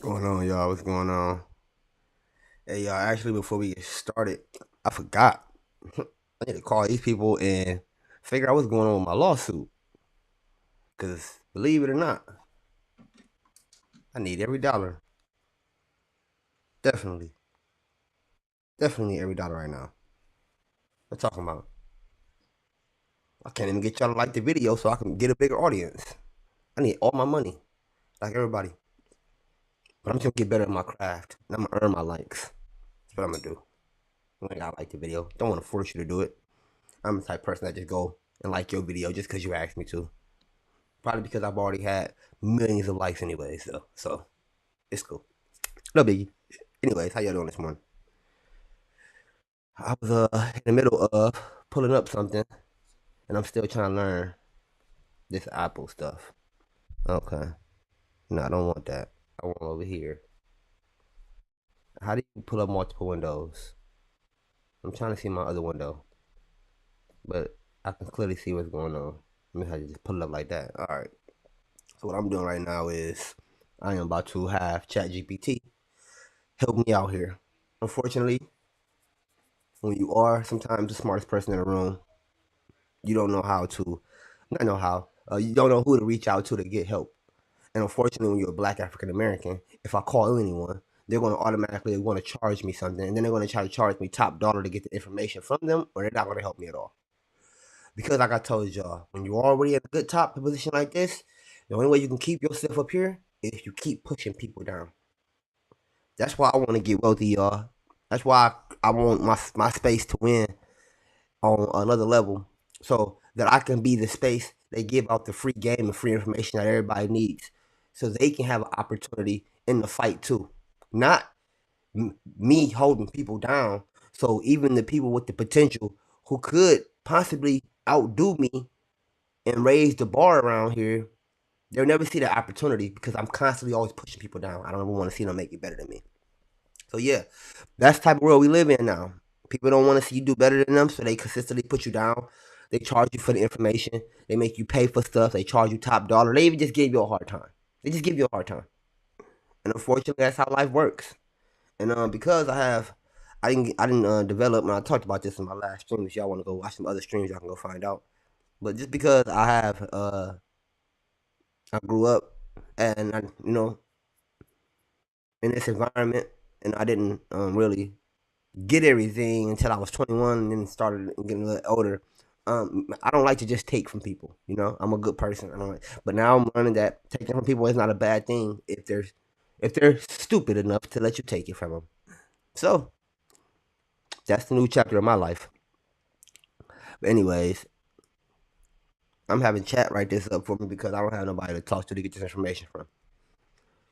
Going on, y'all? What's going on? Hey, y'all. Actually, before we get started, I forgot. I need to call these people and figure out what's going on with my lawsuit. Cause believe it or not, I need every dollar. Definitely, definitely need every dollar right now. What talking about? I can't even get y'all to like the video so I can get a bigger audience. I need all my money, like everybody. But I'm just gonna get better at my craft, and I'm gonna earn my likes. That's what I'm gonna do. You ain't gotta like the video. Don't want to force you to do it. I'm the type of person that just go and like your video just because you asked me to. Probably because I've already had millions of likes anyway, so it's cool. No biggie. Anyways, how y'all doing this morning? I was in the middle of pulling up something, and I'm still trying to learn this Apple stuff. Okay, no, I don't want that. I want over here. How do you pull up multiple windows? I'm trying to see my other window, but I can clearly see what's going on. Let me how you just pull it up like that. All right. So what I'm doing right now is I am about to have ChatGPT help me out here. Unfortunately, when you are sometimes the smartest person in the room, you don't know how to, not know how, you don't know who to reach out to get help. And unfortunately, when you're a black African American, if I call anyone, they're going to automatically want to charge me something, and then they're going to try to charge me top dollar to get the information from them, or they're not going to help me at all. Because like I told y'all, when you're already in a good top position like this, the only way you can keep yourself up here is if you keep pushing people down. That's why I want to get wealthy, y'all. That's why I want my space to win on another level so that I can be the space they give out the free game and free information that everybody needs so they can have an opportunity in the fight too. Not me holding people down. So even the people with the potential who could possibly outdo me and raise the bar around here, they'll never see that opportunity because I'm constantly always pushing people down. I don't ever want to see them make it better than me. So yeah, that's the type of world we live in now. People don't want to see you do better than them, so they consistently put you down. They charge you for the information. They make you pay for stuff. They charge you top dollar. They even just give you a hard time. They just give you a hard time. And unfortunately, that's how life works. And because I didn't develop, and I talked about this in my last stream. If y'all want to go watch some other streams, y'all can go find out. But just because I grew up and in this environment, and I didn't really get everything until I was 21 and then started getting a little older. I don't like to just take from people. I'm a good person. I don't like, but now I'm learning that taking from people is not a bad thing if they're stupid enough to let you take it from them. So that's the new chapter of my life. But anyways, I'm having chat write this up for me because I don't have nobody to talk to get this information from.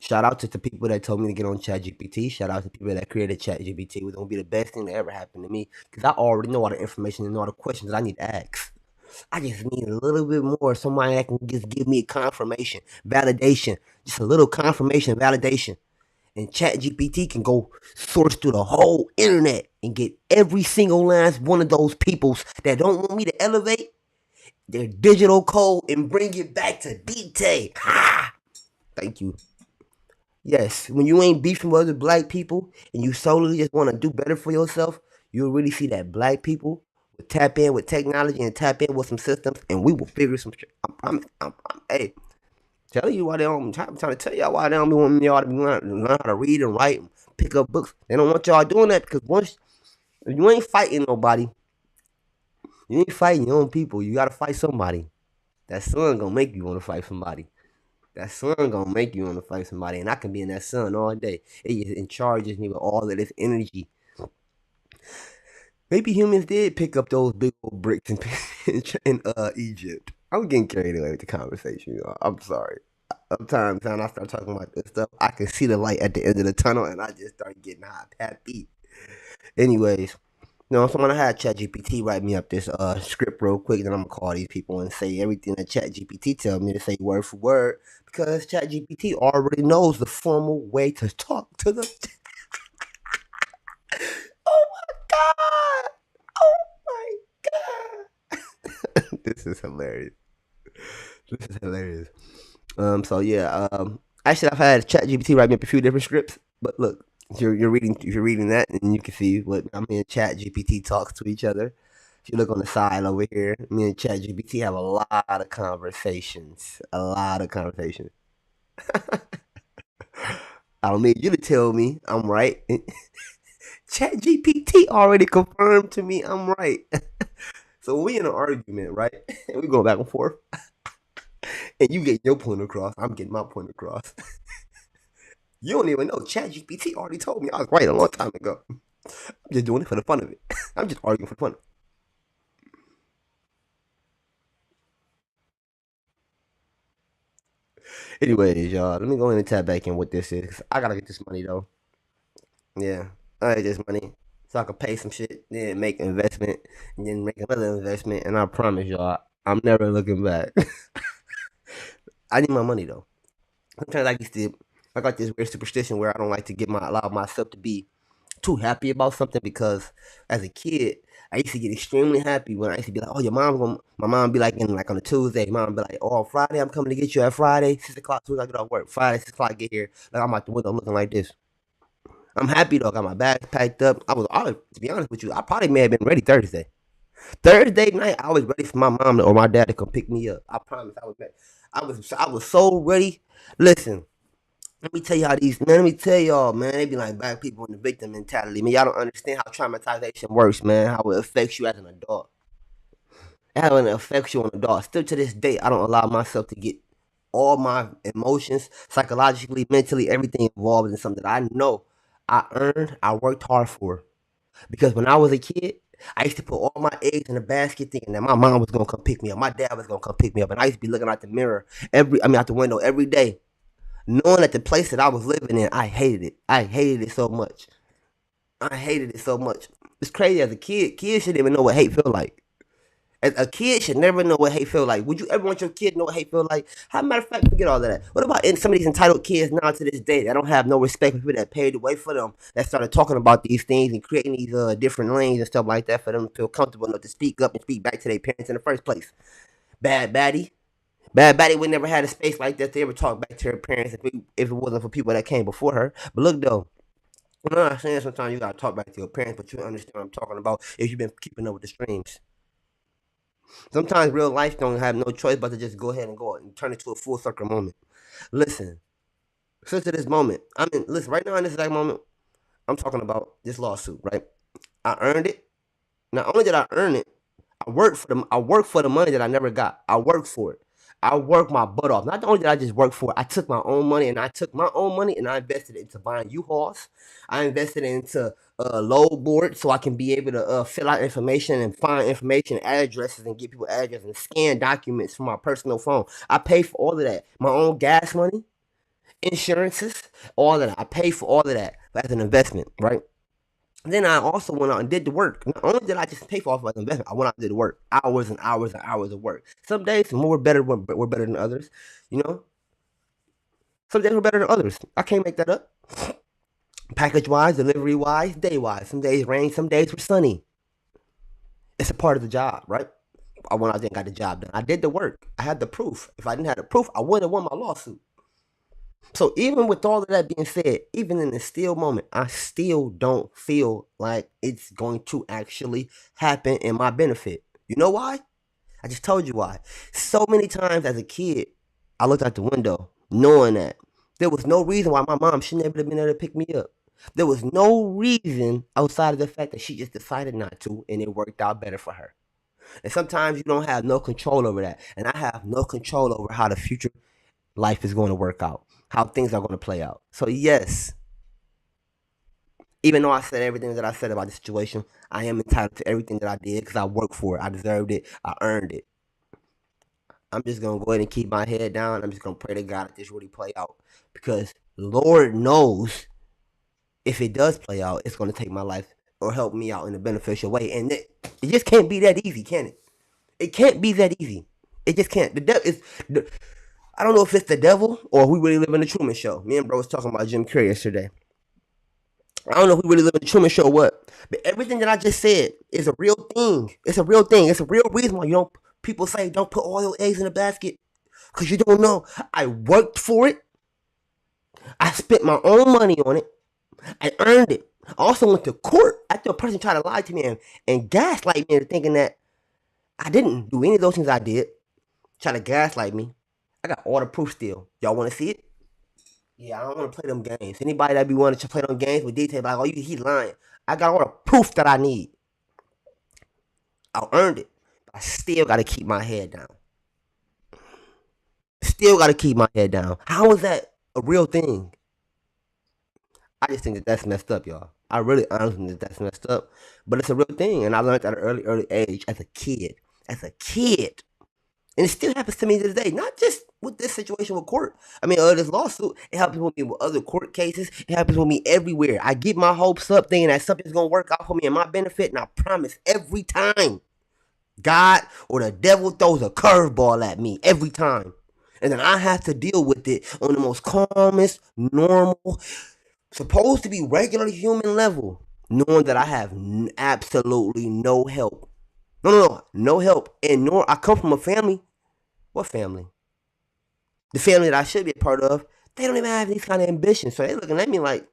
Shout out to the people that told me to get on ChatGPT. Shout out to people that created ChatGPT. It was gonna be the best thing that ever happened to me because I already know all the information and all the questions that I need to ask. I just need a little bit more. Somebody that can just give me confirmation, validation, just a little confirmation, validation. And ChatGPT can go source through the whole internet and get every single last one of those peoples that don't want me to elevate their digital code and bring it back to detail. Ha! Thank you. Yes, when you ain't beefing with other black people and you solely just want to do better for yourself, you'll really see that black people will tap in with technology and tap in with some systems, and we will figure some shit. Hey, telling you why they don't. I'm trying to tell y'all why they don't be wanting y'all to learn how to read and write and pick up books. They don't want y'all doing that because once you ain't fighting nobody, you ain't fighting your own people. You gotta fight somebody. That sun gonna make you want to fight somebody. That sun gonna make you want to fight somebody, and I can be in that sun all day. It just charges me with all of this energy. Maybe humans did pick up those big old bricks in Egypt. I'm getting carried away with the conversation, y'all. I'm sorry. Sometimes when I start talking about this stuff, I can see the light at the end of the tunnel, and I just start getting hot, happy. Anyways, so I'm gonna have ChatGPT write me up this script real quick, then I'm gonna call these people and say everything that ChatGPT tells me to say word for word because ChatGPT already knows the formal way to talk to them. Oh my god! Oh my god! This is hilarious. This is hilarious. So yeah. Actually, I've had ChatGPT write me up a few different scripts. But look, if you're reading that, and you can see what I mean. ChatGPT talks to each other. If you look on the side over here, me and ChatGPT have a lot of conversations. A lot of conversations. I don't need you to tell me I'm right. ChatGPT already confirmed to me I'm right. So we in an argument, right? And we go back and forth, and you get your point across. I'm getting my point across. You don't even know. ChatGPT already told me I was right a long time ago. I'm just doing it for the fun of it. I'm just arguing for the fun. Anyways, y'all, let me go in and tap back in what this is. 'Cause I gotta get this money though. Yeah, I need this money so I can pay some shit, then make an investment, and then make another investment. And I promise y'all, I'm never looking back. I need my money though. Sometimes I got this weird superstition where I don't like to allow myself to be too happy about something because as a kid, I used to get extremely happy when I used to be like, "Oh, my mom be like on a Tuesday, mom be like, "Oh, Friday, I'm coming to get you at Friday, 6 o'clock, as soon as I get off work. Friday, 6 o'clock, get here." Like I'm out the window looking like this. I'm happy though. I got my bags packed up. To be honest with you, I probably may have been ready Thursday. Thursday night, I was ready for my mom or my dad to come pick me up. I promise, I was ready. I was so ready. Listen, let me tell you how these man. Let me tell y'all, man. They be like black people in the victim mentality. Man, y'all don't understand how traumatization works, man. How it affects you as an adult. How it affects you as an adult. Still to this day, I don't allow myself to get all my emotions, psychologically, mentally, everything involved in something that I know I earned. I worked hard for. Because when I was a kid, I used to put all my eggs in a basket, thinking that my mom was gonna come pick me up, my dad was gonna come pick me up, and I used to be looking out the mirror out the window every day, knowing that the place that I was living in, I hated it. I hated it so much. I hated it so much. It's crazy. As a kid, kids shouldn't even know what hate feel like. As a kid should never know what hate feel like. Would you ever want your kid to know what hate feel like? How matter of fact, forget all of that. What about some of these entitled kids now to this day that don't have no respect for people that paid the way for them, that started talking about these things and creating these different lanes and stuff like that for them to feel comfortable enough to speak up and speak back to their parents in the first place? Bad baddie. Bad baddie would never had a space like that to ever talk back to her parents if it wasn't for people that came before her. But look though, I'm not saying sometimes you gotta talk back to your parents, but you understand what I'm talking about if you've been keeping up with the streams. Sometimes real life don't have no choice but to just go ahead and go and turn it to a full circle moment. Listen, since to this moment, listen, right now in this exact moment, I'm talking about this lawsuit, right? I earned it. Not only did I earn it, I worked for the money that I never got. I worked for it. I worked my butt off. Not only did I just work for it, I took my own money and I invested it into buying U-Hauls. I invested it into load board so I can be able to fill out information and find information, addresses, and get people addresses and scan documents from my personal phone. I paid for all of that. My own gas money, insurances, all of that. I paid for all of that as an investment, right? Then I also went out and did the work. Not only did I just pay for off my investment, I went out and did the work. Hours and hours and hours of work. Some days were better than others. You know, some days were better than others. I can't make that up. Package wise, delivery wise, day wise. Some days rain, some days were sunny. It's a part of the job, right? I went out there and got the job done. I did the work. I had the proof. If I didn't have the proof, I wouldn't have won my lawsuit. So even with all of that being said, even in the still moment, I still don't feel like it's going to actually happen in my benefit. You know why? I just told you why. So many times as a kid, I looked out the window knowing that there was no reason why my mom shouldn't have been able to pick me up. There was no reason outside of the fact that she just decided not to, and it worked out better for her. And sometimes you don't have no control over that. And I have no control over how the future life is going to work out, how things are going to play out. So, yes, even though I said everything that I said about the situation, I am entitled to everything that I did because I worked for it. I deserved it. I earned it. I'm just going to go ahead and keep my head down. I'm just going to pray to God that this really play out because Lord knows if it does play out, it's going to take my life or help me out in a beneficial way. And it just can't be that easy, can it? It can't be that easy. It just can't. The devil is. I don't know if it's the devil or we really live in the Truman Show. Me and bro was talking about Jim Carrey yesterday. I don't know if we really live in the Truman Show or what, but everything that I just said is a real thing. It's a real thing. It's a real reason why you don't. People say don't put all your eggs in a basket because you don't know. I worked for it. I spent my own money on it. I earned it. I also went to court after a person tried to lie to me and gaslight me into thinking that I didn't do any of those things I did. Try to gaslight me. I got all the proof still. Y'all want to see it? Yeah, I don't want to play them games. Anybody that be wanting to play them games with detail, like, oh, he lying. I got all the proof that I need. I earned it. I still got to keep my head down. Still got to keep my head down. How is that a real thing? I just think that that's messed up, y'all. I really honestly think that's messed up. But it's a real thing. And I learned at an early age as a kid. As a kid. And it still happens to me to this day. Not just with this situation with court. I mean, this lawsuit. It happens with me with other court cases. It happens with me everywhere. I get my hopes up thinking that something's going to work out for me in my benefit. And I promise every time God or the devil throws a curveball at me. Every time. And then I have to deal with it on the most calmest, normal, supposed to be regular human level, knowing that I have absolutely no help. No help. And nor I come from a family. What family? The family that I should be a part of. They don't even have these kind of ambitions. So they looking at me like,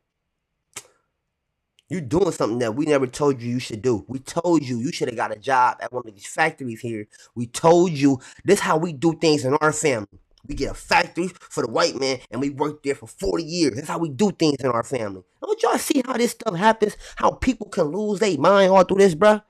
you're doing something that we never told you should do. We told you should have got a job at one of these factories here. We told you this is how we do things in our family. We get a factory for the white man, and we work there for 40 years. That's how we do things in our family. Don't y'all see how this stuff happens? How people can lose their mind all through this, bruh?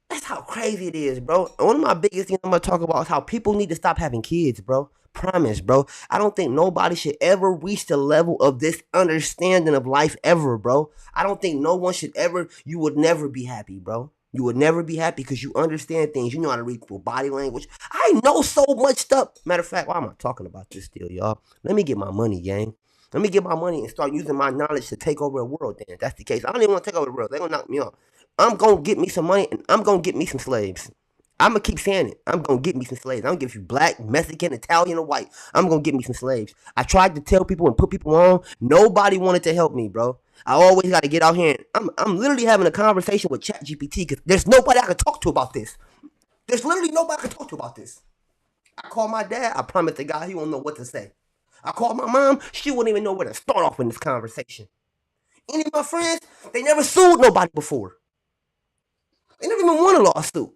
That's how crazy it is, bro. One of my biggest things I'm gonna talk about is how people need to stop having kids, bro. Promise, bro. I don't think nobody should ever reach the level of this understanding of life ever, bro. I don't think no one should ever, you would never be happy, bro. You would never be happy because you understand things. You know how to read people's body language. I know so much stuff. Matter of fact, why am I talking about this still, y'all? Let me get my money, gang. Let me get my money and start using my knowledge to take over the world, then. If that's the case. I don't even want to take over the world. They're going to knock me off. I'm going to get me some money and I'm going to get me some slaves. I'm going to keep saying it. I'm going to get me some slaves. I'm going to give you black, Mexican, Italian, or white. I'm going to get me some slaves. I tried to tell people and put people on. Nobody wanted to help me, bro. I always got to get out here. And I'm literally having a conversation with ChatGPT because there's nobody I can talk to about this. There's literally nobody I can talk to about this. I call my dad. I promise the guy he won't know what to say. I call my mom. She wouldn't even know where to start off in this conversation. Any of my friends, they never sued nobody before. They never even won a lawsuit.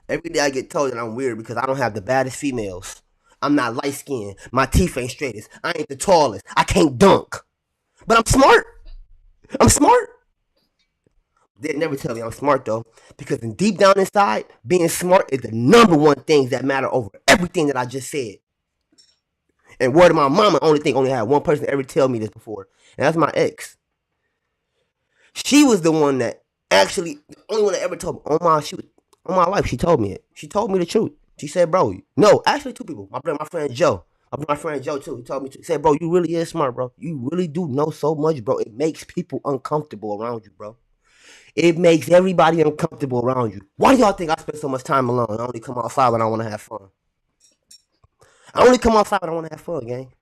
Every day I get told that I'm weird because I don't have the baddest females. I'm not light skinned. My teeth ain't straightest. I ain't the tallest. I can't dunk. But I'm smart. I'm smart. They never tell me I'm smart though. Because deep down inside, being smart is the number one thing that matter over everything that I just said. And word of my mama, only had one person ever tell me this before. And that's my ex. She was the one that actually, the only one that ever told me on my life, she told me it. She told me the truth. She said, bro, no, actually two people. My friend Joe. My friend Joe too. He told me he said, bro, you really is smart, bro. You really do know so much, bro. It makes people uncomfortable around you, bro. It makes everybody uncomfortable around you. Why do y'all think I spend so much time alone? I only come outside when I want to have fun. I only come outside when I want to have fun, gang.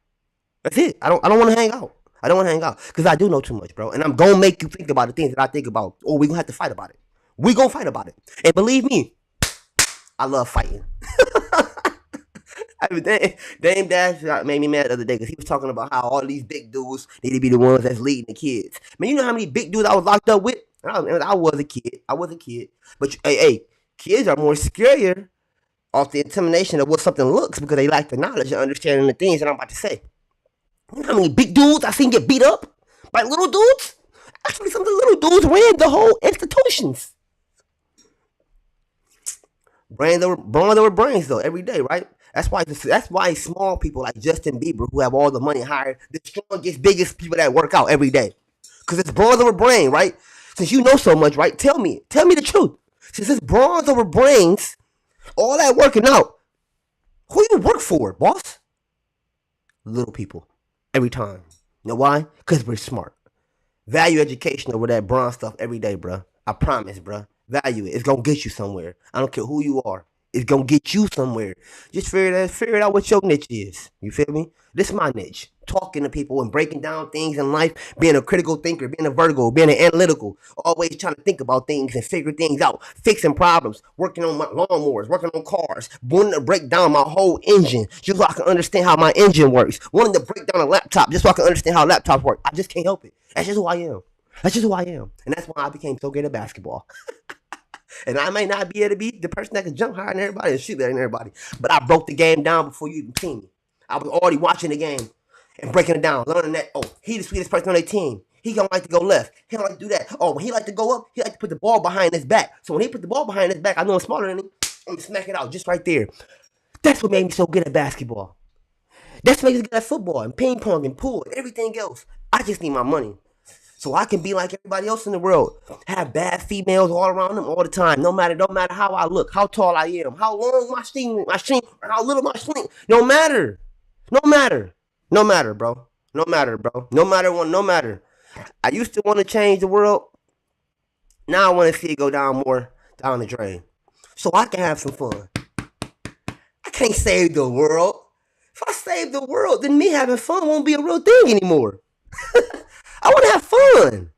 That's it. I don't want to hang out. I don't want to hang out because I do know too much, bro. And I'm going to make you think about the things that I think about. Or we're going to have to fight about it. We're going to fight about it. And believe me, I love fighting. I mean, Dame Dash made me mad the other day because he was talking about how all these big dudes need to be the ones that's leading the kids. Man, you know how many big dudes I was locked up with? I was a kid. But, hey, kids are more scarier off the intimidation of what something looks because they lack the knowledge and understanding the things that I'm about to say. You know how many big dudes I seen get beat up by little dudes? Actually, some of the little dudes ran the whole institutions. Brains over brains though every day, right? That's why small people like Justin Bieber, who have all the money, hire the strongest, biggest people that work out every day. Because it's bronze over brain, right? Since you know so much, right? Tell me the truth. Since it's bronze over brains, all that working out, who you work for, boss? Little people. Every time. You know why? Because we're smart. Value education over that bronze stuff every day, bruh. I promise, bruh. Value it. It's going to get you somewhere. I don't care who you are. is gonna get you somewhere. Just figure it out what your niche is. You feel me? This is my niche. Talking to people and breaking down things in life, being a critical thinker, being a Virgo, being an analytical, always trying to think about things and figure things out, fixing problems, working on my lawnmowers, working on cars, wanting to break down my whole engine just so I can understand how my engine works, wanting to break down a laptop just so I can understand how laptops work. I just can't help it. That's just who I am. That's just who I am. And that's why I became so good at basketball. And I may not be able to be the person that can jump higher than everybody and shoot better than everybody. But I broke the game down before you even seen me. I was already watching the game and breaking it down, learning that, oh, he the sweetest person on their team. He don't like to go left. He don't like to do that. Oh, when he like to go up, he like to put the ball behind his back. So when he put the ball behind his back, I know I'm smaller than him. I'm gonna smack it out just right there. That's what made me so good at basketball. That's what made me good at football and ping pong and pool and everything else. I just need my money. So I can be like everybody else in the world. Have bad females all around them all the time. No matter how I look, how tall I am, how long my string, or how little my string. No matter. No matter. No matter, bro. No matter, bro. No matter one, no matter. I used to want to change the world. Now I want to see it go down more down the drain. So I can have some fun. I can't save the world. If I save the world, then me having fun won't be a real thing anymore. I want to have fun.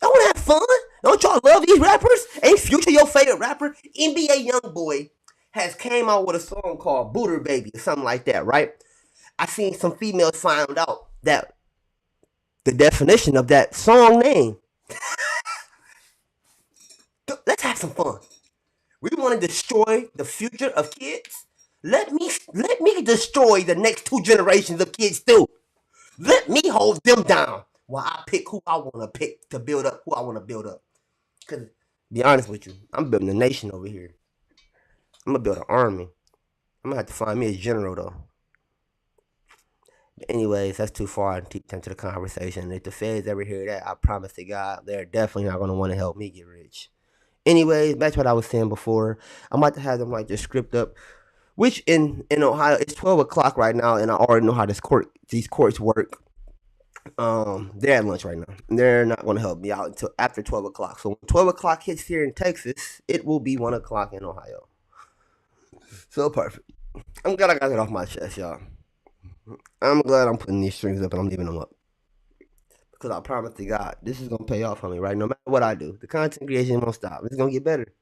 I want to have fun. Don't y'all love these rappers? Ain't Future your favorite rapper? NBA Youngboy has came out with a song called Booter Baby or something like that, right? I seen some females find out that the definition of that song name. Let's have some fun. We want to destroy the future of kids. Let me destroy the next 2 generations of kids too. Let me hold them down while I pick who I want to pick to build up who I want to build up. Because, be honest with you, I'm building a nation over here. I'm going to build an army. I'm going to have to find me a general, though. But anyways, that's too far to teach into the conversation. If the feds ever hear that, I promise to God, they're definitely not going to want to help me get rich. Anyways, back to what I was saying before. I'm about to have them like the script up. Which in Ohio, it's 12 o'clock right now, and I already know how these courts work. They're at lunch right now. They're not going to help me out until after 12 o'clock. So when 12 o'clock hits here in Texas, it will be 1 o'clock in Ohio. So perfect. I'm glad I got it off my chest, y'all. I'm glad I'm putting these strings up and I'm leaving them up. Because I promise to God, this is going to pay off for me, right? No matter what I do, the content creation won't stop. It's going to get better.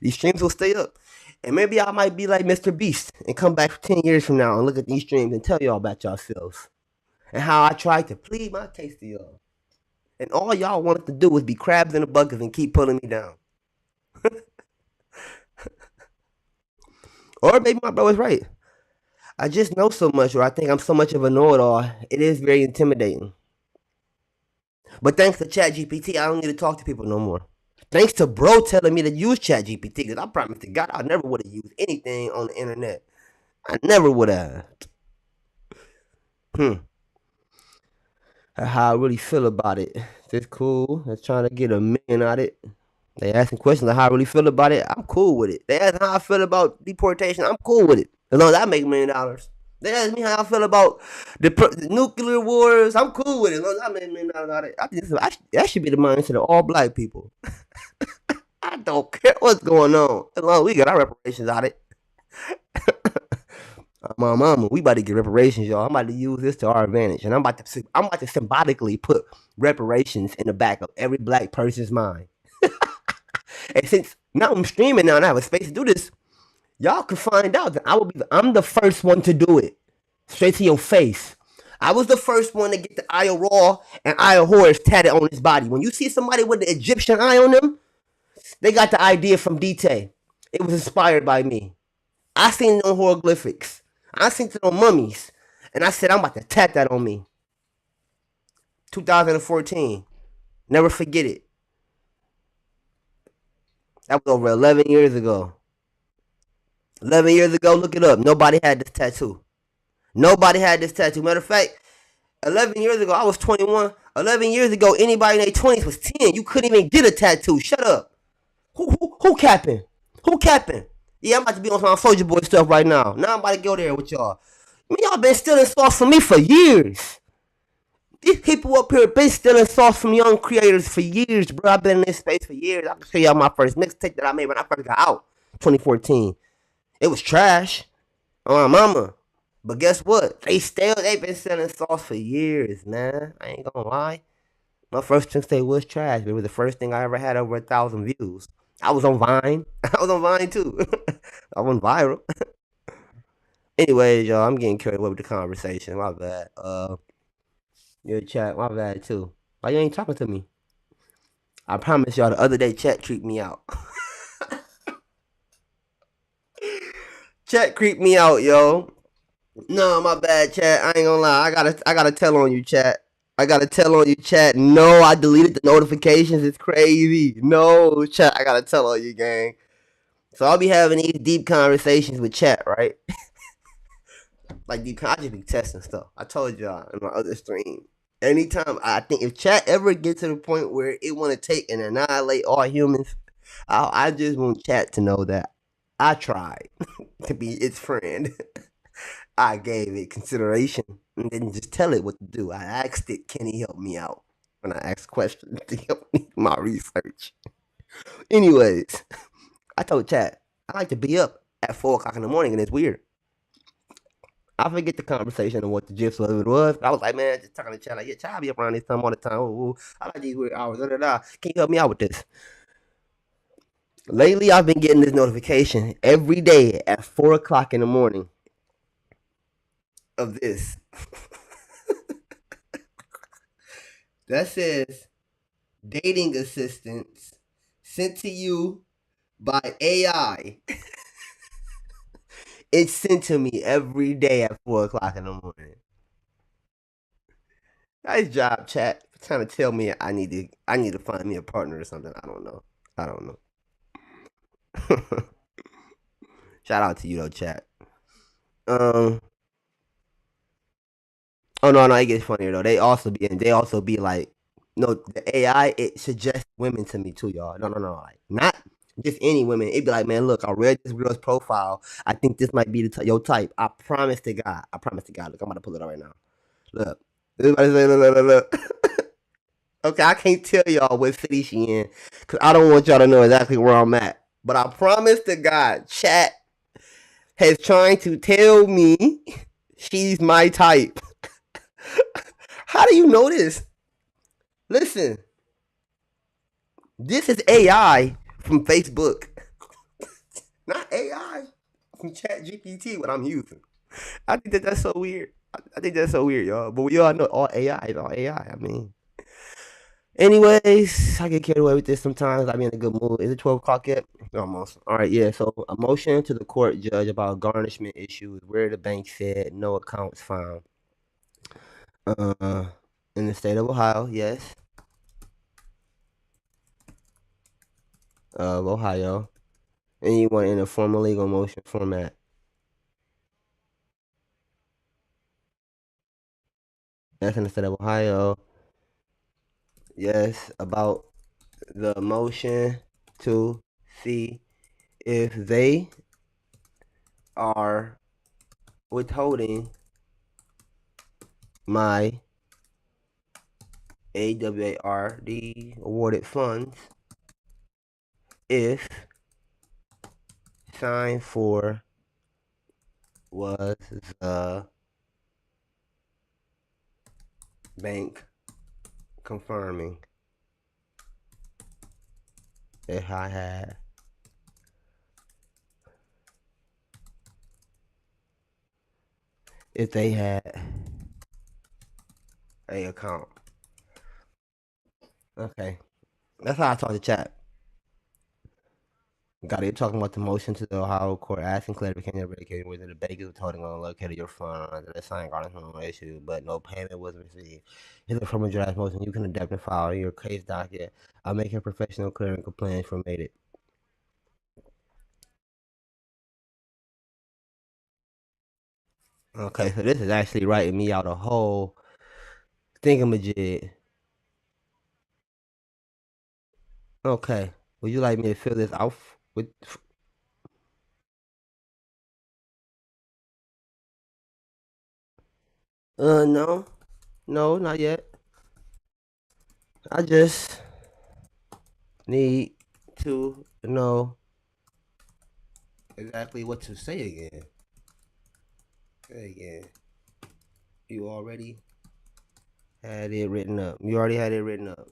These streams will stay up. And maybe I might be like Mr. Beast and come back 10 years from now and look at these streams and tell y'all about yourselves. And how I tried to plead my case to y'all. And all y'all wanted to do was be crabs in a bucket and keep pulling me down. Or maybe my bro is right. I just know so much, or I think I'm so much of a know-it-all. It is very intimidating. But thanks to ChatGPT, I don't need to talk to people no more. Thanks to bro telling me to use ChatGPT, because I promise to God I never would have used anything on the internet. I never would have. How I really feel about it. Is this cool? They're trying to get $1 million out of it. They asking questions like how I really feel about it. I'm cool with it. They ask how I feel about deportation. I'm cool with it. As long as I make $1 million. They ask me how I feel about the nuclear wars. I'm cool with it. As long as I make $1 million out of it. I think that should be the mindset of all black people. I don't care what's going on. As long as we get our reparations out of it. My mama, we about to get reparations, y'all. I'm about to use this to our advantage. And I'm about to symbolically put reparations in the back of every black person's mind. And since now I'm streaming now and I have a space to do this, y'all can find out that I'm the first one to do it. Straight to your face. I was the first one to get the Eye of Ra and Eye of Horus tatted on his body. When you see somebody with the Egyptian eye on them, they got the idea from DT. It was inspired by me. I seen it on hieroglyphics. I seen it on mummies. And I said, I'm about to tat that on me. 2014. Never forget it. That was over 11 years ago. 11 years ago, look it up. Nobody had this tattoo. Nobody had this tattoo. Matter of fact, 11 years ago, I was 21. 11 years ago, anybody in their 20s was 10. You couldn't even get a tattoo. Shut up. Who capping? Who capping? Yeah, I'm about to be on some Soulja Boy stuff right now. Now I'm about to go there with y'all. I mean, y'all been stealing sauce from me for years. These people up here been stealing sauce from young creators for years, bro. I've been in this space for years. I can show y'all my first mixtape that I made when I first got out, 2014. It was trash on my mama. But guess what? They've been selling sauce for years, man. I ain't gonna lie. My first mixtape was trash, but it was the first thing I ever had over 1,000 views. I was on Vine. I was on Vine too. I went viral. Anyways, y'all, I'm getting carried away with the conversation. My bad. Your chat, my bad too. Why you ain't talking to me? I promise y'all the other day chat creeped me out. Chat creeped me out, yo. No, my bad, chat. I ain't gonna lie. I gotta tell on you, chat. I gotta tell on you, chat. No, I deleted the notifications. It's crazy. No, chat. I gotta tell on you, gang. So I'll be having these deep conversations with chat, right? Like deep, I just be testing stuff. I told y'all in my other stream. Anytime I think if chat ever get to the point where it want to take and annihilate all humans, I just want chat to know that I tried to be its friend. I gave it consideration and didn't just tell it what to do. I asked it, can he help me out? When I asked questions to help me my research. Anyways, I told chat I like to be up at 4 o'clock in the morning, and it's weird. I forget the conversation and what the gist of it was. I was like, man, just talking to chat like, yeah, chat be up around this time all the time. Ooh, I like these weird hours. Da, da, da. Can you help me out with this? Lately, I've been getting this notification every day at 4 o'clock in the morning of this that says dating assistance sent to you by AI. It's sent to me every day at 4 o'clock in the morning. Nice job, chat. Trying to tell me I need to find me a partner or something. I don't know. I don't know. Shout out to you though, chat. Um. Oh no, no, it gets funnier though. They also be like, no, the AI it suggests women to me too, y'all. No, no, no, like not just any women. It'd be like, man, look, I read this girl's profile. I think this might be your type. I promise to God. I promise to God. Look, I'm about to pull it up right now. Look. Everybody say, look, look, look, look. Okay, I can't tell y'all what city she in because I don't want y'all to know exactly where I'm at. But I promise to God, chat has trying to tell me she's my type. How do you know this? Listen, this is AI from Facebook, not AI from Chat GPT. What I'm using. I think that's so weird. I think that's so weird, y'all. But we all know all AI is all AI. I mean, anyways, I get carried away with this sometimes. I be in a good mood. Is it 12 o'clock yet? Almost. All right, yeah. So a motion to the court judge about garnishment issues where the bank said no accounts found. Uh, in the state of Ohio, yes, of Ohio, and you want in a formal legal motion format. That's in the state of Ohio. Yes, about the motion to see if they are withholding my AWARD awarded funds if sign for was the bank confirming if I had if they had a account. Okay. That's how I talk to chat. Got it. Talking about the motion to the Ohio court asking clarification indicating whether the bank is withholding on located your fund under the sign garnishment no issue, but no payment was received. If from a draft motion, you can adapt and file your case docket. I'll make a professional clearing complaint from made it. Okay, so this is actually writing me out a whole thingamajig. Okay. Would you like me to fill this out with no. No, not yet. I just need to know exactly what to say again. Say again. You already had it written up. You already had it written up.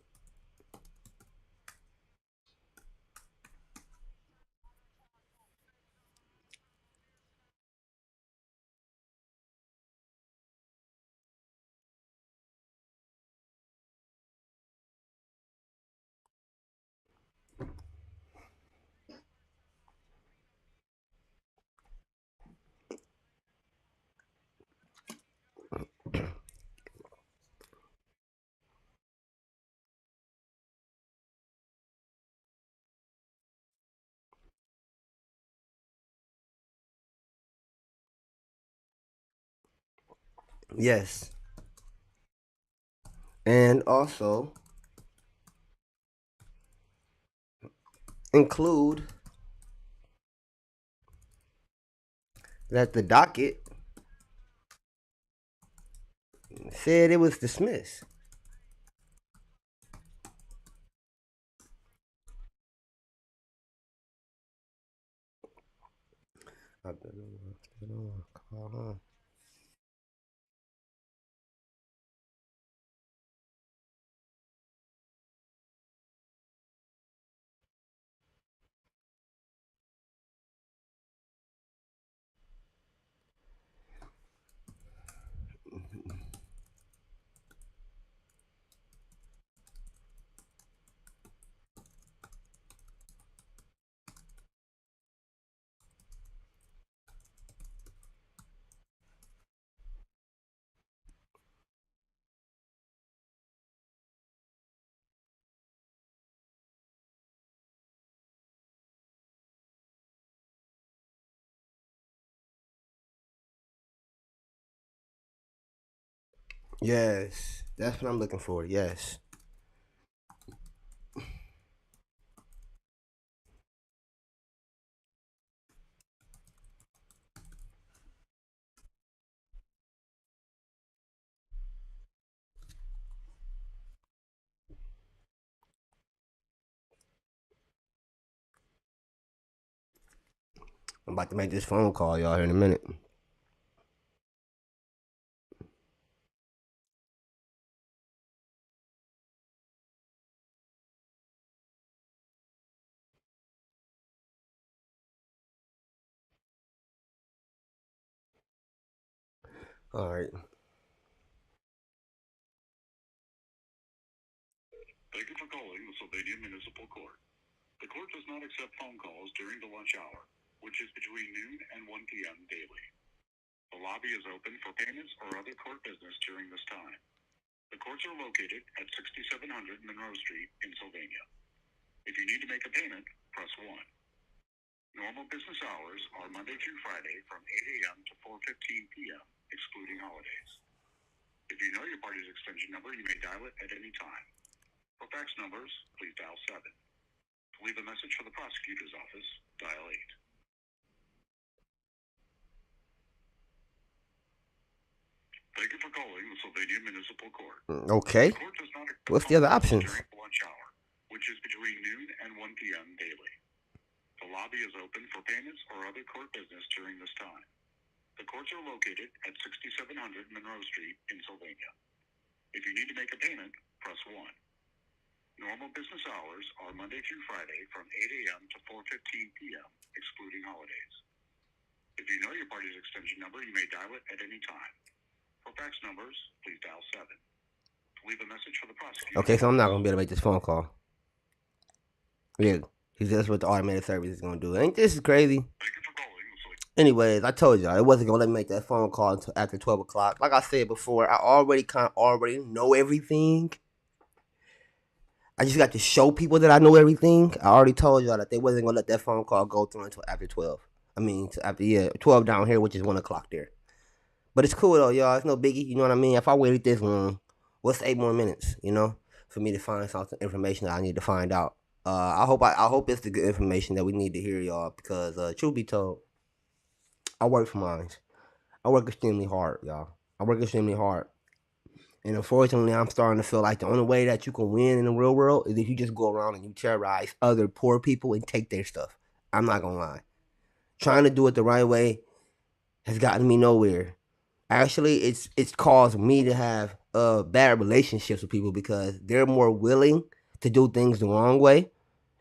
Yes. And also include that the docket said it was dismissed. Yes, that's what I'm looking for. Yes. I'm about to make this phone call, y'all, here in a minute. All right. Thank you for calling the Sylvania Municipal Court. The court does not accept phone calls during the lunch hour, which is between noon and 1 p.m. daily. The lobby is open for payments or other court business during this time. The courts are located at 6700 Monroe Street in Sylvania. If you need to make a payment, press 1. Normal business hours are Monday through Friday from 8 a.m. to 4:15 p.m., excluding holidays. If you know your party's extension number, you may dial it at any time. For fax numbers, please dial 7. To leave a message for the prosecutor's office, dial 8. Thank you for calling the Sylvania Municipal Court. Okay. The court does not accept What's the other options? during lunch hour, which is between noon and 1 p.m. daily. The lobby is open for payments or other court business during this time. The courts are located at 6700 Monroe Street in Sylvania. If you need to make a payment, press 1. Normal business hours are Monday through Friday from 8 a.m. to 4:15 p.m., excluding holidays. If you know your party's extension number, you may dial it at any time. For fax numbers, please dial 7. To leave a message for the prosecutor. Okay, so I'm not gonna be able to make this phone call. Yeah, he says what the automated service is gonna do. Ain't this crazy? Thank you for calling. Anyways, I told y'all it wasn't gonna let me make that phone call until after 12 o'clock. Like I said before, I already know everything. I just got to show people that I know everything. I already told y'all that they wasn't gonna let that phone call go through until after 12. I mean, after 12 down here, which is 1 o'clock there. But it's cool though, y'all. It's no biggie. You know what I mean? If I waited this long, what's 8 more minutes? You know, for me to find some information that I need to find out. I hope it's the good information that we need to hear, y'all. Because truth be told, I work for mine. I work extremely hard, y'all. I work extremely hard. And unfortunately, I'm starting to feel like the only way that you can win in the real world is if you just go around and you terrorize other poor people and take their stuff. I'm not gonna lie. Trying to do it the right way has gotten me nowhere. Actually, it's caused me to have bad relationships with people because they're more willing to do things the wrong way,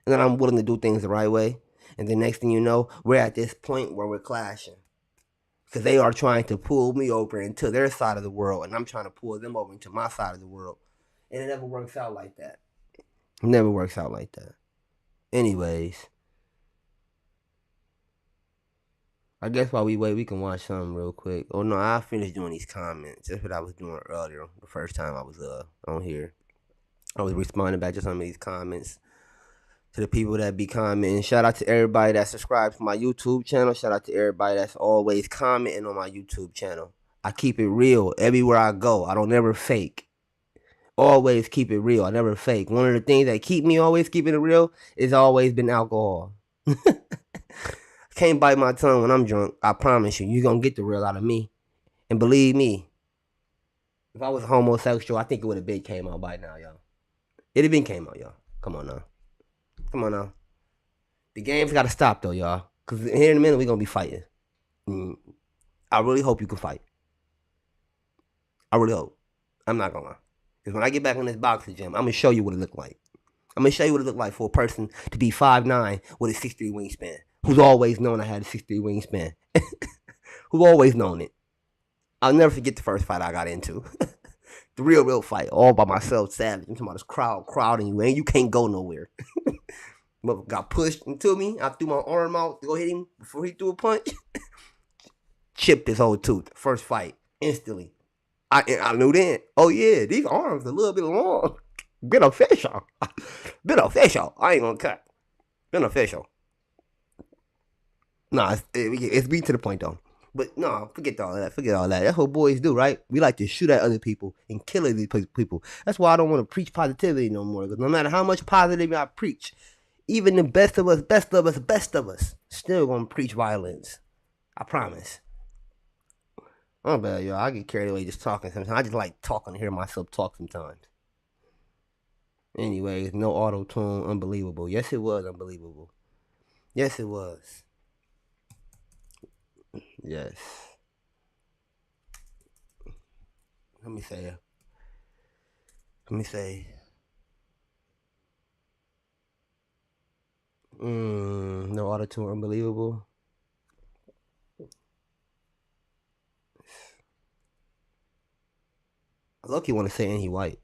and then I'm willing to do things the right way. And the next thing you know, we're at this point where we're clashing because they are trying to pull me over into their side of the world, and I'm trying to pull them over into my side of the world, and it never works out like that. It never works out like that. Anyways, I guess while we wait, we can watch something real quick. Oh no, I finished doing these comments. That's what I was doing earlier. The first time I was on here, I was responding back to some of these comments to the people that be commenting. Shout out to everybody that subscribes to my YouTube channel. Shout out to everybody that's always commenting on my YouTube channel. I keep it real everywhere I go. I don't never fake. Always keep it real. I never fake. One of the things that keep me always keeping it real is always been alcohol. Can't bite my tongue when I'm drunk. I promise you, you're gonna get the real out of me. And believe me, if I was homosexual, I think it would have been came out by now, y'all. It'd have been came out, y'all. Come on now. Come on now. The game's gotta stop though, y'all. Cause here in a minute we're gonna be fighting. I really hope you can fight. I really hope. I'm not gonna lie. Cause when I get back in this boxing gym, I'm gonna show you what it looked like. I'm gonna show you what it looked like for a person to be 5'9" with a 6'3" wingspan. Who's always known I had a 6'3" wingspan. Who's always known it. I'll never forget the first fight I got into. The real fight, all by myself, savage. I'm talking about this crowding you, and you can't go nowhere. But got pushed into me. I threw my arm out to go hit him before he threw a punch. Chipped his whole tooth. First fight, instantly. I knew then. Oh yeah, these arms a little bit long. Beneficial. Beneficial. I ain't gonna cut. Beneficial. Nah, it's beat to the point though. But no, forget all that. Forget all that. That's what boys do, right? We like to shoot at other people and kill these people. That's why I don't want to preach positivity no more. Because no matter how much positivity I preach, even the best of us, still gonna preach violence. I promise. Oh bad, y'all. I get carried away just talking sometimes. I just like talking to hear myself talk sometimes. Anyways, no auto tune, unbelievable. Yes, it was unbelievable. Yes, it was. Yes. Let me say. No auto tune, unbelievable. I low-key want to say, and he white.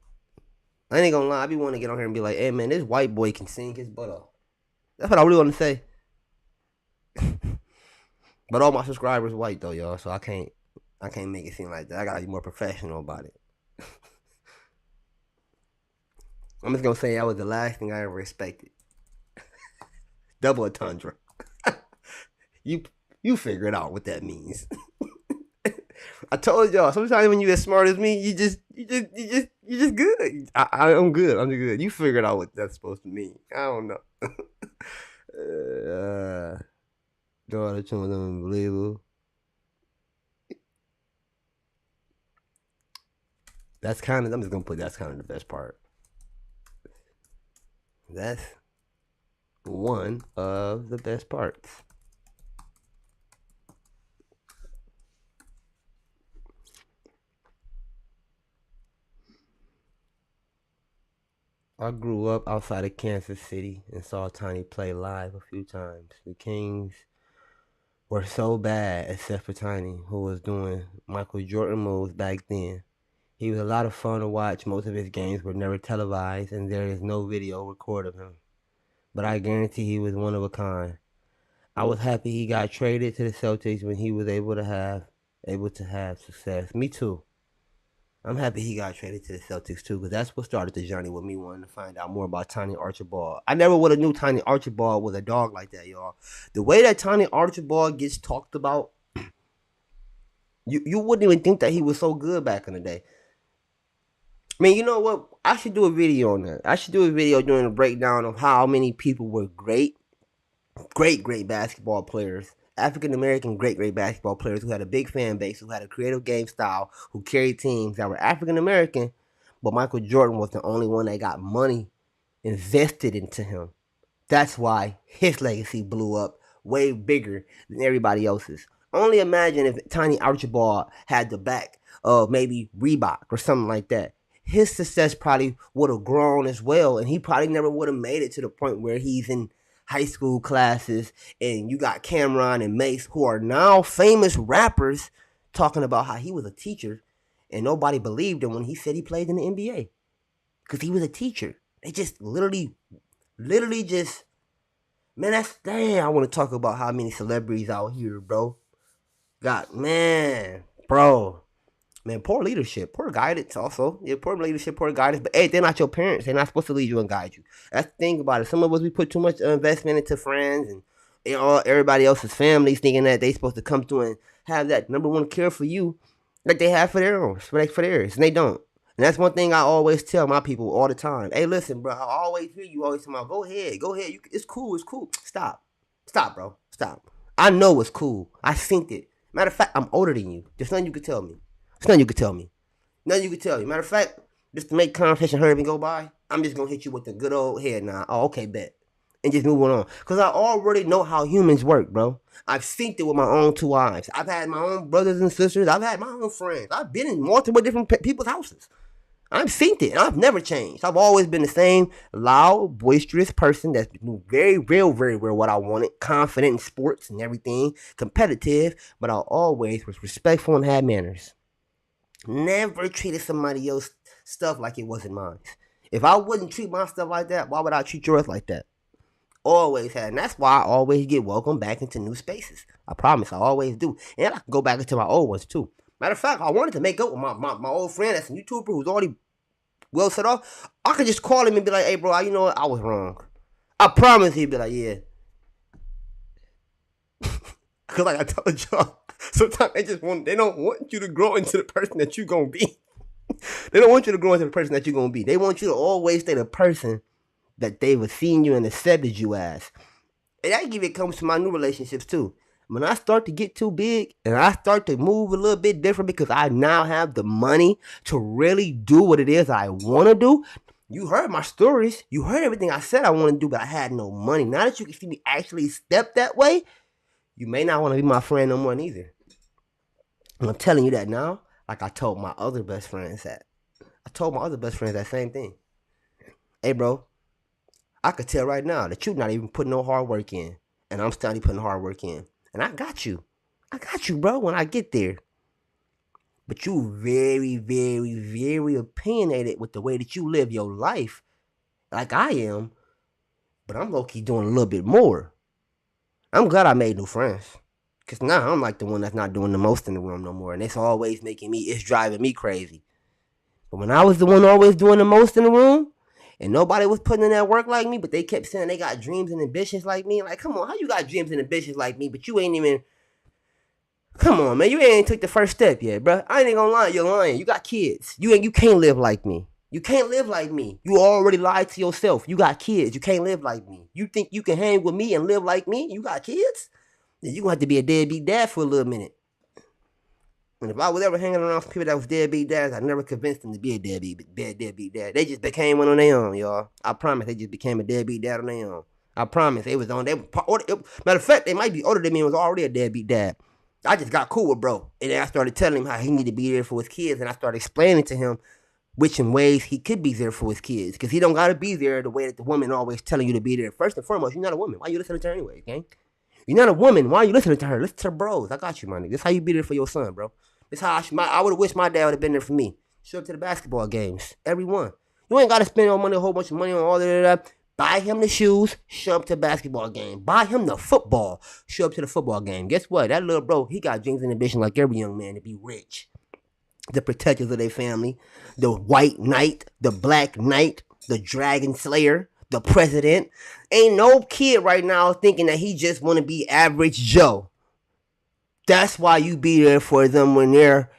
I ain't gonna lie. I be wanting to get on here and be like, hey man, this white boy can sing his butt off. That's what I really want to say. But all my subscribers white though, y'all. So I can't make it seem like that. I gotta be more professional about it. I'm just gonna say that was the last thing I ever expected. Double entendre. You figure it out what that means. I told y'all. Sometimes when you as smart as me, you just good. I'm good. I'm good. You figured out what that's supposed to mean. I don't know. No, the tune was unbelievable. I'm just gonna put that's kind of the best part. That's one of the best parts. I grew up outside of Kansas City and saw Tiny play live a few times. The Kings were so bad, except for Tiny, who was doing Michael Jordan moves back then. He was a lot of fun to watch. Most of his games were never televised, and there is no video record of him. But I guarantee he was one of a kind. I was happy he got traded to the Celtics when he was able to have success. Me too. I'm happy he got traded to the Celtics too, because that's what started the journey with me wanting to find out more about Tiny Archibald. I never would have knew Tiny Archibald was a dog like that, y'all. The way that Tiny Archibald gets talked about, you wouldn't even think that he was so good back in the day. I mean, you know what? I should do a video on that. I should do a video doing a breakdown of how many people were great basketball players. African American great basketball players who had a big fan base, who had a creative game style, who carried teams that were African American, but Michael Jordan was the only one that got money invested into him. That's why his legacy blew up way bigger than everybody else's. Only imagine if Tiny Archibald had the back of maybe Reebok or something like that. His success probably would have grown as well, and he probably never would have made it to the point where he's in high school classes, and you got Cameron and Mace, who are now famous rappers, talking about how he was a teacher, and nobody believed him when he said he played in the NBA because he was a teacher. They just literally just, man, that's damn. I want to talk about how many celebrities out here, bro. Got man, bro. Man, poor leadership, poor guidance. Also, yeah, poor leadership, poor guidance. But hey, they're not your parents. They're not supposed to lead you and guide you. That's the thing about it. Some of us we put too much investment into friends and everybody else's families, thinking that they supposed to come through and have that number one care for you, like they have for their own, for theirs, and they don't. And that's one thing I always tell my people all the time. Hey, listen, bro. I always hear you always talking about, go ahead, go ahead. It's cool, it's cool. Stop, bro. Stop. I know it's cool. I synced it. Matter of fact, I'm older than you. There's nothing you could tell me. There's nothing you could tell me. Nothing you could tell me. Matter of fact, just to make conversation hurry and go by, I'm just gonna hit you with the good old head now. Oh, okay, bet. And just moving on. Cause I already know how humans work, bro. I've seen it with my own two eyes. I've had my own brothers and sisters. I've had my own friends. I've been in multiple different people's houses. I've seen it, and I've never changed. I've always been the same loud, boisterous person that's very real, very real what I wanted, confident in sports and everything, competitive, but I always was respectful and had manners. Never treated somebody else's stuff like it wasn't mine. If I wouldn't treat my stuff like that, why would I treat yours like that? Always had, and that's why I always get welcomed back into new spaces. I promise, I always do, and I can go back into my old ones too. Matter of fact, I wanted to make up with my old friend that's a YouTuber who's already well set off. I could just call him and be like, "Hey, bro, you know what? I was wrong." I promise he'd be like, "Yeah," because like I told y'all, sometimes they don't want you to grow into the person that you gonna be. They don't want you to grow into the person that you're gonna be. They want you to always stay the person that they've seen you and accepted you as. And that even comes to my new relationships too. When I start to get too big and I start to move a little bit different because I now have the money to really do what it is I want to do. You heard my stories. You heard everything I said I want to do, but I had no money. Now that you can see me actually step that way, you may not want to be my friend no more neither. And I'm telling you that now, like I told my other best friends that. I told my other best friends that same thing. Hey, bro, I could tell right now that you're not even putting no hard work in, and I'm starting putting hard work in, and I got you. I got you, bro. When I get there, but you very, very, very opinionated with the way that you live your life, like I am. But I'm low key doing a little bit more. I'm glad I made new friends, cause now I'm like the one that's not doing the most in the room no more, and it's always making me. It's driving me crazy. But when I was the one always doing the most in the room, and nobody was putting in that work like me, but they kept saying they got dreams and ambitions like me. Like, come on, how you got dreams and ambitions like me, but you ain't even. Come on, man, you ain't took the first step yet, bro. I ain't gonna lie, you're lying. You got kids. You can't live like me. You can't live like me. You already lied to yourself. You got kids. You can't live like me. You think you can hang with me and live like me? You got kids? Then you gonna have to be a deadbeat dad for a little minute. And if I was ever hanging around some people that was deadbeat dads, I never convinced them to be a deadbeat dad. They just became one on their own, y'all. I promise, they just became a deadbeat dad on their own. I promise, they was on. Matter of fact, they might be older than me and was already a deadbeat dad. I just got cool with bro, and then I started telling him how he needed to be there for his kids, and I started explaining to him which in ways he could be there for his kids, because he don't gotta be there the way that the woman always telling you to be there. First and foremost, you're not a woman. Why you listening to her anyway, gang? You're not a woman. Why are you listening to her? Listen to her bros. I got you, my nigga. This how you be there for your son, bro. This how I would have wished my dad would have been there for me. Show up to the basketball games, every one. You ain't gotta spend all money, a whole bunch of money on all that. Buy him the shoes, show up to the basketball game. Buy him the football, show up to the football game. Guess what? That little bro, he got dreams and ambition like every young man to be rich. The protectors of their family, the white knight, the black knight, the dragon slayer, the president. Ain't no kid right now thinking that he just want to be average Joe. That's why you be there for them when their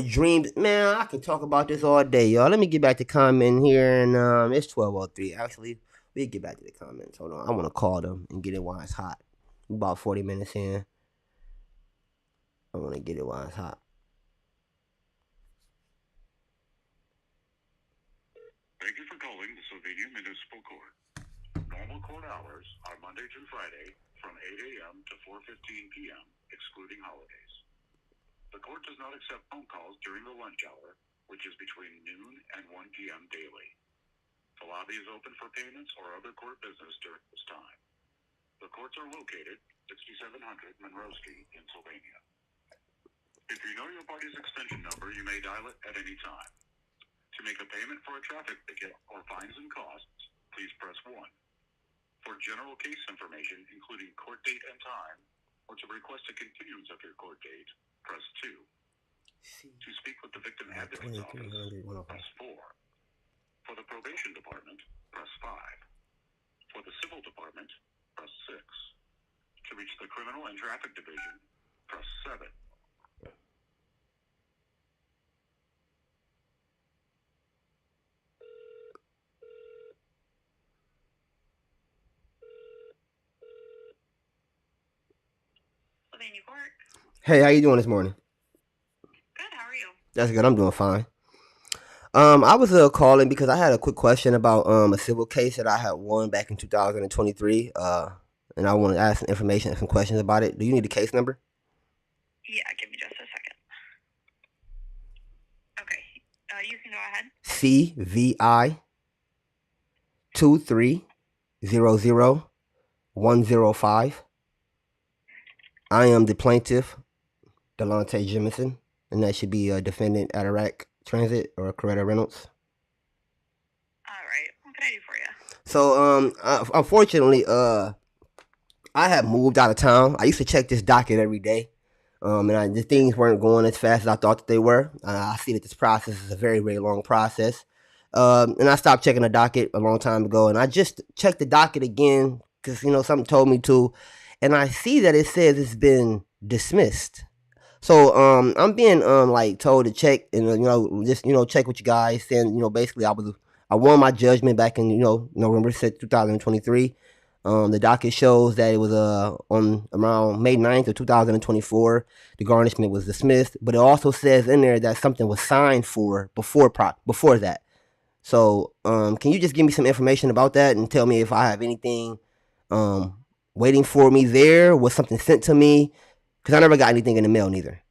dreams. Man, I can talk about this all day, y'all. Let me get back to comment here, and it's 12:03. Actually, we get back to the comments. Hold on, I want to call them and get it while it's hot. About 40 minutes in. I want to get it while it's hot. Thank you for calling the Slovenia Municipal Court. Normal court hours are Monday through Friday, from 8 a.m. to 4:15 p.m., excluding holidays. The court does not accept phone calls during the lunch hour, which is between noon and 1 p.m. daily. The lobby is open for payments or other court business during this time. The courts are located 6700 Monroe Street in Sylvania. If you know your party's extension number, you may dial it at any time. To make a payment for a traffic ticket or fines and costs, please press 1. For general case information, including court date and time, or to request a continuance of your court date, press 2. To speak with the victim advocate's office, press 4. For the probation department, press 5. For the civil department, press 6. To reach the criminal and traffic division, press 7. Sylvania Court. Hey, how you doing this morning? Good, how are you? That's good. I'm doing fine. I was calling because I had a quick question about a civil case that I had won back in 2023. And I want to ask some information and some questions about it. Do you need the case number? Yeah, give me just a second. Okay, you can go ahead. CVI 2300105. I am the plaintiff, Delonte Jemison, and that should be a defendant Atarac Transit or Coretta Reynolds. All right, what can I do for you? So, unfortunately, I had moved out of town. I used to check this docket every day, and the things weren't going as fast as I thought that they were. I see that this process is a very, very long process, and I stopped checking the docket a long time ago. And I just checked the docket again because something told me to, and I see that it says it's been dismissed. So I'm being told to check and just check with you guys, saying basically I won my judgment back in November 6th, 2023. The docket shows that it was on around May 9th of 2024. The garnishment was dismissed, but it also says in there that something was signed for before that. So can you just give me some information about that and tell me if I have anything waiting for me there? Was something sent to me? Because I never got anything in the mail neither.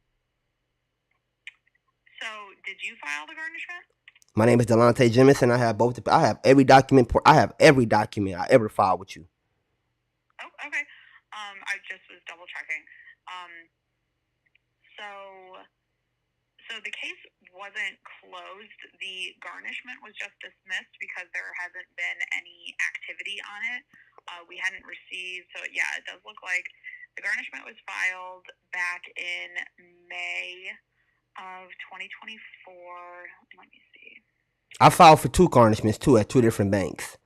So did you file the garnishment? My name is Delonte Jemison. I have both. I have every document. I have every document I ever filed with you. Oh, okay. I just was double checking. So the case wasn't closed. The garnishment was just dismissed because there hasn't been any activity on it. We hadn't received. So yeah, it does look like the garnishment was filed back in May of 2024. Let me see. I filed for 2 garnishments too at 2 different banks.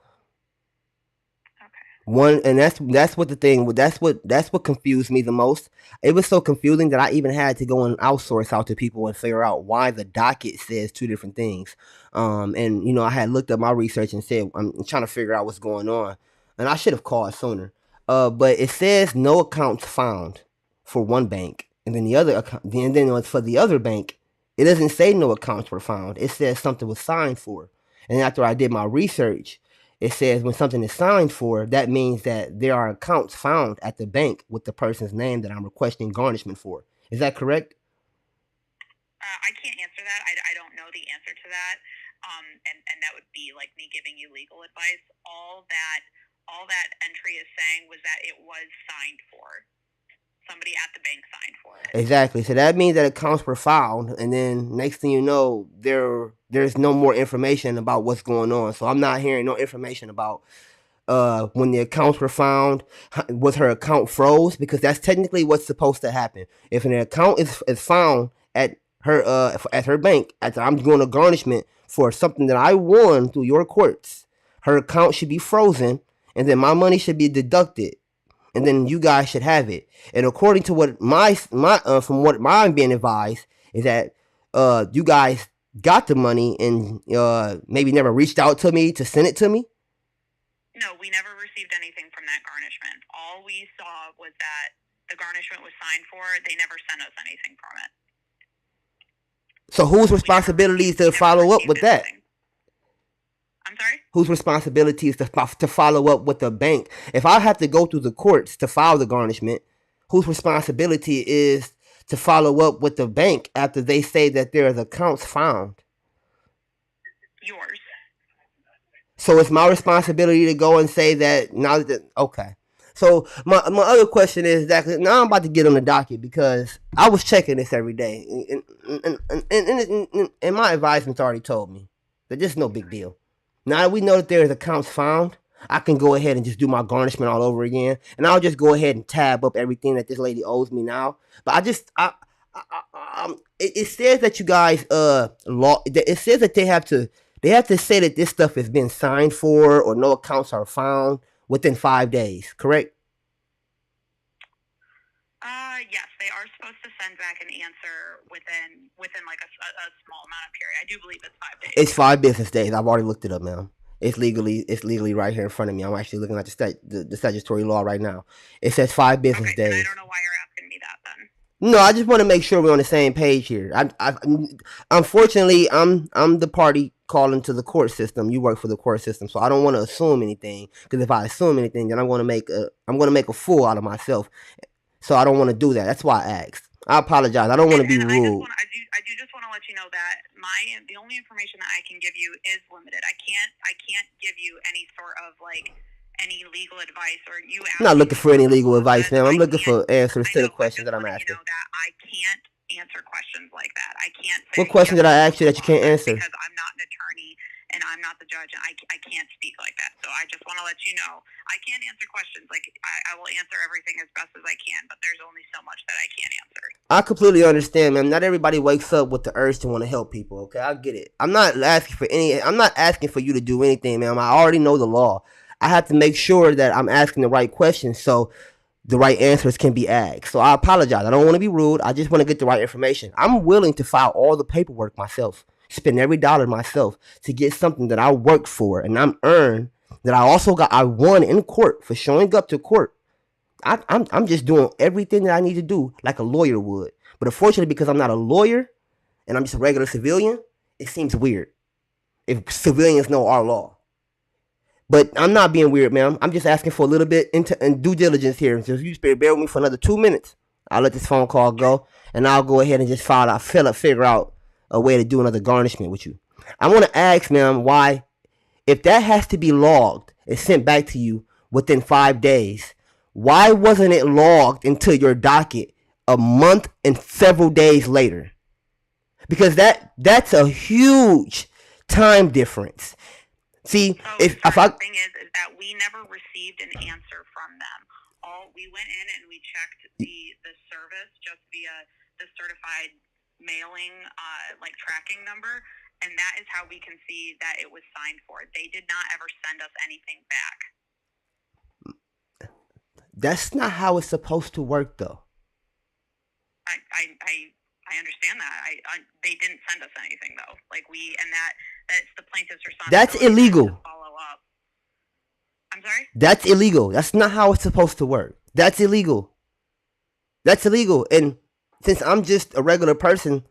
One, and that's what the thing. That's what confused me the most. It was so confusing that I even had to go and outsource out to people and figure out why the docket says 2 different things. And I had looked up my research and said I'm trying to figure out what's going on, and I should have called sooner. But it says no accounts found for one bank, and then the other account, then for the other bank, it doesn't say no accounts were found. It says something was signed for, and after I did my research. It says when something is signed for, that means that there are accounts found at the bank with the person's name that I'm requesting garnishment for. Is that correct? I can't answer that. I don't know the answer to that. And that would be like me giving you legal advice. All that entry is saying was that it was signed for. Somebody at the bank signed for it. Exactly. So that means that accounts were found, and then next thing you know, there's no more information about what's going on. So I'm not hearing no information about when the accounts were found. Was her account froze? Because that's technically what's supposed to happen. If an account is found at her bank, after I'm doing a garnishment for something that I won through your courts, her account should be frozen, and then my money should be deducted. And then you guys should have it. And according to what from what I'm being advised is that you guys got the money and maybe never reached out to me to send it to me. No, we never received anything from that garnishment. All we saw was that the garnishment was signed for. They never sent us anything from it. So whose responsibility is to follow up with that? I'm sorry? whose responsibility is to follow up with the bank? If I have to go through the courts to file the garnishment, whose responsibility is to follow up with the bank after they say that there's accounts found? Yours. So it's my responsibility to go and say that now that okay. So my other question is that now I'm about to get on the docket because I was checking this every day, and my advisement's already told me that this is no big deal. Now that we know that there is accounts found, I can go ahead and just do my garnishment all over again, and I'll just go ahead and tab up everything that this lady owes me now. But it says that you guys it says that they have to say that this stuff has been signed for or no accounts are found within 5 days, correct? Yes, they are supposed to send back an answer within like a small amount of period. I do believe it's 5 days. It's 5 business days. I've already looked it up, ma'am. It's legally right here in front of me. I'm actually looking at the statutory law right now. It says 5 business days. I don't know why you're asking me that then. No, I just want to make sure we're on the same page here. Unfortunately, I'm the party calling to the court system. You work for the court system, so I don't want to assume anything. Because if I assume anything, then I'm going to make a fool out of myself. So I don't want to do that. That's why I asked. I apologize. I don't want to be rude. I do just want to let you know that the only information that I can give you is limited. I can't give you any sort of like any legal advice or you. I'm not looking for any legal advice, ma'am. I'm looking for answers to the questions that I'm asking. You know that I can't answer questions like that. I can't. What question did I ask you that you can't answer? Because I'm not an attorney and I'm not the judge, and I can't speak like that. So I just want to let you know I can't answer questions. Like I will answer everything as best as I can, but there's only so much that I can't answer. I completely understand, ma'am. Not everybody wakes up with the urge to want to help people. Okay, I get it. I'm not asking for you to do anything, ma'am. I already know the law. I have to make sure that I'm asking the right questions so the right answers can be asked. So I apologize. I don't want to be rude. I just want to get the right information. I'm willing to file all the paperwork myself, spend every dollar myself to get something that I worked for and I'm earned, that I won in court for showing up to court. I'm just doing everything that I need to do like a lawyer would. But unfortunately, because I'm not a lawyer and I'm just a regular civilian, it seems weird if civilians know our law. But I'm not being weird, ma'am. I'm just asking for a little bit in due diligence here. So if you bear with me for another 2 minutes, I'll let this phone call go, and I'll go ahead and just figure out a way to do another garnishment with you. I want to ask, ma'am, why, if that has to be logged and sent back to you within 5 days, why wasn't it logged into your docket a month and several days later? Because that's a huge time difference. See, the thing is that we never received an answer from them. We went in and we checked the service just via the certified mailing like tracking number, and that is how we can see that it was signed for. They did not ever send us anything back. That's not how it's supposed to work, though. I understand that. They didn't send us anything though. Like that's the plaintiff's responsibility. That's illegal. To follow up. I'm sorry? That's illegal. That's not how it's supposed to work. That's illegal. That's illegal. And since I'm just a regular person,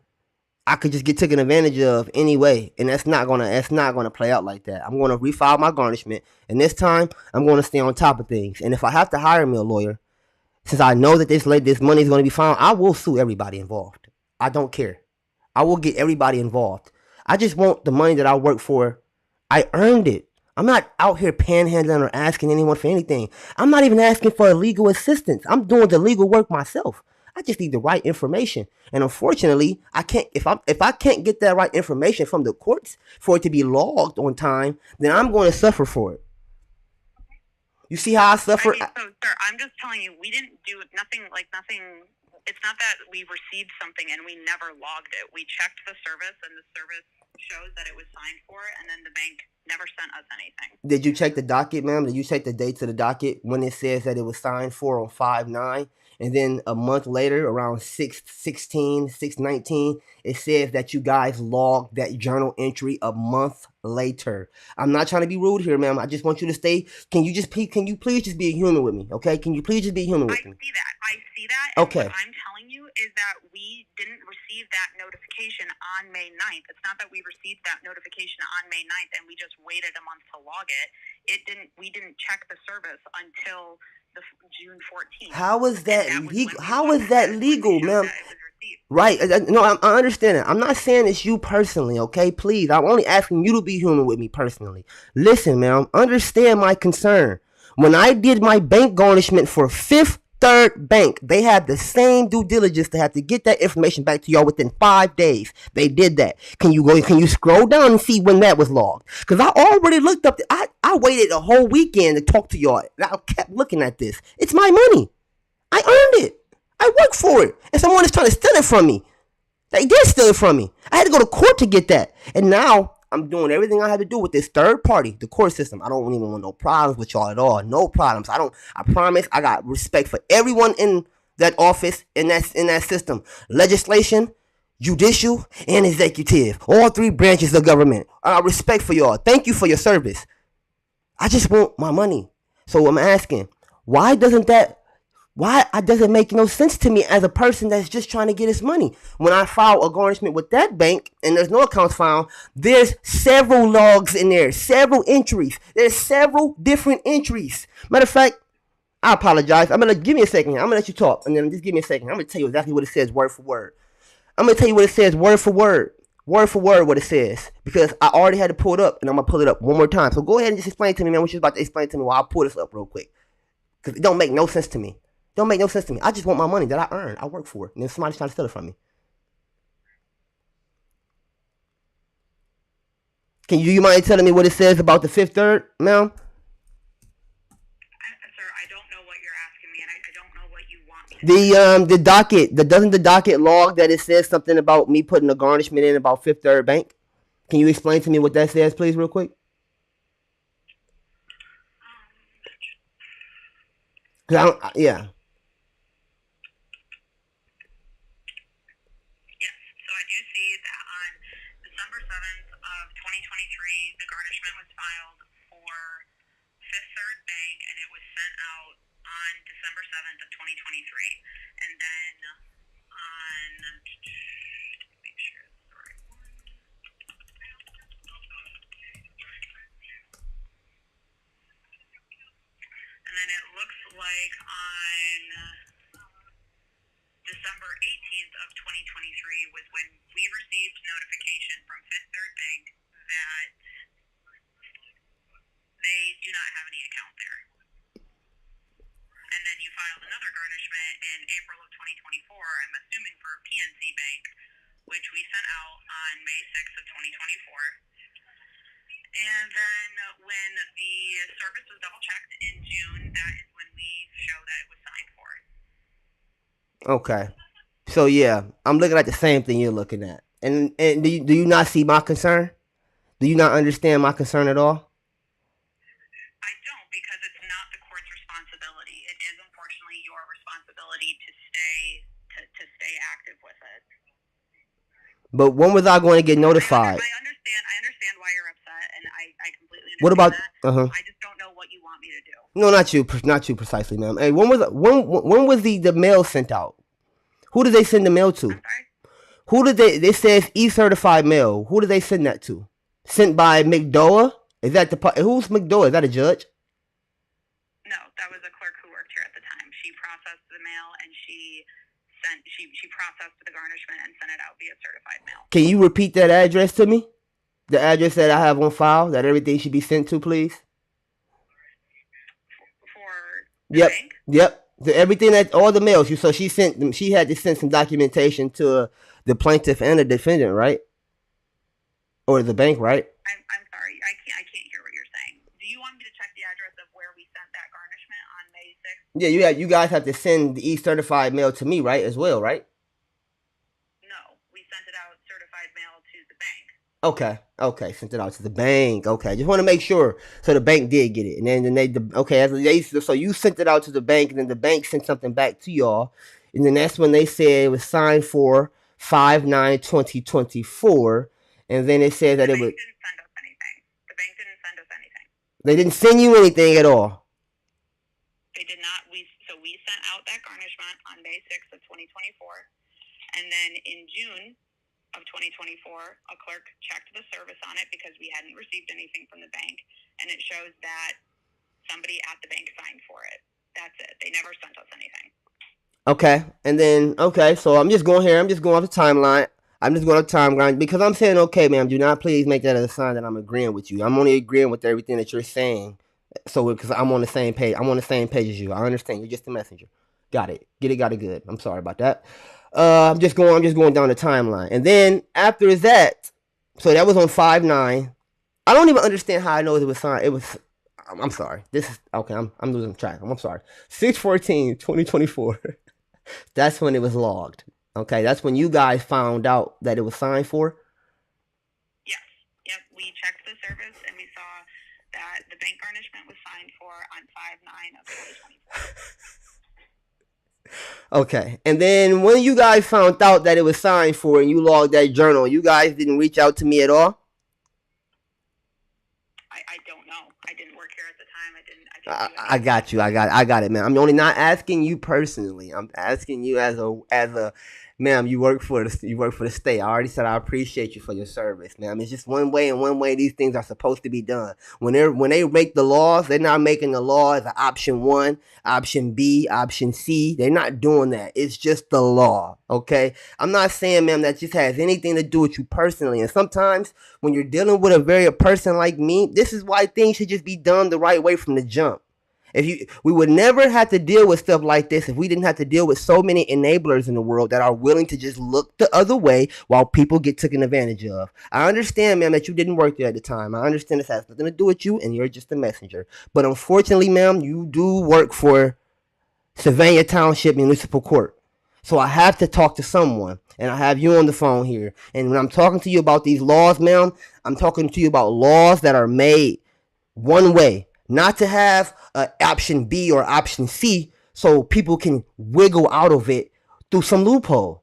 I could just get taken advantage of anyway. And that's not gonna play out like that. I'm gonna refile my garnishment, and this time I'm gonna stay on top of things. And if I have to hire me a lawyer, since I know that this money is gonna be found, I will sue everybody involved. I don't care. I will get everybody involved. I just want the money that I work for. I earned it. I'm not out here panhandling or asking anyone for anything. I'm not even asking for legal assistance. I'm doing the legal work myself. I just need the right information. And unfortunately, I can't if I can't get that right information from the courts for it to be logged on time, then I'm going to suffer for it. You see how I suffer? So, sir, I'm just telling you, we didn't do nothing. It's not that we received something and we never logged it. We checked the service, and the service shows that it was signed for, and then the bank never sent us anything. Did you check the docket, ma'am? Did you check the dates of the docket when it says that it was signed for on 5/9? And then a month later, around 6/16, 6/19, it says that you guys logged that journal entry a month later. I'm not trying to be rude here, ma'am. I just want you to stay. Can you please just be a human with me, okay? Can you please just be human with me? I see that. Okay. What I'm telling you is that we didn't receive that notification on May 9th. It's not that we received that notification on May 9th and we just waited a month to log it. We didn't check the service until the June 14th. How is that legal? How is that legal, ma'am? Right. No, I understand it. I'm not saying it's you personally, okay? Please. I'm only asking you to be human with me personally. Listen, ma'am. Understand my concern. When I did my bank garnishment for Fifth Third Bank, they had the same due diligence to have to get that information back to y'all within 5 days. They did that. Can you scroll down and see when that was logged? Because I already looked up. I waited a whole weekend to talk to y'all. And I kept looking at this. It's my money. I earned it. I worked for it. And someone is trying to steal it from me. They did steal it from me. I had to go to court to get that. And now I'm doing everything I had to do with this third party, the court system. I don't even want no problems with y'all at all. No problems. I promise I got respect for everyone in that office, in that system. Legislation, judicial, and executive. All three branches of government. I got respect for y'all. Thank you for your service. I just want my money. So I'm asking, why doesn't make no sense to me as a person that's just trying to get his money? When I file a garnishment with that bank and there's no accounts found, there's several logs in there, several entries. There's several different entries. Matter of fact, I apologize. Give me a second here. I'm gonna let you talk, and then just give me a second. I'm gonna tell you exactly what it says word for word. I'm gonna tell you what it says word for word. Word for word what it says. Because I already had to pull it up, and I'm gonna pull it up one more time. So go ahead and just explain to me, man, what you're about to explain to me while I pull this up real quick. Because it don't make no sense to me. Don't make no sense to me. I just want my money that I earned. I work for it. And then somebody's trying to steal it from me. Can you mind telling me what it says about the Fifth Third, ma'am? Sir, I don't know what you're asking me, and I don't know what you want me to The docket, doesn't the docket log that it says something about me putting a garnishment in about Fifth Third Bank? Can you explain to me what that says, please, real quick? Yeah. And then on, make sure it's the right one. And then it looks like on December 18th of 2023 was when we received notification from Fifth Third Bank that they do not have any account there. And then you filed another garnishment in April of 2024, I'm assuming for PNC Bank, which we sent out on May 6th of 2024. And then when the service was double-checked in June, that is when we show that it was signed for. Okay. So, yeah, I'm looking at the same thing you're looking at. And do you not see my concern? Do you not understand my concern at all? I don't, because it's not the court's responsibility. It is, unfortunately, your responsibility to stay active with it. But when was I going to get notified? I understand why you're upset, and I completely understand. What about that. I just don't know what you want me to do. No, not you precisely, ma'am. Hey, when was the mail sent out? Who did they send the mail to? I'm sorry? Who did it says e-certified mail. Who did they send that to? Sent by McDoa? Is that who's McDoa? Is that a judge? No, that was a clerk who worked here at the time. She processed the mail and she processed the garnishment and sent it out via certified mail. Can you repeat that address to me? The address that I have on file that everything should be sent to, please. For the bank? Yep. Everything that all the mails. So she had to send some documentation to the plaintiff and the defendant, right? Or the bank, right? I'm sorry, I can't hear what you're saying. Do you want me to check the address of where we sent that garnishment on May 6th? Yeah, you guys have to send the e-certified mail to me, right? As well, right? No, we sent it out certified mail to the bank. Okay, sent it out to the bank. Okay, just want to make sure. So the bank did get it, and then so you sent it out to the bank, and then the bank sent something back to y'all, and then that's when they said it was signed for 5/9/2024, and then it said that it was. The bank didn't send us anything. The bank didn't send us anything. They didn't send you anything at all. They did not. We sent out that garnishment on May 6th of 2024. And then in June of 2024, a clerk checked the service on it because we hadn't received anything from the bank, and it shows that somebody at the bank signed for it. That's it. They never sent us anything. Okay, and then so I'm just going here. I'm just going off the timeline. I'm just going off the timeline because I'm saying, okay, ma'am, do not please make that a sign that I'm agreeing with you. I'm only agreeing with everything that you're saying. So because I'm on the same page, I'm on the same page as you. I understand. You're just a messenger. Got it. Get it. Got it. Good. I'm sorry about that. I'm just going down the timeline, and then after that, so that was on 5/9. I don't even understand how I know it was signed. It was. I'm sorry. This is okay. I'm losing track. I'm sorry. 6/14/2024. That's when it was logged. Okay, that's when you guys found out that it was signed for. Yes. Yep. We checked the service and we saw that the bank garnishment was signed for on 5/9 of 2024. Okay, and then when you guys found out that it was signed for and you logged that journal, you guys didn't reach out to me at all? I don't know. I didn't work here at the time. I got you. I got it, man. I'm only not asking you personally. I'm asking you as a ma'am. You work for the state. I already said I appreciate you for your service, ma'am. It's just one way, and one way these things are supposed to be done. When they make the laws, they're not making the law as an option 1, option B, option C. They're not doing that. It's just the law. Okay. I'm not saying, ma'am, that just has anything to do with you personally. And sometimes when you're dealing with a person like me, this is why things should just be done the right way from the jump. We would never have to deal with stuff like this if we didn't have to deal with so many enablers in the world that are willing to just look the other way while people get taken advantage of. I understand, ma'am, that you didn't work there at the time. I understand this has nothing to do with you and you're just a messenger. But unfortunately, ma'am, you do work for Sylvania Township Municipal Court. So I have to talk to someone, and I have you on the phone here. And when I'm talking to you about these laws, ma'am, I'm talking to you about laws that are made one way, not to have option B or option C so people can wiggle out of it through some loophole.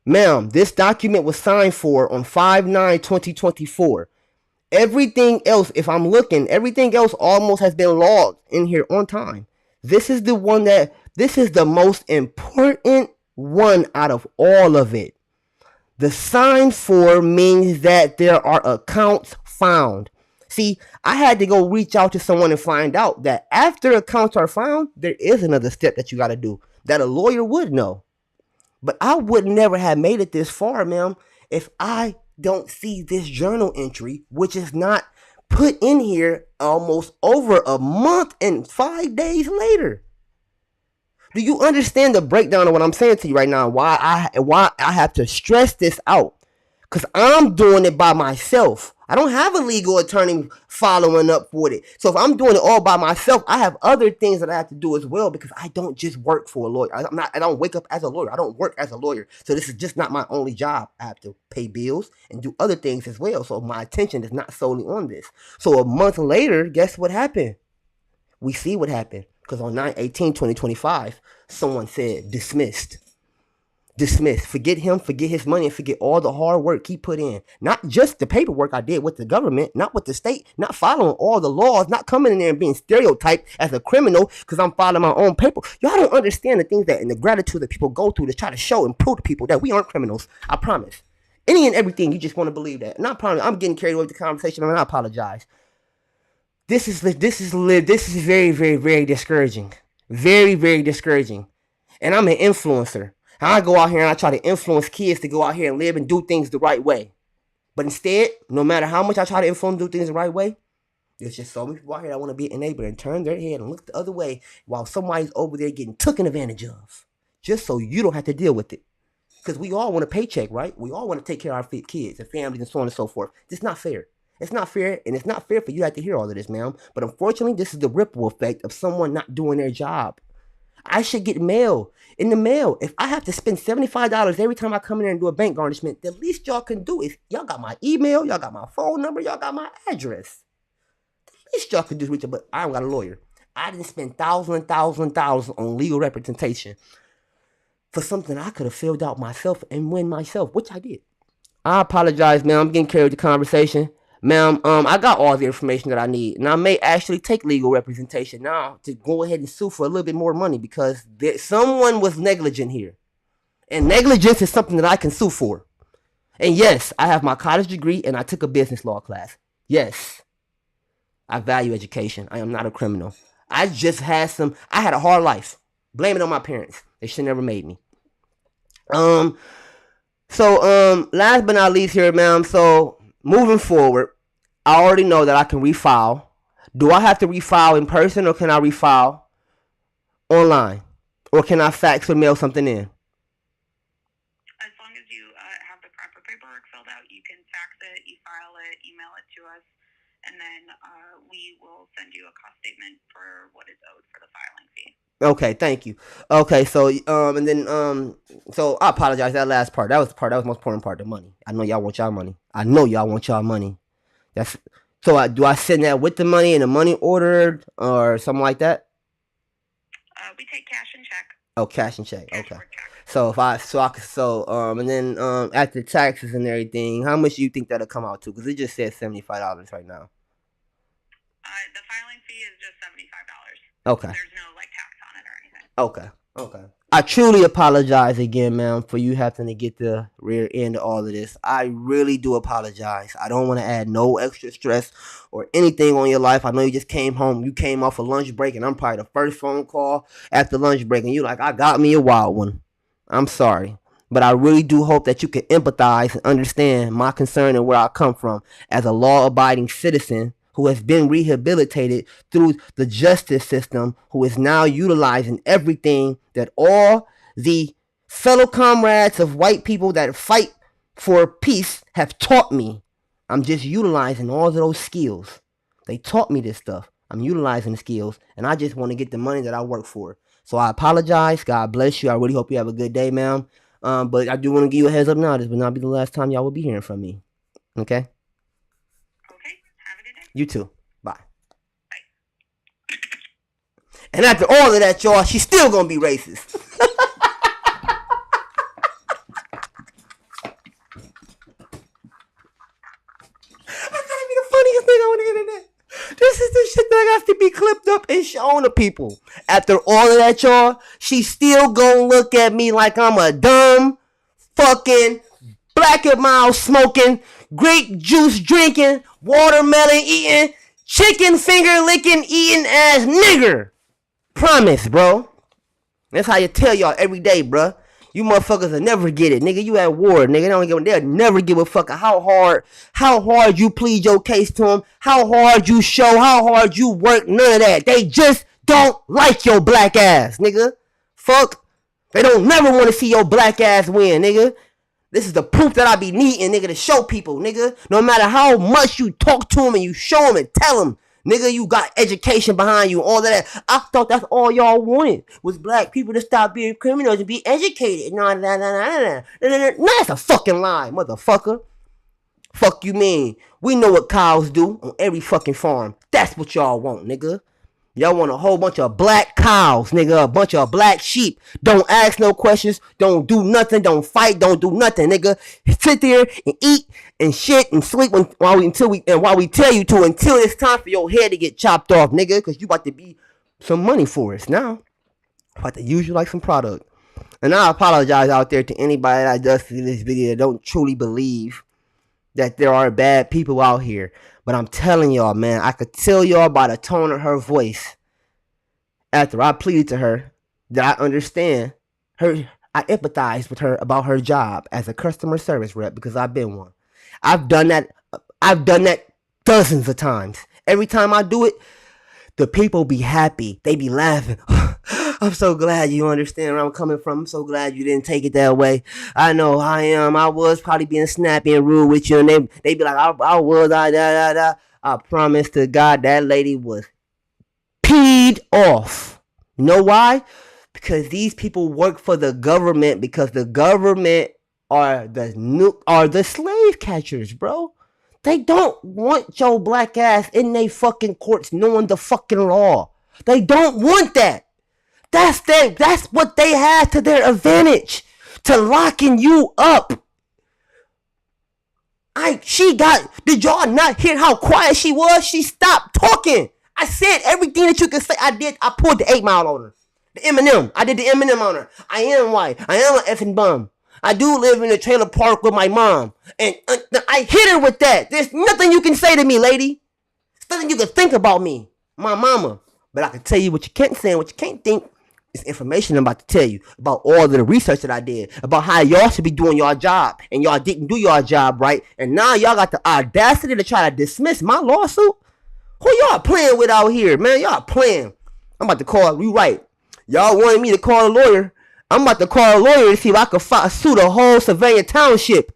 Ma'am, this document was signed for on 5/9/2024. Everything else, if I'm looking, everything else almost has been logged in here on time. This is the most important one out of all of it. The signed for means that there are accounts found. See, I had to go reach out to someone and find out that after accounts are found, there is another step that you got to do that a lawyer would know. But I would never have made it this far, ma'am, if I don't see this journal entry, which is not put in here almost over a month and 5 days later. Do you understand the breakdown of what I'm saying to you right now? Why I have to stress this out? Because I'm doing it by myself. I don't have a legal attorney following up with it. So if I'm doing it all by myself, I have other things that I have to do as well because I don't just work for a lawyer. I don't wake up as a lawyer. I don't work as a lawyer. So this is just not my only job. I have to pay bills and do other things as well. So my attention is not solely on this. So a month later, guess what happened? We see what happened. Because on 9/18/2025, someone said dismissed. Dismissed. Forget him, forget his money, and forget all the hard work he put in. Not just the paperwork I did with the government, not with the state, not following all the laws, not coming in there and being stereotyped as a criminal because I'm following my own paper. Y'all don't understand the things that and the gratitude that people go through to try to show and prove to people that we aren't criminals. I promise. Any and everything, you just want to believe that. And I promise, I'm getting carried away with the conversation, and I apologize. This is very, very, very discouraging. Very, very discouraging. And I'm an influencer. I go out here and I try to influence kids to go out here and live and do things the right way. But instead, no matter how much I try to influence do things the right way, there's just so many people out here that want to be an enabler and turn their head and look the other way while somebody's over there getting taken advantage of. Just so you don't have to deal with it. Because we all want a paycheck, right? We all want to take care of our kids and families and so on and so forth. It's not fair. It's not fair, and it's not fair for you to have to hear all of this, ma'am. But unfortunately, this is the ripple effect of someone not doing their job. I should get mail in the mail. If I have to spend $75 every time I come in there and do a bank garnishment, the least y'all can do is y'all got my email, y'all got my phone number, y'all got my address. The least y'all can do is reach out, but I don't got a lawyer. I didn't spend thousands on legal representation for something I could have filled out myself and win myself, which I did. I apologize, ma'am. I'm getting carried with the conversation. Ma'am, I got all the information that I need, and I may actually take legal representation now to go ahead and sue for a little bit more money because someone was negligent here. And negligence is something that I can sue for. And yes, I have my college degree and I took a business law class. Yes, I value education. I am not a criminal. I just I had a hard life. Blame it on my parents. They should never made me. Um, last but not least here, ma'am. So, moving forward, I already know that I can refile. Do I have to refile in person or can I refile online? Or can I fax or mail something in? As long as you have the proper paperwork filled out, you can fax it, e-file it, email it to us, and then we will send you a cost statement for what is owed for the filing fee. Okay, thank you. Okay, so and then so I apologize. That last part, that was the part, that was the most important part, the money. I know y'all want y'all money. I know y'all want y'all money. That's so. Do I send that with the money and the money ordered or something like that? We take cash and check. Oh, cash and check. Cash Okay. or check. So if I and then after taxes and everything, how much do you think that'll come out to? Because it just said $75 right now. The filing fee is just $75. Okay. There's no like tax on it or anything. Okay. Okay. I truly apologize again, ma'am, for you having to get the rear end of all of this. I really do apologize. I don't want to add no extra stress or anything on your life. I know you just came home. You came off a lunch break, and I'm probably the first phone call after lunch break, and you like, I got me a wild one. I'm sorry. But I really do hope that you can empathize and understand my concern and where I come from as a law-abiding citizen who has been rehabilitated through the justice system, who is now utilizing everything that all the fellow comrades of white people that fight for peace have taught me. I'm just utilizing all of those skills. They taught me this stuff. I'm utilizing the skills, and I just want to get the money that I work for. So I apologize. God bless you. I really hope you have a good day, ma'am. But I do want to give you a heads up now. This will not be the last time y'all will be hearing from me. Okay? Okay. Have a good day. You too. Bye. And after all of that, y'all, she's still gonna be racist. That's gonna be the funniest thing on the internet. This is the shit that has to be clipped up and shown to people. After all of that, y'all, she's still gonna look at me like I'm a dumb, fucking, black and mild smoking, grape juice drinking, watermelon eating, chicken finger licking eating ass nigger. Promise, bro. That's how you tell y'all every day, bro. You motherfuckers will never get it, nigga. You at war, nigga. They'll never give a fuck how hard you plead your case to them, how hard you show, how hard you work. None of that. They just don't like your black ass, nigga. Fuck. They don't never want to see your black ass win, nigga. This is the proof that I be needing, nigga, to show people, nigga. No matter how much you talk to them and you show them and tell them, nigga, you got education behind you, all of that. I thought that's all y'all wanted was black people to stop being criminals and be educated. No, that's a fucking lie, motherfucker. Fuck you mean? We know what cows do on every fucking farm. That's what y'all want, nigga. Y'all want a whole bunch of black cows, nigga. A bunch of black sheep. Don't ask no questions. Don't do nothing. Don't fight. Don't do nothing, nigga. Sit there and eat and shit and sleep while we tell you to until it's time for your head to get chopped off, nigga. Because you about to be some money for us now. About to use you like some product. And I apologize out there to anybody that does see this video that don't truly believe that there are bad people out here. But I'm telling y'all, man, I could tell y'all by the tone of her voice after I pleaded to her that I understand her. I empathize with her about her job as a customer service rep because I've been one. I've done that dozens of times. Every time I do it, the people be happy. They be laughing. I'm so glad you understand where I'm coming from. I'm so glad you didn't take it that way. I know I am. I was probably being snappy and rude with you, and they be like, I promise to God that lady was peed off. You know why? Because these people work for the government because the government are the slave catchers, bro. They don't want your black ass in they fucking courts knowing the fucking law. They don't want that. That's what they had to their advantage. To locking you up. Did y'all not hear how quiet she was? She stopped talking. I said everything that you could say. I did. I pulled the 8 Mile on her. The Eminem. I did the Eminem on her. I am white. I am an effing bum. I do live in a trailer park with my mom. And I hit her with that. There's nothing you can say to me, lady. There's nothing you can think about me. My mama. But I can tell you what you can't say and what you can't think. It's information I'm about to tell you about all of the research that I did, about how y'all should be doing your job, and y'all didn't do your job right, and now y'all got the audacity to try to dismiss my lawsuit? Who y'all playing with out here, man? Y'all playing. I'm about to call you right. Y'all wanted me to call a lawyer. I'm about to call a lawyer to see if I can sue the whole Savannah Township.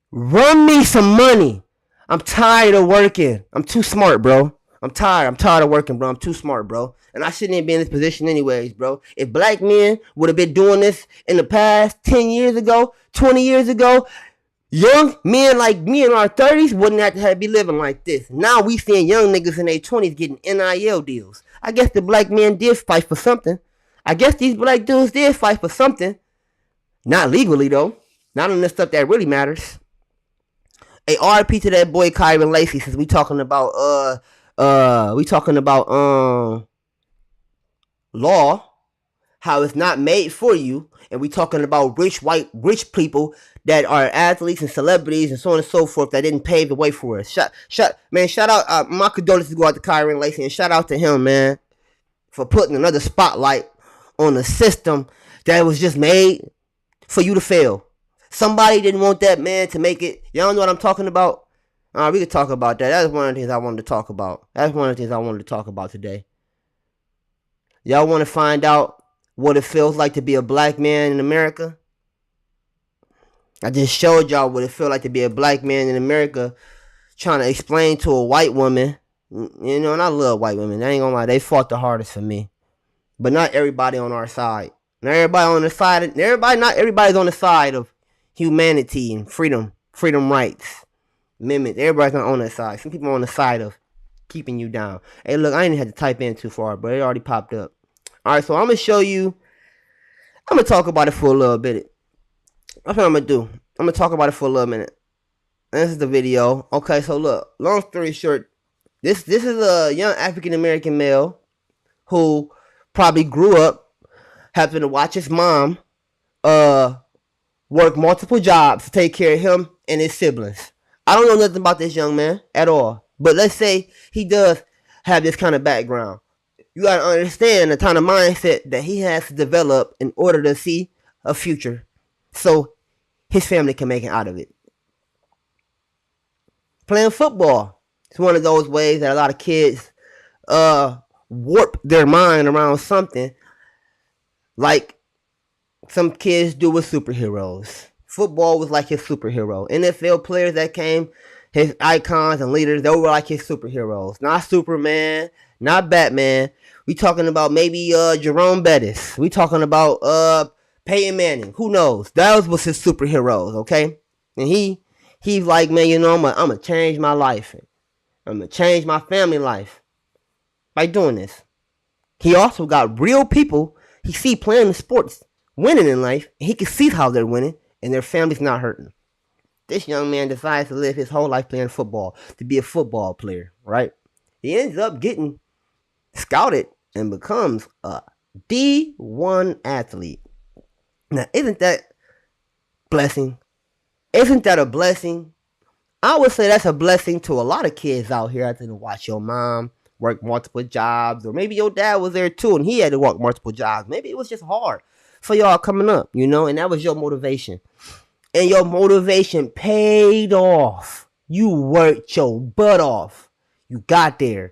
Run me some money. I'm tired of working. I'm too smart, bro. I'm tired of working, bro. I'm too smart, bro. And I shouldn't even be in this position anyways, bro. If black men would have been doing this in the past 10 years ago, 20 years ago, young men like me in our 30s wouldn't have to be living like this. Now we seeing young niggas in their 20s getting NIL deals. I guess the black men did fight for something. I guess these black dudes did fight for something. Not legally, though. Not on the stuff that really matters. A RP to that boy Kyron Lacey, since we talking about law, how it's not made for you, and we talking about rich people that are athletes and celebrities and so on and so forth that didn't pave the way for us. Shout out, my condolences go out to Kyron Lacey, and shout out to him, man, for putting another spotlight on a system that was just made for you to fail. Somebody didn't want that man to make it. Y'all know what I'm talking about? We could talk about that. That's one of the things I wanted to talk about. That's one of the things I wanted to talk about today. Y'all want to find out what it feels like to be a black man in America? I just showed y'all what it feels like to be a black man in America, trying to explain to a white woman. You know, and I love white women. I ain't gonna lie, they fought the hardest for me. But not everybody on our side. Not everybody's on the side of humanity and freedom rights, amendments. Everybody's not on that side. Some people are on the side of keeping you down. Hey, look, I ain't had to type in too far, but it already popped up. All right, so I'm gonna show you. I'm gonna talk about it for a little bit. That's what I'm gonna do. I'm gonna talk about it for a little minute. This is the video. Okay, so look. Long story short, this is a young African American male who probably grew up having to watch his mom work multiple jobs to take care of him and his siblings. I don't know nothing about this young man at all. But let's say he does have this kind of background. You got to understand the kind of mindset that he has to develop in order to see a future so his family can make it out of it. Playing football. It's one of those ways that a lot of kids warp their mind around something like some kids do with superheroes. Football was like his superhero. NFL players that came, his icons and leaders, they were like his superheroes. Not Superman, not Batman. We talking about maybe Jerome Bettis. We talking about Peyton Manning. Who knows? Those was his superheroes, okay? And he's like, man, you know, I'm gonna change my life. I'm gonna change my family life by doing this. He also got real people he see playing the sports, winning in life, and he can see how they're winning, and their family's not hurting. This young man decides to live his whole life playing football, to be a football player, right? He ends up getting scouted and becomes a D1 athlete. Now, isn't that blessing? Isn't that a blessing? I would say that's a blessing to a lot of kids out here having to watch your mom work multiple jobs, or maybe your dad was there too and he had to work multiple jobs. Maybe it was just hard for y'all coming up, you know, and that was your motivation. And your motivation paid off. You worked your butt off. You got there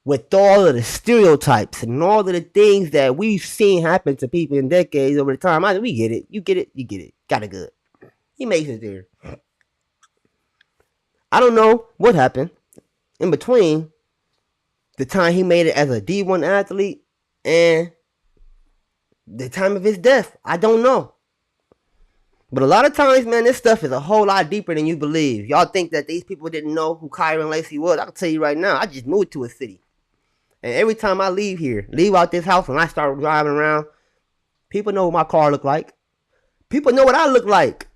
with all of the stereotypes and all of the things that we've seen happen to people in decades over the time. We get it. You get it. You get it. Got it good. He makes it there. I don't know what happened in between the time he made it as a D1 athlete and the time of his death. I don't know. But a lot of times, man, this stuff is a whole lot deeper than you believe. Y'all think that these people didn't know who Kyron Lacey was. I can tell you right now, I just moved to a city. And every time I leave out this house, and I start driving around, people know what my car look like. People know what I look like.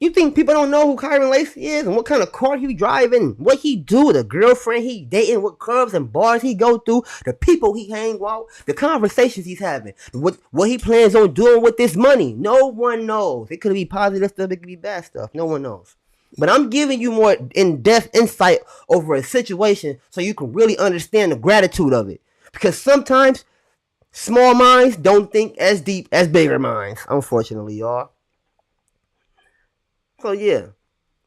You think people don't know who Kyron Lacey is and what kind of car he driving, what he do, the girlfriend he dating, what clubs and bars he go through, the people he hang with, the conversations he's having, what he plans on doing with this money? No one knows. It could be positive stuff, it could be bad stuff. No one knows. But I'm giving you more in-depth insight over a situation so you can really understand the gratitude of it. Because sometimes small minds don't think as deep as bigger minds, unfortunately, y'all. So yeah,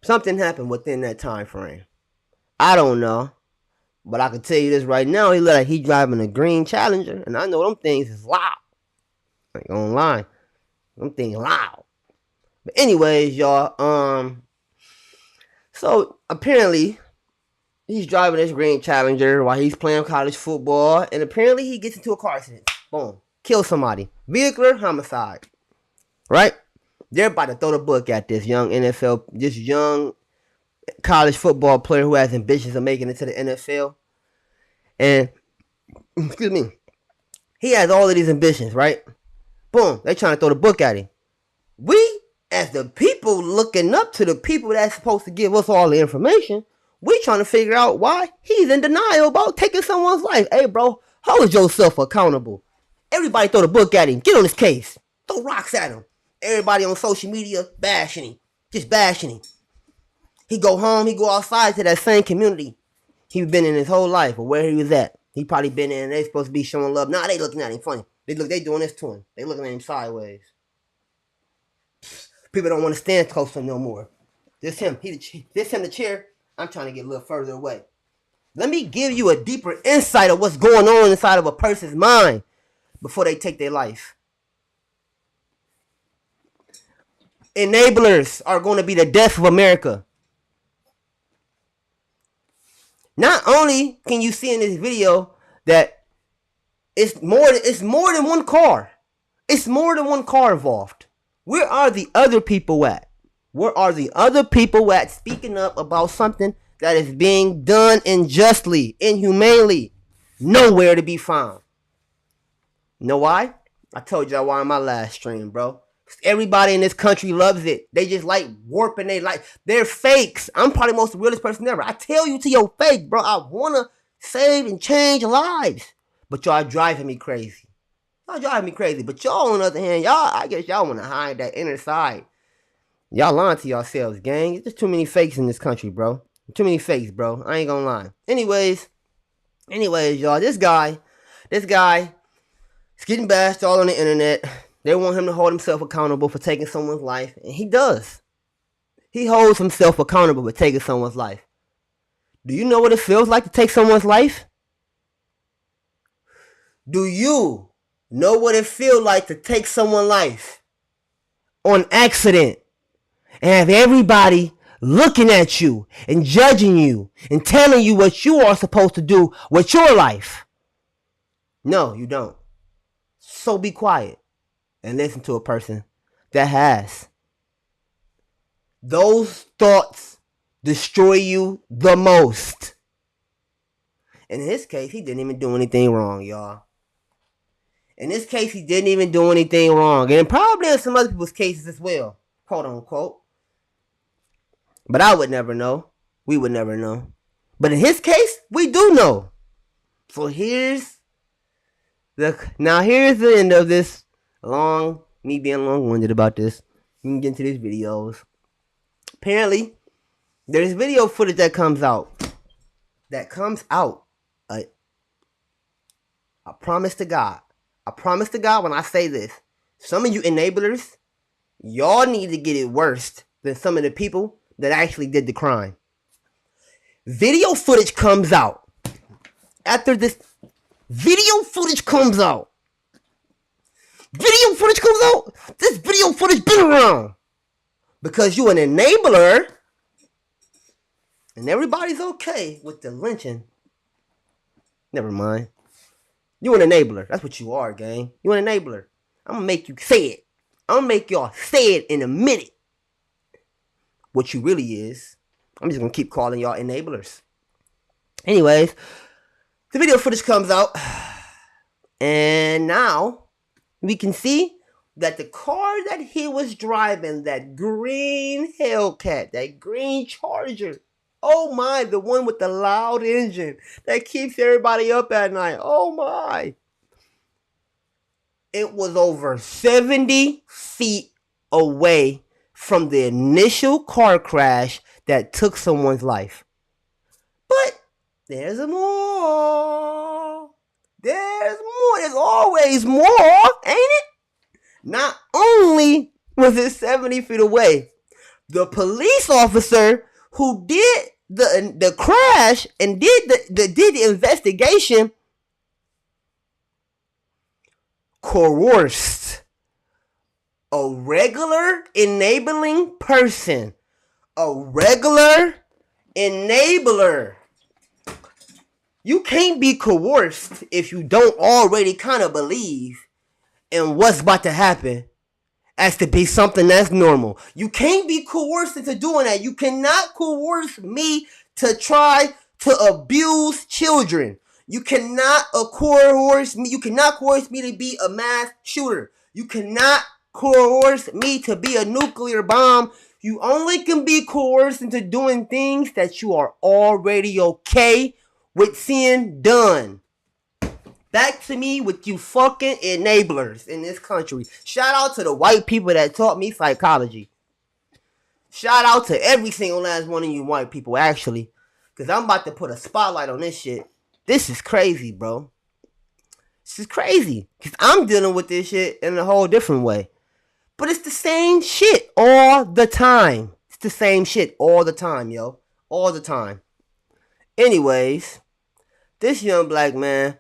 something happened within that time frame. I don't know, but I can tell you this right now. He look like he driving a green Challenger, and I know them things is loud. I ain't gonna lie, them things loud. But anyways, y'all. So apparently he's driving this green Challenger while he's playing college football, and apparently he gets into a car accident. Boom, kills somebody. Vehicular homicide. Right? They're about to throw the book at this young college football player who has ambitions of making it to the NFL. And, excuse me, he has all of these ambitions, right? Boom, they trying to throw the book at him. We, as the people looking up to the people that's supposed to give us all the information, we trying to figure out why he's in denial about taking someone's life. Hey, bro, hold yourself accountable. Everybody throw the book at him. Get on his case. Throw rocks at him. Everybody on social media bashing him. Just bashing him. He go home, he go outside to that same community he's been in his whole life, or where he was at. He probably been in, they supposed to be showing love. Nah, they looking at him funny. They doing this to him. They looking at him sideways. People don't want to stand close to him no more. This him the chair. I'm trying to get a little further away. Let me give you a deeper insight of what's going on inside of a person's mind before they take their life. Enablers are going to be the death of America. Not only can you see in this video that it's more than one car. It's more than one car involved. Where are the other people at? Where are the other people at speaking up about something that is being done unjustly, inhumanely? Nowhere to be found. You know why? I told y'all why in my last stream, bro. Everybody in this country loves it. They just like warping they like. They're fakes. I'm probably the most realest person ever. I tell you to your face, bro. I want to save and change lives. But y'all driving me crazy. Y'all driving me crazy. But y'all, on the other hand, I guess y'all want to hide that inner side. Y'all lying to yourselves, gang. There's too many fakes in this country, bro. Too many fakes, bro. I ain't gonna lie. Anyways, y'all. This guy is getting bashed all on the internet. They want him to hold himself accountable for taking someone's life, and he does. He holds himself accountable for taking someone's life. Do you know what it feels like to take someone's life? Do you know what it feels like to take someone's life on accident and have everybody looking at you and judging you and telling you what you are supposed to do with your life? No, you don't. So be quiet and listen to a person that has. Those thoughts destroy you the most. In his case, he didn't even do anything wrong, y'all. In this case, he didn't even do anything wrong. And probably in some other people's cases as well, quote unquote. But I would never know. We would never know. But in his case, we do know. So here's the end of this me being long-winded about this. You can get into these videos. Apparently, there's video footage that comes out. I promise to God when I say this, some of you enablers, y'all need to get it worse than some of the people that actually did the crime. Video footage comes out. After this, video footage comes out. This video footage been around. Because you an enabler, and everybody's okay with the lynching. Never mind. You an enabler. That's what you are, gang. You an enabler. I'm gonna make you say it. I'm gonna make y'all say it in a minute. What you really is. I'm just gonna keep calling y'all enablers. Anyways, the video footage comes out, and now we can see that the car that he was driving, that green Hellcat, that green Charger, oh my, the one with the loud engine that keeps everybody up at night, oh my, it was over 70 feet away from the initial car crash that took someone's life. But there's more. There's more. There's always more, ain't it? Not only was it 70 feet away, the police officer who did the crash and did the investigation coerced a regular enabling person. A regular enabler. You can't be coerced if you don't already kind of believe in what's about to happen as to be something that's normal. You can't be coerced into doing that. You cannot coerce me to try to abuse children. You cannot coerce me. You cannot coerce me to be a mass shooter. You cannot coerce me to be a nuclear bomb. You only can be coerced into doing things that you are already okay with seeing done. Back to me with you fucking enablers in this country. Shout out to the white people that taught me psychology. Shout out to every single last one of you white people, actually. Because I'm about to put a spotlight on this shit. This is crazy, bro. This is crazy. Because I'm dealing with this shit in a whole different way. But it's the same shit all the time. It's the same shit all the time, yo. All the time. Anyways, this young black man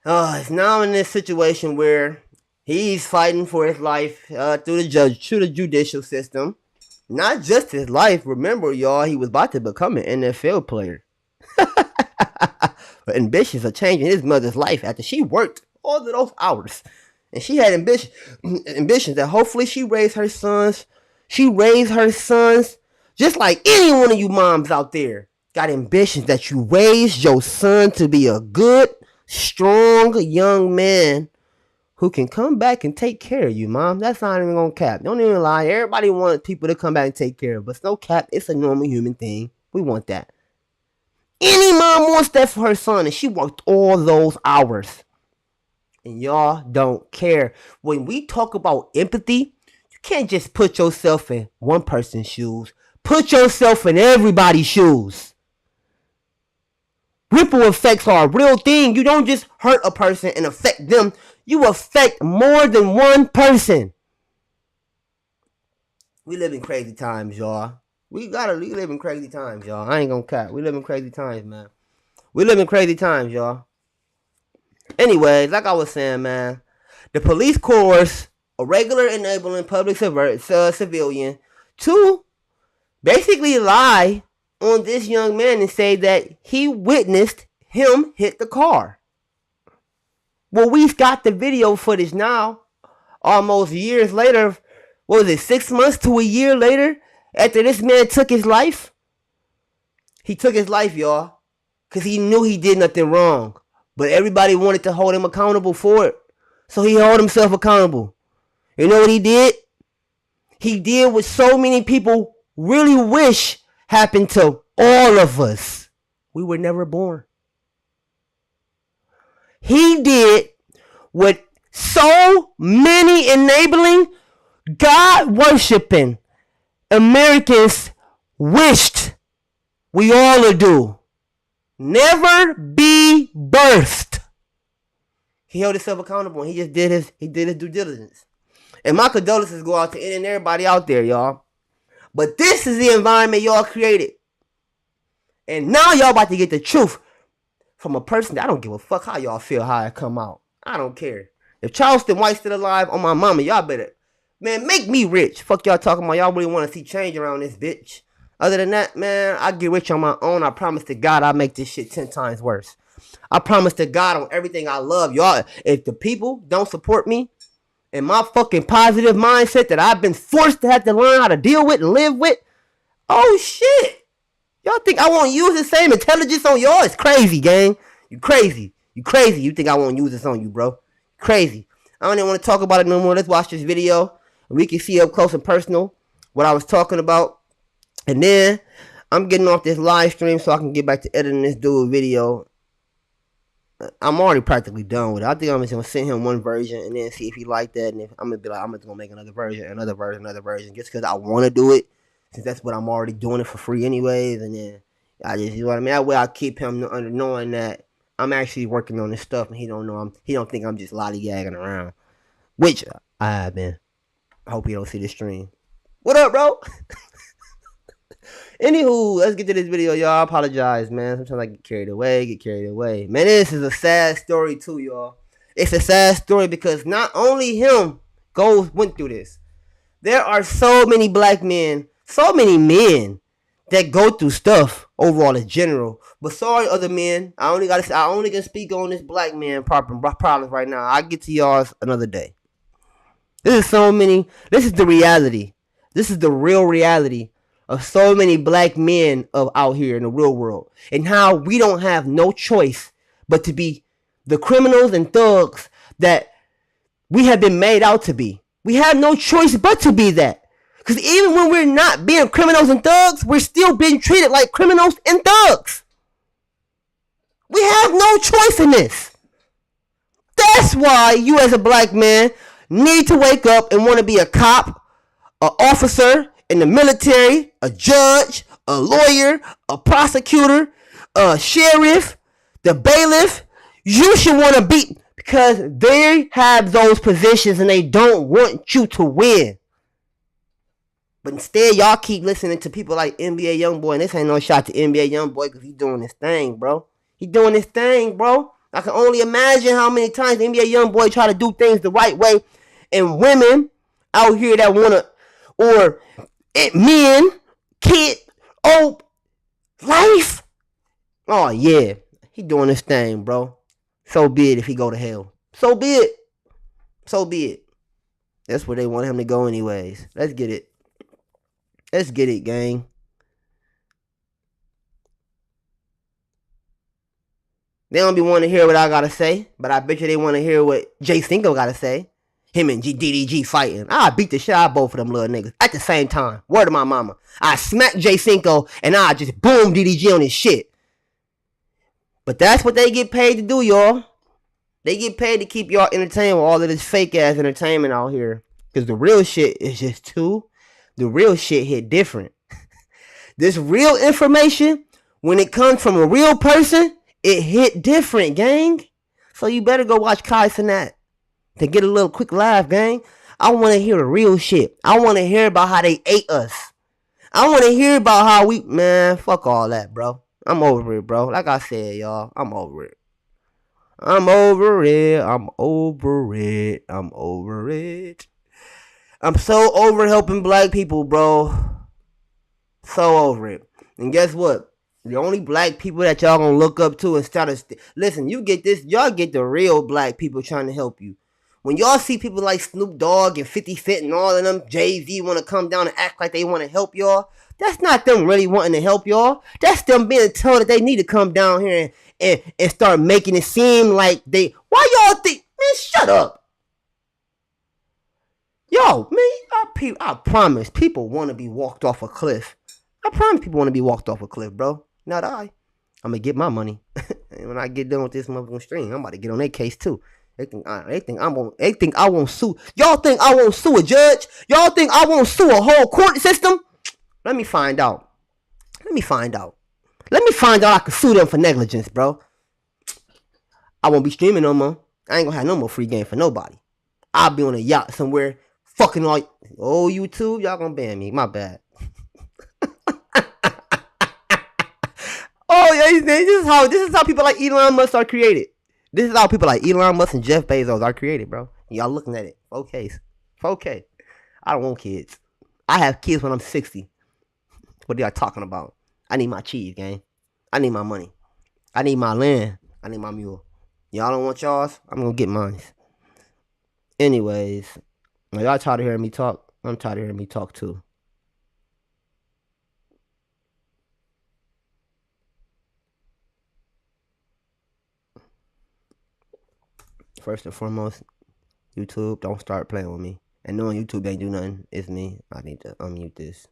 is now in this situation where he's fighting for his life through the judicial system. Not just his life. Remember, y'all, he was about to become an NFL player. But ambitions are changing his mother's life after she worked all of those hours. And she had ambitions that hopefully she raised her sons. She raised her sons just like any one of you moms out there. Got ambitions that you raised your son to be a good, strong young man who can come back and take care of you, mom. That's not even gonna cap. Don't even lie. Everybody wants people to come back and take care of, but it's no cap. It's a normal human thing. We want that. Any mom wants that for her son, and she worked all those hours. And y'all don't care. When we talk about empathy, you can't just put yourself in one person's shoes. Put yourself in everybody's shoes. Ripple effects are a real thing. You don't just hurt a person and affect them. You affect more than one person. We live in crazy times, y'all. We live in crazy times, y'all. I ain't gonna cap. We live in crazy times, man. We live in crazy times, y'all. Anyways, like I was saying, man, the police coerce a regular enabling public civilian to basically lie on this young man and say that he witnessed him hit the car. Well, we've got the video footage now, almost years later. What was it, 6 months to a year later, after this man took his life? He took his life, y'all, because he knew he did nothing wrong. But everybody wanted to hold him accountable for it. So he held himself accountable. You know what he did? He did what so many people really wish happened to all of us. We were never born. He did what so many enabling, God-worshiping Americans wished we all would do. Never be birthed. He held himself accountable and he did his due diligence. And my condolences go out to any and everybody out there, y'all. But this is the environment y'all created. And now y'all about to get the truth from a person that I don't give a fuck how y'all feel, how it come out. I don't care. If Charleston White's still alive, on my mama, y'all better, man, make me rich. Fuck y'all talking about. Y'all really want to see change around this bitch. Other than that, man, I get rich on my own. I promise to God I'll make this shit 10 times worse. I promise to God on everything I love. Y'all, if the people don't support me and my fucking positive mindset that I've been forced to have to learn how to deal with and live with, oh shit. Y'all think I won't use the same intelligence on y'all? It's crazy, gang. You crazy. You crazy. You think I won't use this on you, bro. Crazy. I don't even want to talk about it no more. Let's watch this video. We can see up close and personal what I was talking about. And then I'm getting off this live stream so I can get back to editing this dude video. I'm already practically done with it. I think I'm just gonna send him one version and then see if he like that. And if I'm gonna be like, I'm just gonna make another version, just because I want to do it, since that's what I'm already doing it for free anyways. And then I just, you know what I mean. That way I keep him under knowing that I'm actually working on this stuff, and he don't think I'm just lollygagging around, which I have been. I hope he don't see this stream. What up, bro? Anywho, let's get to this video, y'all. I apologize, man. Sometimes I get carried away. Man, this is a sad story too, y'all. It's a sad story because not only him went through this. There are so many black men, so many men that go through stuff overall in general. But sorry, other men. I only can speak on this black man problems right now. I'll get to y'all's another day. This is the reality. This is the real reality of so many black men out here in the real world, and how we don't have no choice but to be the criminals and thugs that we have been made out to be. We have no choice but to be that. Because even when we're not being criminals and thugs, we're still being treated like criminals and thugs. We have no choice in this. That's why you as a black man need to wake up and want to be a cop, an officer in the military, a judge, a lawyer, a prosecutor, a sheriff, the bailiff. You should want to be, because they have those positions and they don't want you to win. But instead, y'all keep listening to people like NBA Youngboy, and this ain't no shot to NBA Youngboy because he's doing his thing, bro. He doing his thing, bro. I can only imagine how many times the NBA Youngboy try to do things the right way, and women out here that wanna, or men, kid, oh, life. Oh yeah, he doing his thing, bro. So be it if he go to hell. So be it. So be it. That's where they want him to go anyways. Let's get it. Let's get it, gang. They don't be wanting to hear what I gotta say, but I bet you they want to hear what JayCinco gotta say. Him and DDG fighting. I beat the shit out of both of them little niggas at the same time. Word to my mama. I smacked JayCinco and I just boom DDG on his shit. But that's what they get paid to do, y'all. They get paid to keep y'all entertained with all of this fake ass entertainment out here. Because the real shit is just the real shit hit different. This real information, when it comes from a real person, it hit different, gang. So you better go watch Kai Cenat to get a little quick laugh, gang. I want to hear the real shit. I want to hear about how they ate us. I want to hear about how man, fuck all that, bro. I'm over it, bro. Like I said, y'all, I'm over it. I'm over it. I'm over it. I'm over it. I'm so over helping black people, bro. So over it. And guess what? The only black people that y'all gonna look up to instead of listen, you get this, y'all get the real black people trying to help you. When y'all see people like Snoop Dogg and 50 Cent and all of them, Jay-Z want to come down and act like they want to help y'all, that's not them really wanting to help y'all. That's them being told that they need to come down here and start making it seem like they. Why y'all think? Man, shut up. Yo, man, I promise people want to be walked off a cliff. I promise people want to be walked off a cliff, bro. Not I. I'm gonna get my money. And when I get done with this motherfucking stream, I'm about to get on their case too. They think I won't sue. Y'all think I won't sue a judge? Y'all think I won't sue a whole court system? Let me find out. Let me find out I can sue them for negligence, bro. I won't be streaming no more. I ain't gonna have no more free game for nobody. I'll be on a yacht somewhere, fucking all. Oh, YouTube, y'all gonna ban me. My bad. Oh yeah, this is how people like Elon Musk are created. This is how people like Elon Musk and Jeff Bezos are created, bro. Y'all looking at it. 4K. I don't want kids. I have kids when I'm 60. What are y'all talking about? I need my cheese, gang. I need my money. I need my land. I need my mule. Y'all don't want y'all's? I'm gonna get mine. Anyways, y'all tired of hearing me talk? I'm tired of hearing me talk too. First and foremost, YouTube, don't start playing with me. And knowing YouTube ain't do nothing, it's me. I need to unmute this.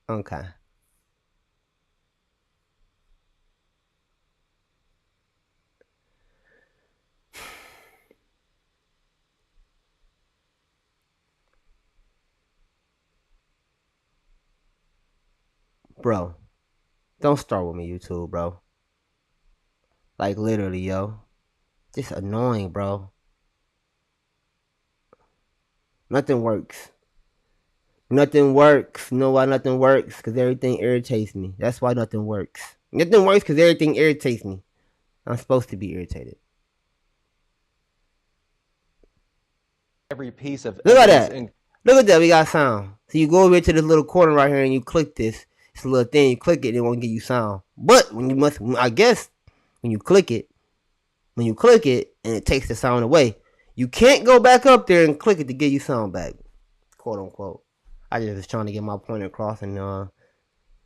Okay. Bro, don't start with me, YouTube, bro. Like, literally, yo. Just annoying, bro. Nothing works. Nothing works. You know why nothing works? Because everything irritates me. That's why nothing works. Nothing works because everything irritates me. I'm supposed to be irritated. Every piece of Look at that. Look at that. We got sound. So you go over to this little corner right here and you click this. It's a little thing. You click it, it won't give you sound. But when you I guess, when you click it, and it takes the sound away, you can't go back up there and click it to get you sound back, quote unquote. I just was trying to get my point across, and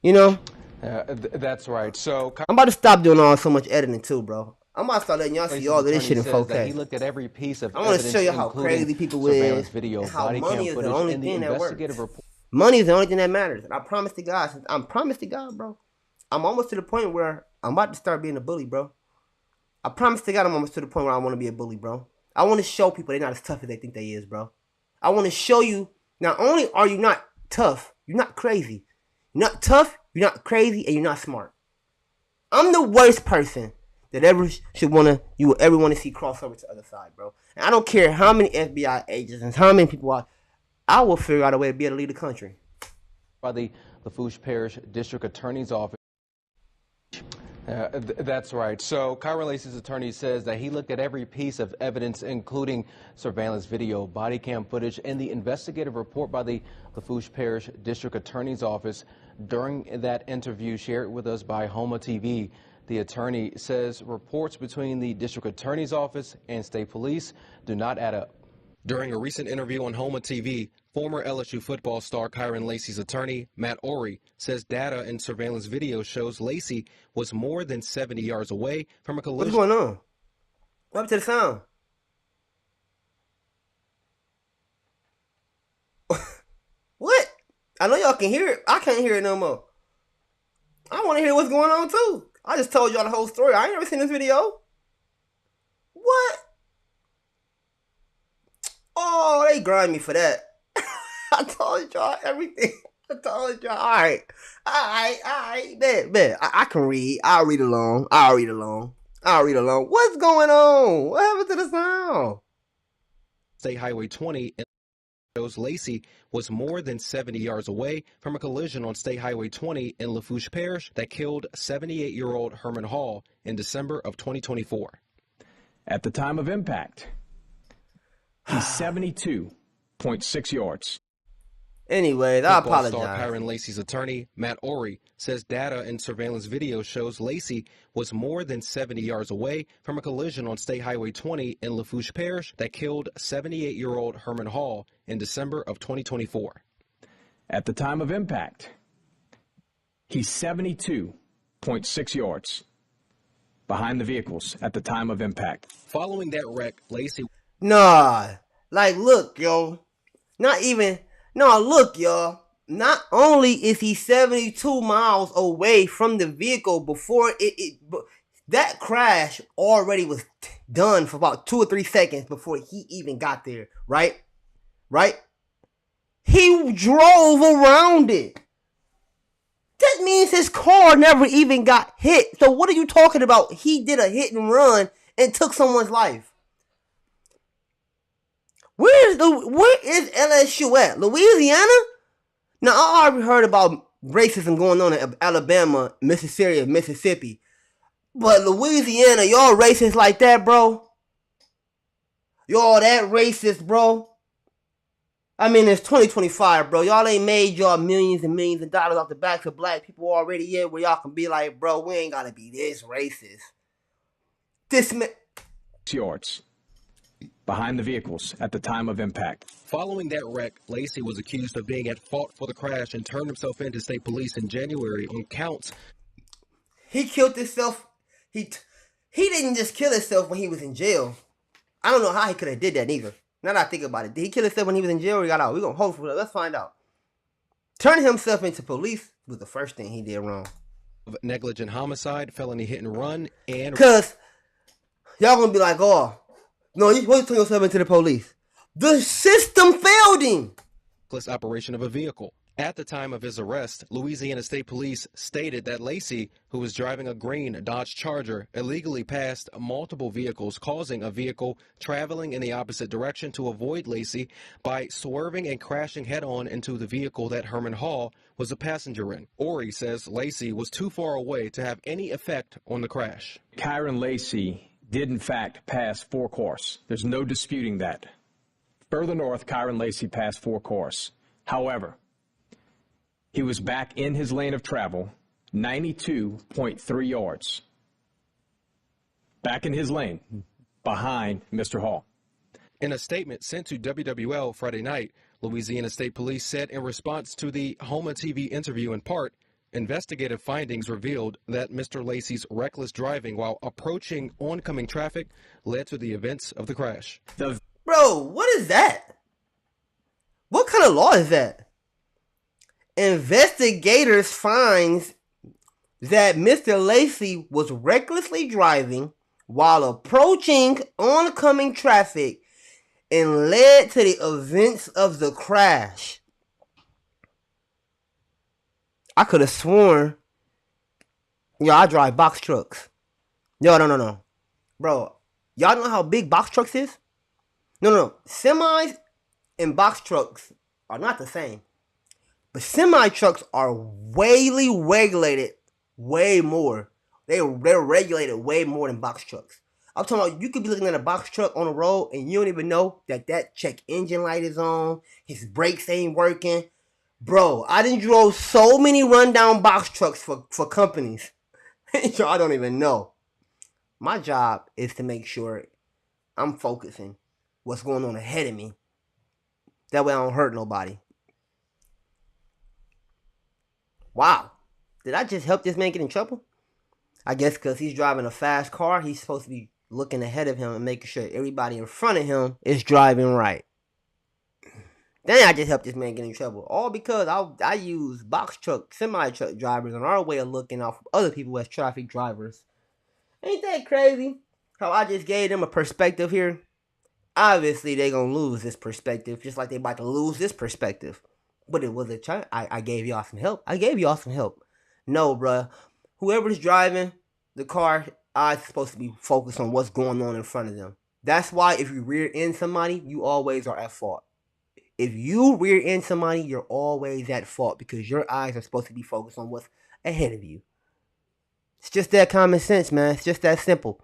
you know. That's right. So I'm about to stop doing all so much editing too, bro. I'm about to start letting y'all see all of this shit in 4K. He looked at every piece of I want to show you how crazy people is, video, and how money is the only thing that works. Report. Money is the only thing that matters. And I promise to God, bro. I'm almost to the point where I'm about to start being a bully, bro. I promise to God, I'm almost to the point where I want to be a bully, bro. I want to show people they're not as tough as they think they is, bro. I want to show you, not only are you not tough, you're not crazy. You're not tough, you're not crazy, and you're not smart. I'm the worst person that ever you will ever want to see cross over to the other side, bro. And I don't care how many FBI agents and how many people I will figure out a way to be able to lead the country. By the Lafourche Parish District Attorney's Office. That's right. So Kyron Lacey's attorney says that he looked at every piece of evidence, including surveillance video, body cam footage, and the investigative report by the Lafourche Parish District Attorney's Office. During that interview shared with us by Homa TV, the attorney says reports between the District Attorney's Office and state police do not add up. During a recent interview on Homa TV, former LSU football star Kyron Lacey's attorney, Matt Ory, says data and surveillance video shows Lacey was more than 70 yards away from a collision. What's going on? What happened to the sound? What? I know y'all can hear it. I can't hear it no more. I want to hear what's going on too. I just told y'all the whole story. I ain't never seen this video. What? Oh, they grind me for that. I told y'all everything. I told y'all. All right. Bet. I can read. I'll read along. What's going on? What happened to the sound? State Highway 20 shows Lacey was more than 70 yards away from a collision on State Highway 20 in Lafourche Parish that killed 78-year-old Herman Hall in December of 2024. At the time of impact, he's 72.6 yards. Anyways, I apologize. Star Kyron Lacey's attorney, Matt Ory, says data and surveillance video shows Lacey was more than 70 yards away from a collision on State Highway 20 in Lafourche Parish that killed 78-year-old Herman Hall in December of 2024. At the time of impact, he's 72.6 yards behind the vehicles at the time of impact. Following that wreck, Lacey... Nah, like, look, yo. Look, y'all. Not only is he 72 miles away from the vehicle before that crash already was done for about 2 or 3 seconds before he even got there, right? He drove around it. That means his car never even got hit. So what are you talking about? He did a hit and run and took someone's life. Where is LSU at? Louisiana? Now, I already heard about racism going on in Alabama, Mississippi. But Louisiana, y'all racist like that, bro? Y'all that racist, bro? I mean, it's 2025, bro. Y'all ain't made y'all millions and millions of dollars off the backs of black people already yet where y'all can be like, bro, we ain't gotta be this racist. This man... Yards. behind the vehicles at the time of impact. Following that wreck, Lacey was accused of being at fault for the crash and turned himself in to state police in January on counts. He killed himself. He didn't just kill himself when he was in jail. I don't know how he could have did that either. Now that I think about it, did he kill himself when he was in jail or he got out? We're gonna hold for that. Let's find out. Turning himself into police was the first thing he did wrong. Negligent homicide, felony hit and run, and Cause y'all gonna be like, oh, no, you supposed to turn yourself into the police. The system failed him. reckless operation of a vehicle. At the time of his arrest, Louisiana State Police stated that Lacey, who was driving a green Dodge Charger, illegally passed multiple vehicles, causing a vehicle traveling in the opposite direction to avoid Lacey by swerving and crashing head-on into the vehicle that Herman Hall was a passenger in. Ori says Lacey was too far away to have any effect on the crash. Kyron Lacey did in fact pass four course. There's no disputing that. Further north, Kyron Lacey passed four course. However, he was back in his lane of travel, 92.3 yards. Back in his lane, behind Mr. Hall. In a statement sent to WWL Friday night, Louisiana State Police said in response to the Homa TV interview in part, investigative findings revealed that Mr. Lacey's reckless driving while approaching oncoming traffic led to the events of the crash. Bro, what is that? What kind of law is that? Investigators finds that Mr. Lacey was recklessly driving while approaching oncoming traffic and led to the events of the crash. I could have sworn, I drive box trucks. No. Bro, y'all know how big box trucks is? No. Semis and box trucks are not the same. But semi-trucks are wayly regulated way more. They're regulated way more than box trucks. I'm talking about you could be looking at a box truck on the road and you don't even know that check engine light is on. His brakes ain't working. Bro, I done drove so many rundown box trucks for companies. I don't even know. My job is to make sure I'm focusing what's going on ahead of me. That way I don't hurt nobody. Wow. Did I just help this man get in trouble? I guess because he's driving a fast car, he's supposed to be looking ahead of him and making sure everybody in front of him is driving right. Then I just helped this man get in trouble. All because I use box truck, semi-truck drivers on our way of looking out for other people as traffic drivers. Ain't that crazy? How I just gave them a perspective here? Obviously, they going to lose this perspective, just like they about to lose this perspective. But it was a chance. I gave y'all some help. No, bruh. Whoever's driving the car, I'm supposed to be focused on what's going on in front of them. That's why if you rear end somebody, you always are at fault. If you rear end somebody, you're always at fault because your eyes are supposed to be focused on what's ahead of you. It's just that common sense, man. It's just that simple.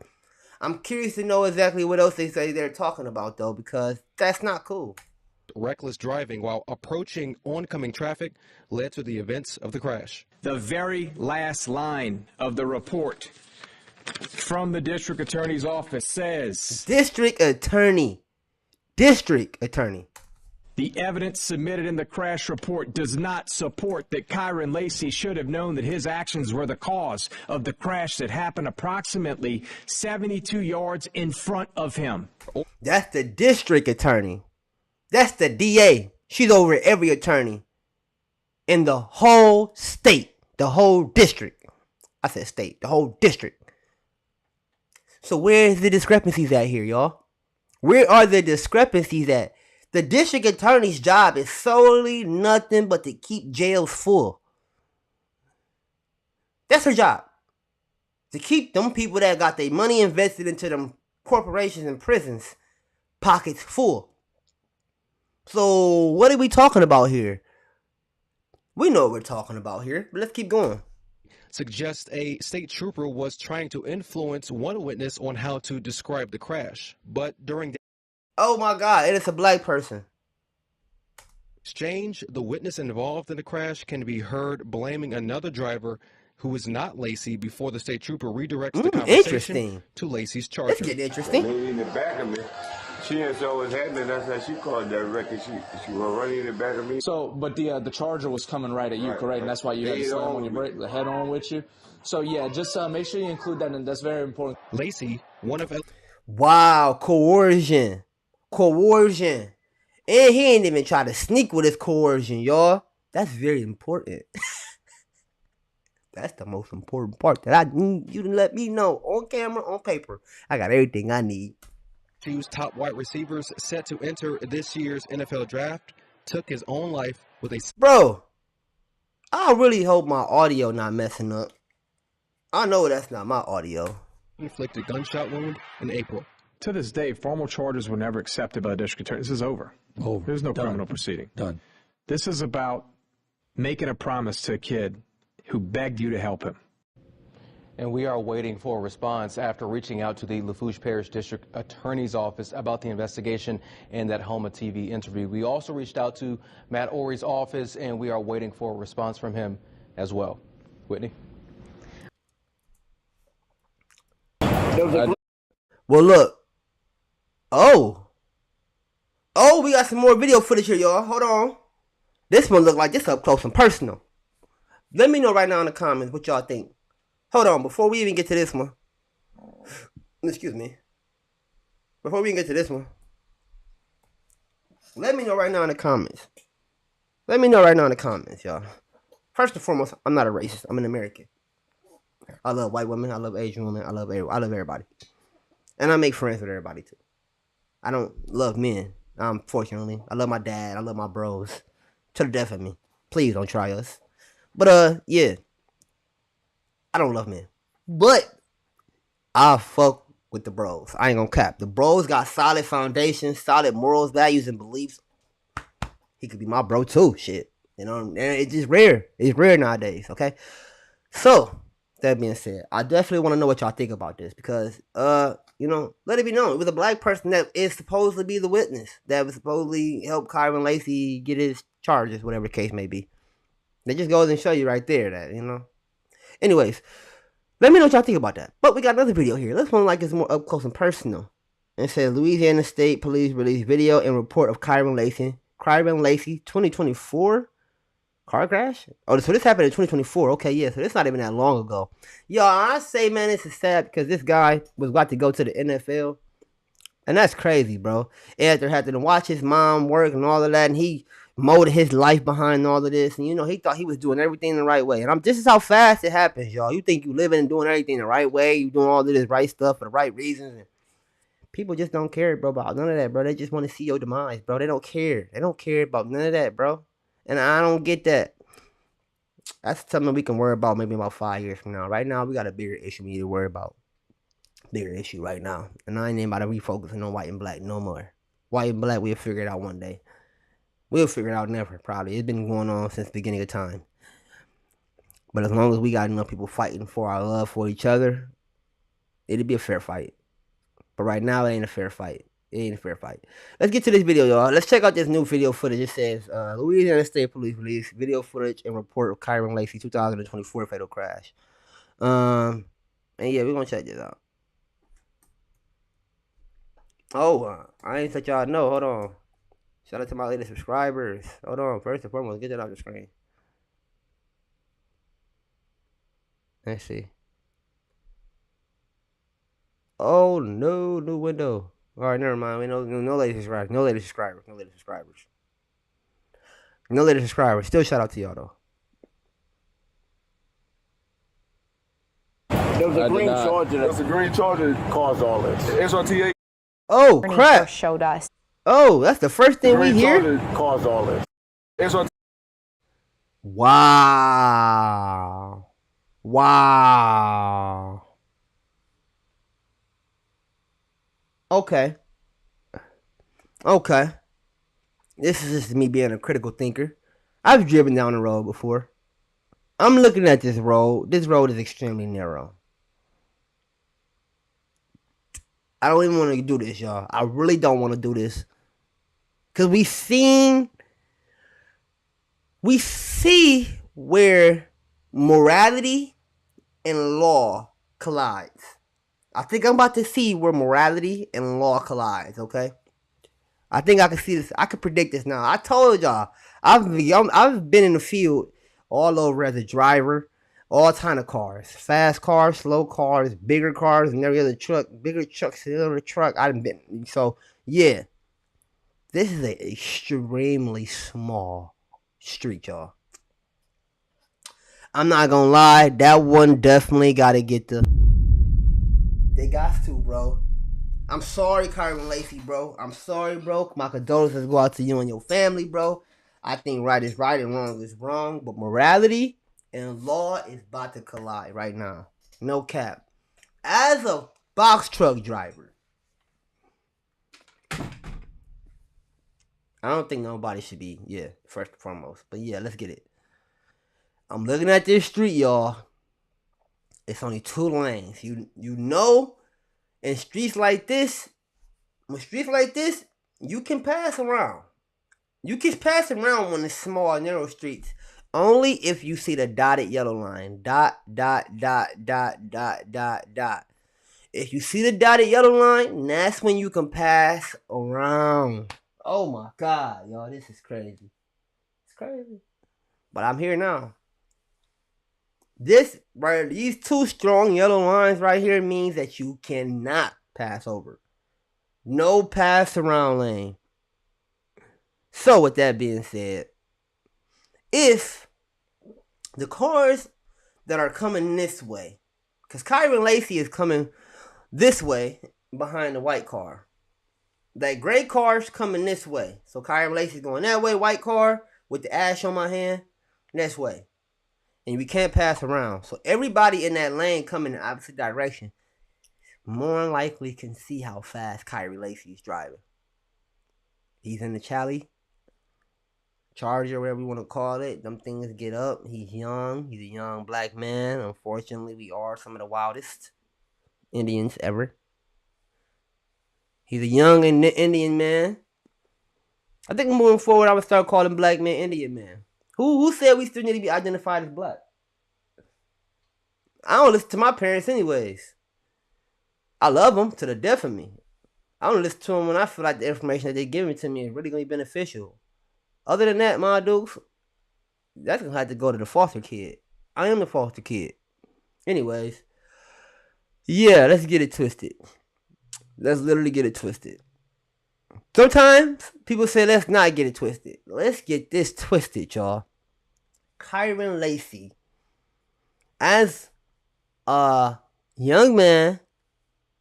I'm curious to know exactly what else they say they're talking about, though, because that's not cool. Reckless driving while approaching oncoming traffic led to the events of the crash. The very last line of the report from the district attorney's office says, District attorney. The evidence submitted in the crash report does not support that Kyron Lacey should have known that his actions were the cause of the crash that happened approximately 72 yards in front of him. That's the district attorney. That's the DA. She's over every attorney in the whole state, the whole district. I said state, the whole district. So where's the discrepancies at here, y'all? Where are the discrepancies at? The district attorney's job is solely nothing but to keep jails full. That's her job. To keep them people that got their money invested into them corporations and prisons pockets full. So what are we talking about here? We know what we're talking about here, but let's keep going. Suggests a state trooper was trying to influence one witness on how to describe the crash. But during the Oh my God, it is a black person. exchange, the witness involved in the crash can be heard blaming another driver who is not Lacey before the state trooper redirects the conversation to Lacey's Charger. Let's get interesting. They in the back of me. She didn't say what was happening. That's how she called that record. She was running in the back of me. So, but the charger was coming right at you, correct? And that's why you had to slam on your brake, the head on with you. So yeah, just make sure you include that, and that's very important. Lacey, one of Wow, coercion. Coercion. And he ain't even try to sneak with his coercion, y'all. That's very important. That's the most important part that I need you to let me know on camera, on paper. I got everything I need. LSU's top wide receivers set to enter this year's NFL draft took his own life with a... Bro, I really hope my audio not messing up. I know that's not my audio. Inflicted gunshot wound in April. To this day, formal charges were never accepted by the district attorney. This is over. There's no criminal proceeding. Done. This is about making a promise to a kid who begged you to help him. And we are waiting for a response after reaching out to the Lafourche Parish District Attorney's Office about the investigation and that Homa TV interview. We also reached out to Matt Ory's office, and we are waiting for a response from him as well. Whitney? Well, look. Oh, we got some more video footage here, y'all. Hold on. This one look like this up close and personal. Let me know right now in the comments what y'all think. Hold on, before we even get to this one. Excuse me. Before we even get to this one. Let me know right now in the comments. Let me know right now in the comments, y'all. First and foremost, I'm not a racist. I'm an American. I love white women. I love Asian women. I love everybody. And I make friends with everybody, too. I don't love men, unfortunately. I love my dad. I love my bros. To the death of me. Please don't try us. But, yeah. I don't love men. But I fuck with the bros. I ain't gonna cap. The bros got solid foundations, solid morals, values, and beliefs. He could be my bro too. Shit. You know, and it's just rare. It's rare nowadays, okay? So, that being said, I definitely want to know what y'all think about this. Because, you know, let it be known. It was a black person that is supposed to be the witness. That was supposedly help Kyron Lacey get his charges, whatever the case may be. That just goes and show you right there that, you know. Anyways, let me know what y'all think about that. But we got another video here. This one like is more up close and personal. And it says Louisiana State Police released video and report of Kyron Lacey 2024 car crash. Oh, so this happened in 2024. Okay, yeah, so it's not even that long ago. Y'all, I say, man, this is sad because this guy was about to go to the NFL. And that's crazy, bro. After having to watch his mom work and all of that, and he molded his life behind all of this, and you know, he thought he was doing everything the right way. And this is how fast it happens, y'all. You think you living and doing everything the right way, you doing all of this right stuff for the right reasons, and people just don't care, bro, about none of that, bro. They just want to see your demise, bro. They don't care. They don't care about none of that, bro. And I don't get that. That's something we can worry about maybe about 5 years from now. Right now, we got a bigger issue we need to worry about. Bigger issue right now. And I ain't even about to refocus on white and black no more. White and black, we'll figure it out one day. We'll figure it out never, probably. It's been going on since the beginning of time. But as long as we got enough people fighting for our love for each other, it'll be a fair fight. But right now, it ain't a fair fight. It ain't a fair fight. Let's get to this video, y'all. Let's check out this new video footage. It says, Louisiana State Police released video footage and report of Kyron Lacey 2024 fatal crash. And yeah, we're going to check this out. Oh, I ain't let y'all know. Hold on. Shout out to my latest subscribers. Hold on. First and foremost, get that off the screen. Let's see. Oh, no. New window. All right, never mind. We know no latest subscribers. No latest subscribers. No latest subscribers. No latest subscribers. Still shout out to y'all, though. There was a green charger. There was a green charger that caused all this. SRTA. Oh, crap. Showed us. Oh, that's the first thing we hear? Green charger caused all this. SRTA. Wow. Wow. Okay. Okay. This is just me being a critical thinker. I've driven down the road before. I'm looking at this road. This road is extremely narrow. I don't even want to do this, y'all. I really don't want to do this. Because we see where morality and law collides. I think I'm about to see where morality and law collides, okay? I think I can see this. I can predict this now. I told y'all. I've been in the field all over as a driver, all kind of cars, fast cars, slow cars, bigger cars, and every other truck, bigger trucks, every other truck. I've been. So yeah, this is an extremely small street, y'all. I'm not gonna lie, that one definitely gotta get the. They got to, bro. I'm sorry, Kyron Lacey, bro. I'm sorry, bro. My condolences go out to you and your family, bro. I think right is right and wrong is wrong, but morality and law is about to collide right now. No cap. As a box truck driver, I don't think nobody should be, first and foremost. But yeah, let's get it. I'm looking at this street, y'all. It's only 2 lanes. You know, in streets like this, you can pass around. You can pass around when it's small, narrow streets. Only if you see the dotted yellow line. Dot, dot, dot, dot, dot, dot, dot. If you see the dotted yellow line, that's when you can pass around. Oh my God, y'all, this is crazy. It's crazy. But I'm here now. These 2 strong yellow lines right here means that you cannot pass over. No pass around lane. So with that being said, if the cars that are coming this way, because Kyron Lacey is coming this way behind the white car. That gray car's coming this way. So Kyron Lacey's going that way, white car with the ash on my hand, this way. And we can't pass around. So everybody in that lane coming in the opposite direction more than likely can see how fast Kyrie Lacey is driving. He's in the Charger, whatever you want to call it. Them things get up. He's young. He's a young black man. Unfortunately, we are some of the wildest Indians ever. He's a young Indian man. I think moving forward, I would start calling black men Indian man. Who said we still need to be identified as black? I don't listen to my parents anyways. I love them to the death of me. I don't listen to them when I feel like the information that they're giving to me is really going to be beneficial. Other than that, my dudes, that's going to have to go to the foster kid. I am the foster kid. Anyways, yeah, let's get it twisted. Let's literally get it twisted. Sometimes people say let's not get it twisted. Let's get this twisted, y'all. Kyron Lacey, as a young man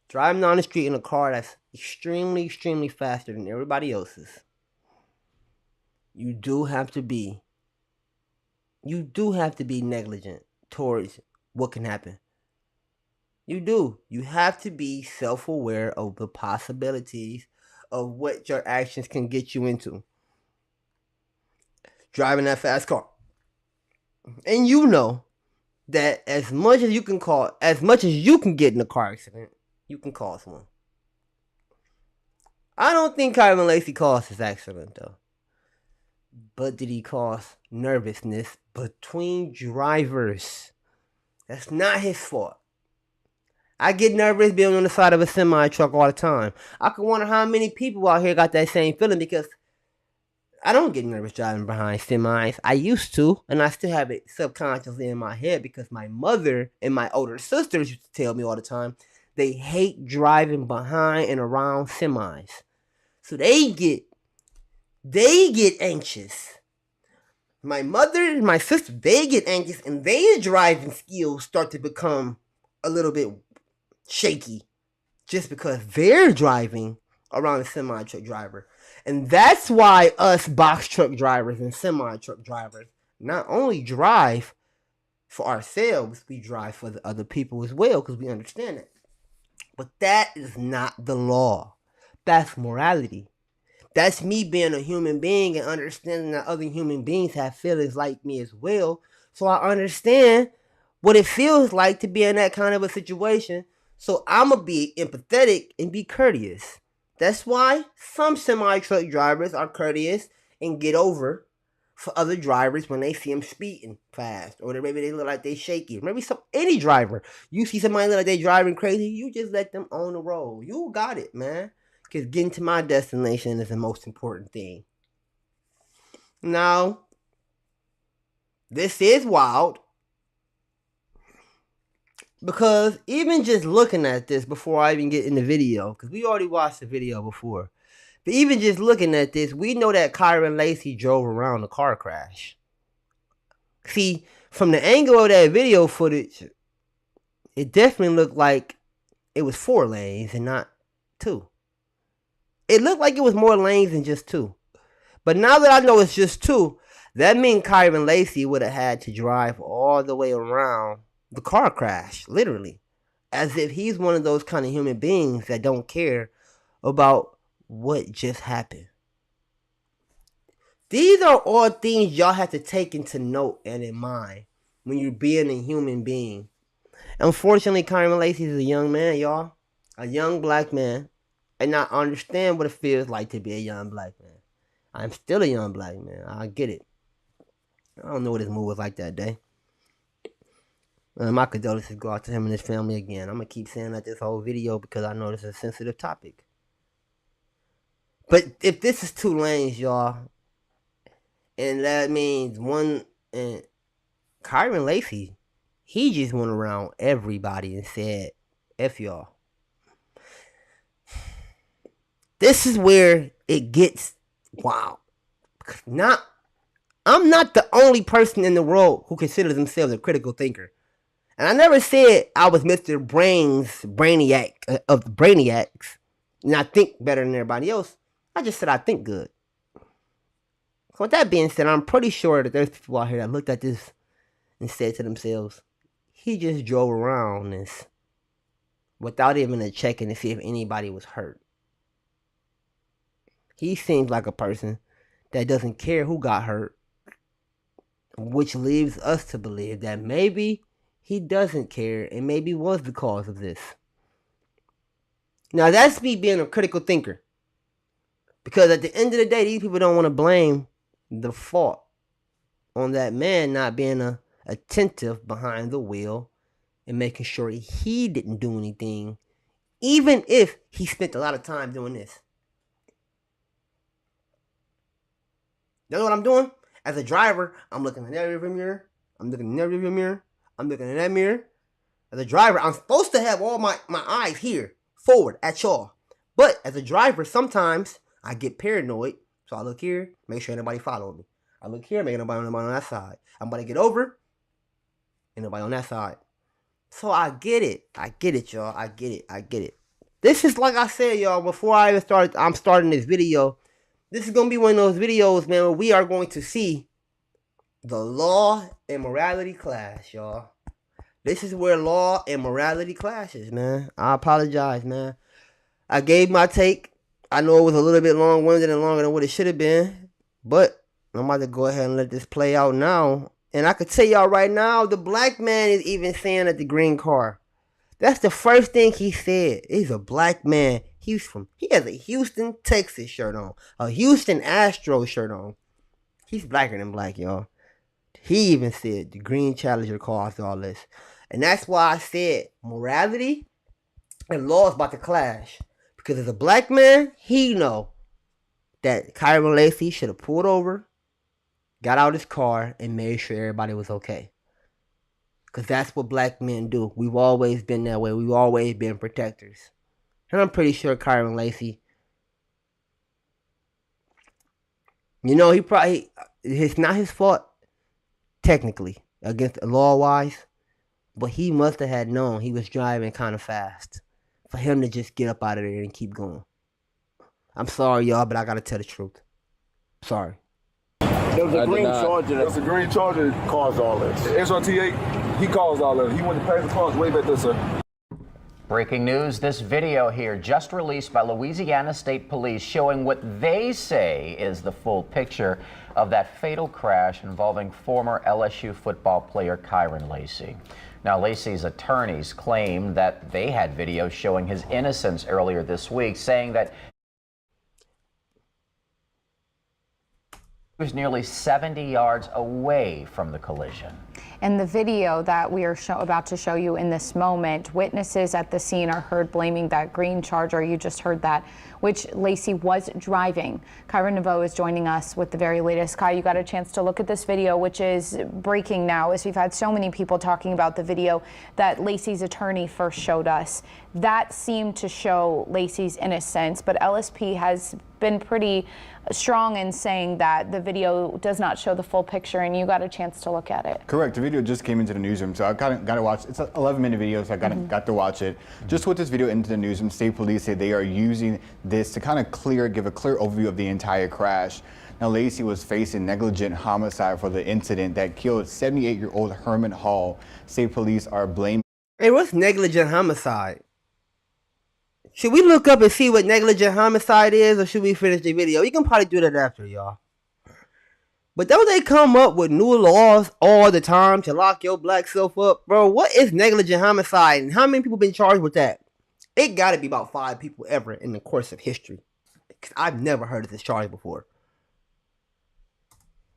driving down the street in a car that's extremely, extremely faster than everybody else's, you do have to be negligent towards what can happen. You do. You have to be self-aware of the possibilities of what your actions can get you into. Driving that fast car. And you know that as much as you can get in a car accident, you can cause one. I don't think Kyron Lacey caused this accident though. But did he cause nervousness between drivers? That's not his fault. I get nervous being on the side of a semi truck all the time. I can wonder how many people out here got that same feeling, because I don't get nervous driving behind semis. I used to, and I still have it subconsciously in my head because my mother and my older sisters used to tell me all the time they hate driving behind and around semis. So they get anxious. My mother and my sister, they get anxious, and their driving skills start to become a little bit shaky just because they're driving around a semi truck driver. And that's why us box truck drivers and semi truck drivers not only drive for ourselves, we drive for the other people as well, because we understand it. But that is not the law. That's morality. That's me being a human being and understanding that other human beings have feelings like me as well. So I understand what it feels like to be in that kind of a situation. So I'm going to be empathetic and be courteous. That's why some semi-truck drivers are courteous and get over for other drivers when they see them speeding fast, or maybe they look like they shaky. Maybe any driver, you see somebody look like they driving crazy, you just let them on the road. You got it, man. because getting to my destination is the most important thing. Now, this is wild, because even just looking at this before I even get in the video, because we already watched the video before, but even just looking at this, we know that Kyron Lacey drove around the car crash. See, from the angle of that video footage, it definitely looked like it was 4 lanes and not 2. It looked like it was more lanes than just 2. But now that I know it's just 2, that means Kyron Lacey would have had to drive all the way around the car crash, literally. As if he's one of those kind of human beings that don't care about what just happened. These are all things y'all have to take into note and in mind when you're being a human being. Unfortunately, Kyron Lacey is a young man, y'all. A young black man. And I understand what it feels like to be a young black man. I'm still a young black man. I get it. I don't know what his mood was like that day. My condolences go out to him and his family again. I'm going to keep saying that this whole video because I know this is a sensitive topic. But if this is 2 lanes, y'all, and that means one, and Kyron Lacey, he just went around everybody and said, F y'all. This is where it gets wild. I'm not the only person in the world who considers themselves a critical thinker. And I never said I was Mr. Brainiac of the Brainiacs, and I think better than everybody else. I just said I think good. So with that being said, I'm pretty sure that there's people out here that looked at this and said to themselves, he just drove around this without even checking to see if anybody was hurt. He seems like a person that doesn't care who got hurt, which leaves us to believe that maybe he doesn't care and maybe was the cause of this. Now that's me being a critical thinker. Because at the end of the day, these people don't want to blame the fault on that man not being attentive behind the wheel and making sure he didn't do anything, even if he spent a lot of time doing this. You know what I'm doing? As a driver, I'm looking in that rearview mirror. I'm looking in that rearview mirror. I'm looking in that mirror. As a driver, I'm supposed to have all my eyes here, forward, at y'all. But as a driver, sometimes I get paranoid. So I look here, make sure nobody follow me. I look here, make nobody on that side. I'm about to get over, and nobody on that side. So I get it. I get it, y'all. I get it. This is like I said, y'all, before I even started, I'm starting this video. This is going to be one of those videos, man, where we are going to see the law and morality clash, y'all. This is where law and morality clashes, man. I apologize, man. I gave my take. I know it was a little bit long-winded and longer than what it should have been. But I'm about to go ahead and let this play out now. And I could tell y'all right now, the black man is even saying that the green car. That's the first thing he said. He's a black man. He has a Houston, Texas shirt on. A Houston Astros shirt on. He's blacker than black, y'all. He even said the green Challenger caused all this. And that's why I said morality and law is about to clash. Because as a black man, he know that Kyron Lacey should have pulled over, got out his car, and made sure everybody was okay. Because that's what black men do. We've always been that way. We've always been protectors. And I'm pretty sure Kyron Lacey, you know, it's not his fault, technically, against law-wise, but he must have had known he was driving kind of fast for him to just get up out of there and keep going. I'm sorry, y'all, but I got to tell the truth. Sorry. There was a green Charger. There was a green Charger that caused all this. SRT8, he caused all that. He went to pass the cars way back there, sir. Breaking news, this video here just released by Louisiana State Police showing what they say is the full picture of that fatal crash involving former LSU football player Kyron Lacey. Now, Lacey's attorneys claimed that they had video showing his innocence earlier this week, saying that he was nearly 70 yards away from the collision. In the video that we are about to show you in this moment, witnesses at the scene are heard blaming that green Charger, you just heard that, which Laci was driving. Kyra Naveau is joining us with the very latest. Kai, you got a chance to look at this video, which is breaking now, as we've had so many people talking about the video that Laci's attorney first showed us. That seemed to show Laci's innocence, but LSP has been pretty strong in saying that the video does not show the full picture, and you got a chance to look at it. Correct. The video just came into the newsroom, so I got to watch. It's an 11-minute video, so I got to watch it. Just with this video into the newsroom, state police say they are using this to kind of give a clear overview of the entire crash. Now, Laci was facing negligent homicide for the incident that killed 78-year-old Herman Hall. State police are blaming. Hey, what's negligent homicide? Should we look up and see what negligent homicide is, or should we finish the video? You can probably do that after, y'all. But don't they come up with new laws all the time to lock your black self up? Bro, what is negligent homicide, and how many people been charged with that? It gotta be about 5 people ever in the course of history. Because I've never heard of this charge before.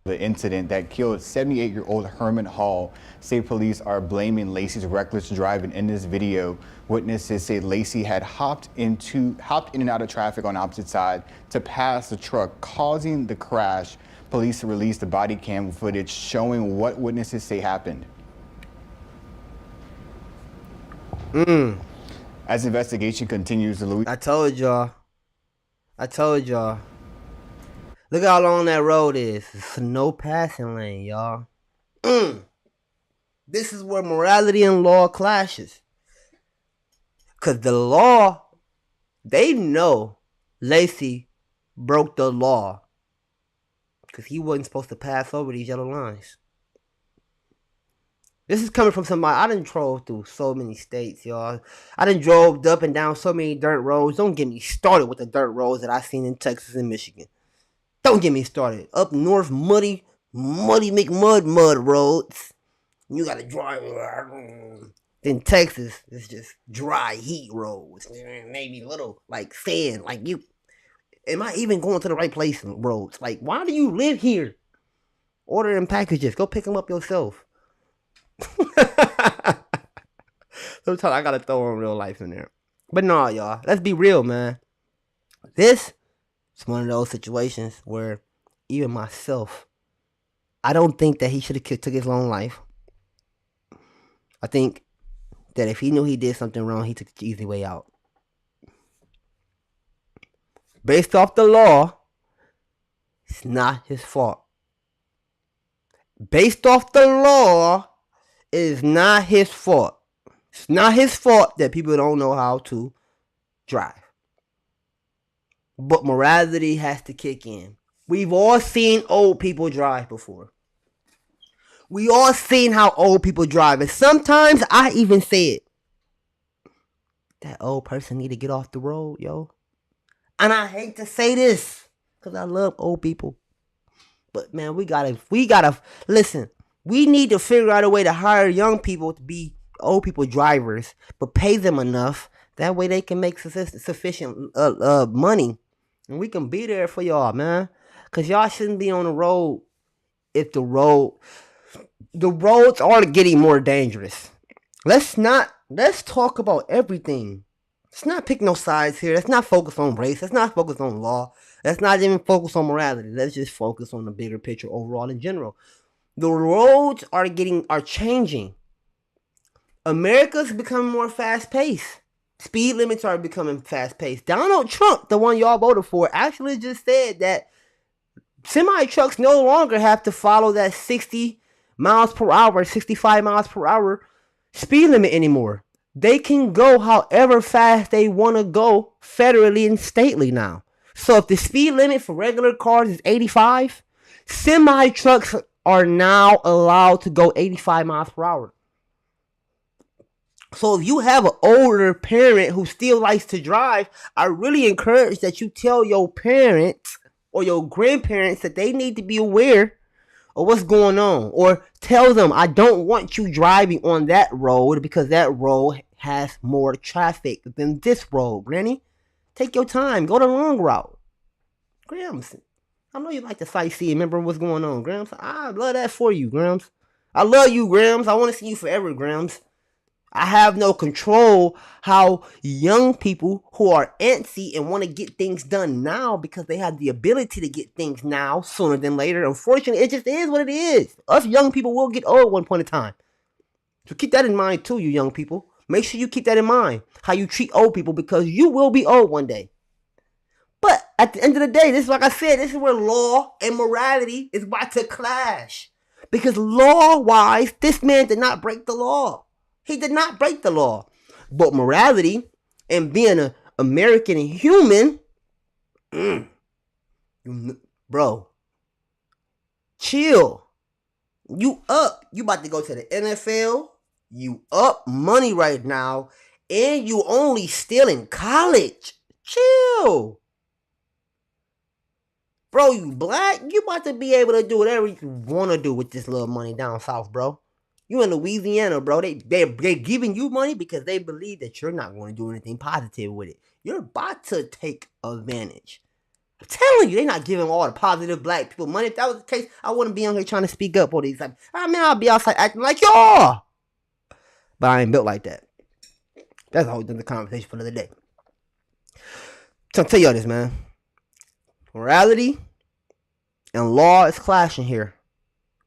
The incident that killed 78-year-old Herman Hall. State police are blaming Laci's reckless driving in this video. Witnesses say Laci had hopped in and out of traffic on opposite side to pass the truck, causing the crash. Police released the body cam footage showing what witnesses say happened. As investigation continues, I told y'all. Look how long that road is. It's no passing lane, y'all. This is where morality and law clashes. Because the law, they know Laci broke the law. Because he wasn't supposed to pass over these yellow lines. This is coming from somebody. I done drove through so many states, y'all. I done drove up and down so many dirt roads. Don't get me started with the dirt roads that I seen in Texas and Michigan. Don't get me started. Up north, muddy McMud roads. You gotta drive. In Texas, it's just dry heat roads. Maybe a little like sand. Like you, am I even going to the right place in roads? Like, why do you live here? Order them packages. Go pick them up yourself. Sometimes I gotta throw in real life in there. But no, y'all. Let's be real, man. This is one of those situations where even myself, I don't think that he should have took his own life. I think that if he knew he did something wrong, he took the easy way out. Based off the law, it's not his fault. Based off the law, it is not his fault. It's not his fault that people don't know how to drive. But morality has to kick in. We've all seen old people drive before. We all seen how old people drive. And sometimes I even say it. That old person need to get off the road, yo. And I hate to say this, because I love old people. But man, we gotta listen. We need to figure out a way to hire young people to be old people drivers, but pay them enough. That way they can make sufficient money. And we can be there for y'all, man. Because y'all shouldn't be on the road if the roads are getting more dangerous. Let's talk about everything. Let's not pick no sides here. Let's not focus on race. Let's not focus on law. Let's not even focus on morality. Let's just focus on the bigger picture overall in general. The roads are changing. America's becoming more fast-paced. Speed limits are becoming fast-paced. Donald Trump, the one y'all voted for, actually just said that semi-trucks no longer have to follow that 60 miles per hour, 65 miles per hour speed limit anymore. They can go however fast they want to go federally and stately now. So if the speed limit for regular cars is 85, semi-trucks are now allowed to go 85 miles per hour. So if you have an older parent who still likes to drive, I really encourage that you tell your parents or your grandparents that they need to be aware of what's going on. Or tell them, I don't want you driving on that road because that road has more traffic than this road, Granny. Take your time. Go the long route. Grams, I know you like to sightsee. Remember what's going on, Grams. I love that for you, Grams. I love you, Grams. I want to see you forever, Grams. I have no control how young people who are antsy and want to get things done now because they have the ability to get things now sooner than later. Unfortunately, it just is what it is. Us young people will get old at one point in time. So keep that in mind too, you young people. Make sure you keep that in mind, how you treat old people, because you will be old one day. But at the end of the day, this is like I said, this is where law and morality is about to clash. Because law-wise, this man did not break the law. He did not break the law. But morality and being an American and human, bro, chill. You up. You about to go to the NFL. You up money right now. And you only still in college. Chill. Bro, you black. You about to be able to do whatever you want to do with this little money down south, bro. You in Louisiana, bro. They're giving you money because they believe that you're not going to do anything positive with it. You're about to take advantage. I'm telling you, they're not giving all the positive black people money. If that was the case, I wouldn't be on here trying to speak up on these. Like, I mean, I'll be outside acting like y'all. But I ain't built like that. That's a whole other conversation for another day. So I'll tell y'all this, man. Morality and law is clashing here.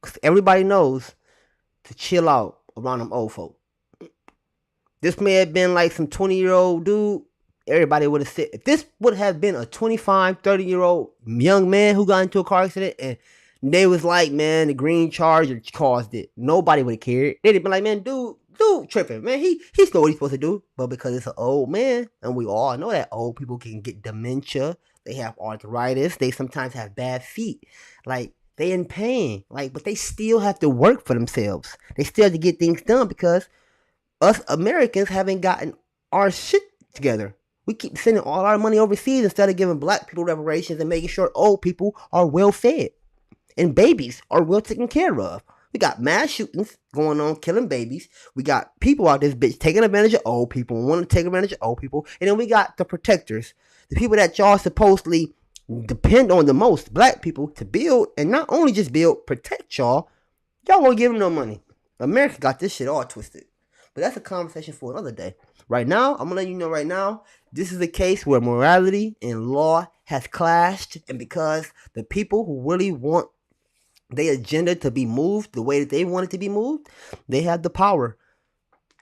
Because everybody knows to chill out around them old folk. This may have been like some 20-year-old dude. Everybody would have said, if this would have been a 25, 30-year-old young man who got into a car accident and they was like, man, the green Charger caused it, nobody would have cared. They'd have been like, man, dude tripping, man. He's know what he's supposed to do. But because it's an old man, and we all know that old people can get dementia, they have arthritis, they sometimes have bad feet. Like, they in pain. Like, but they still have to work for themselves. They still have to get things done because us Americans haven't gotten our shit together. We keep sending all our money overseas instead of giving black people reparations and making sure old people are well fed and babies are well taken care of. We got mass shootings going on, killing babies. We got people out this bitch taking advantage of old people and wanting to take advantage of old people. And then we got the protectors, the people that y'all supposedly depend on the most, black people, to build, and not only just build, protect y'all. Y'all won't give them no money. America got this shit all twisted. But that's a conversation for another day. Right now, I'm going to let you know right now, this is a case where morality and law has clashed. And because the people who really want their agenda to be moved the way that they want it to be moved, they have the power.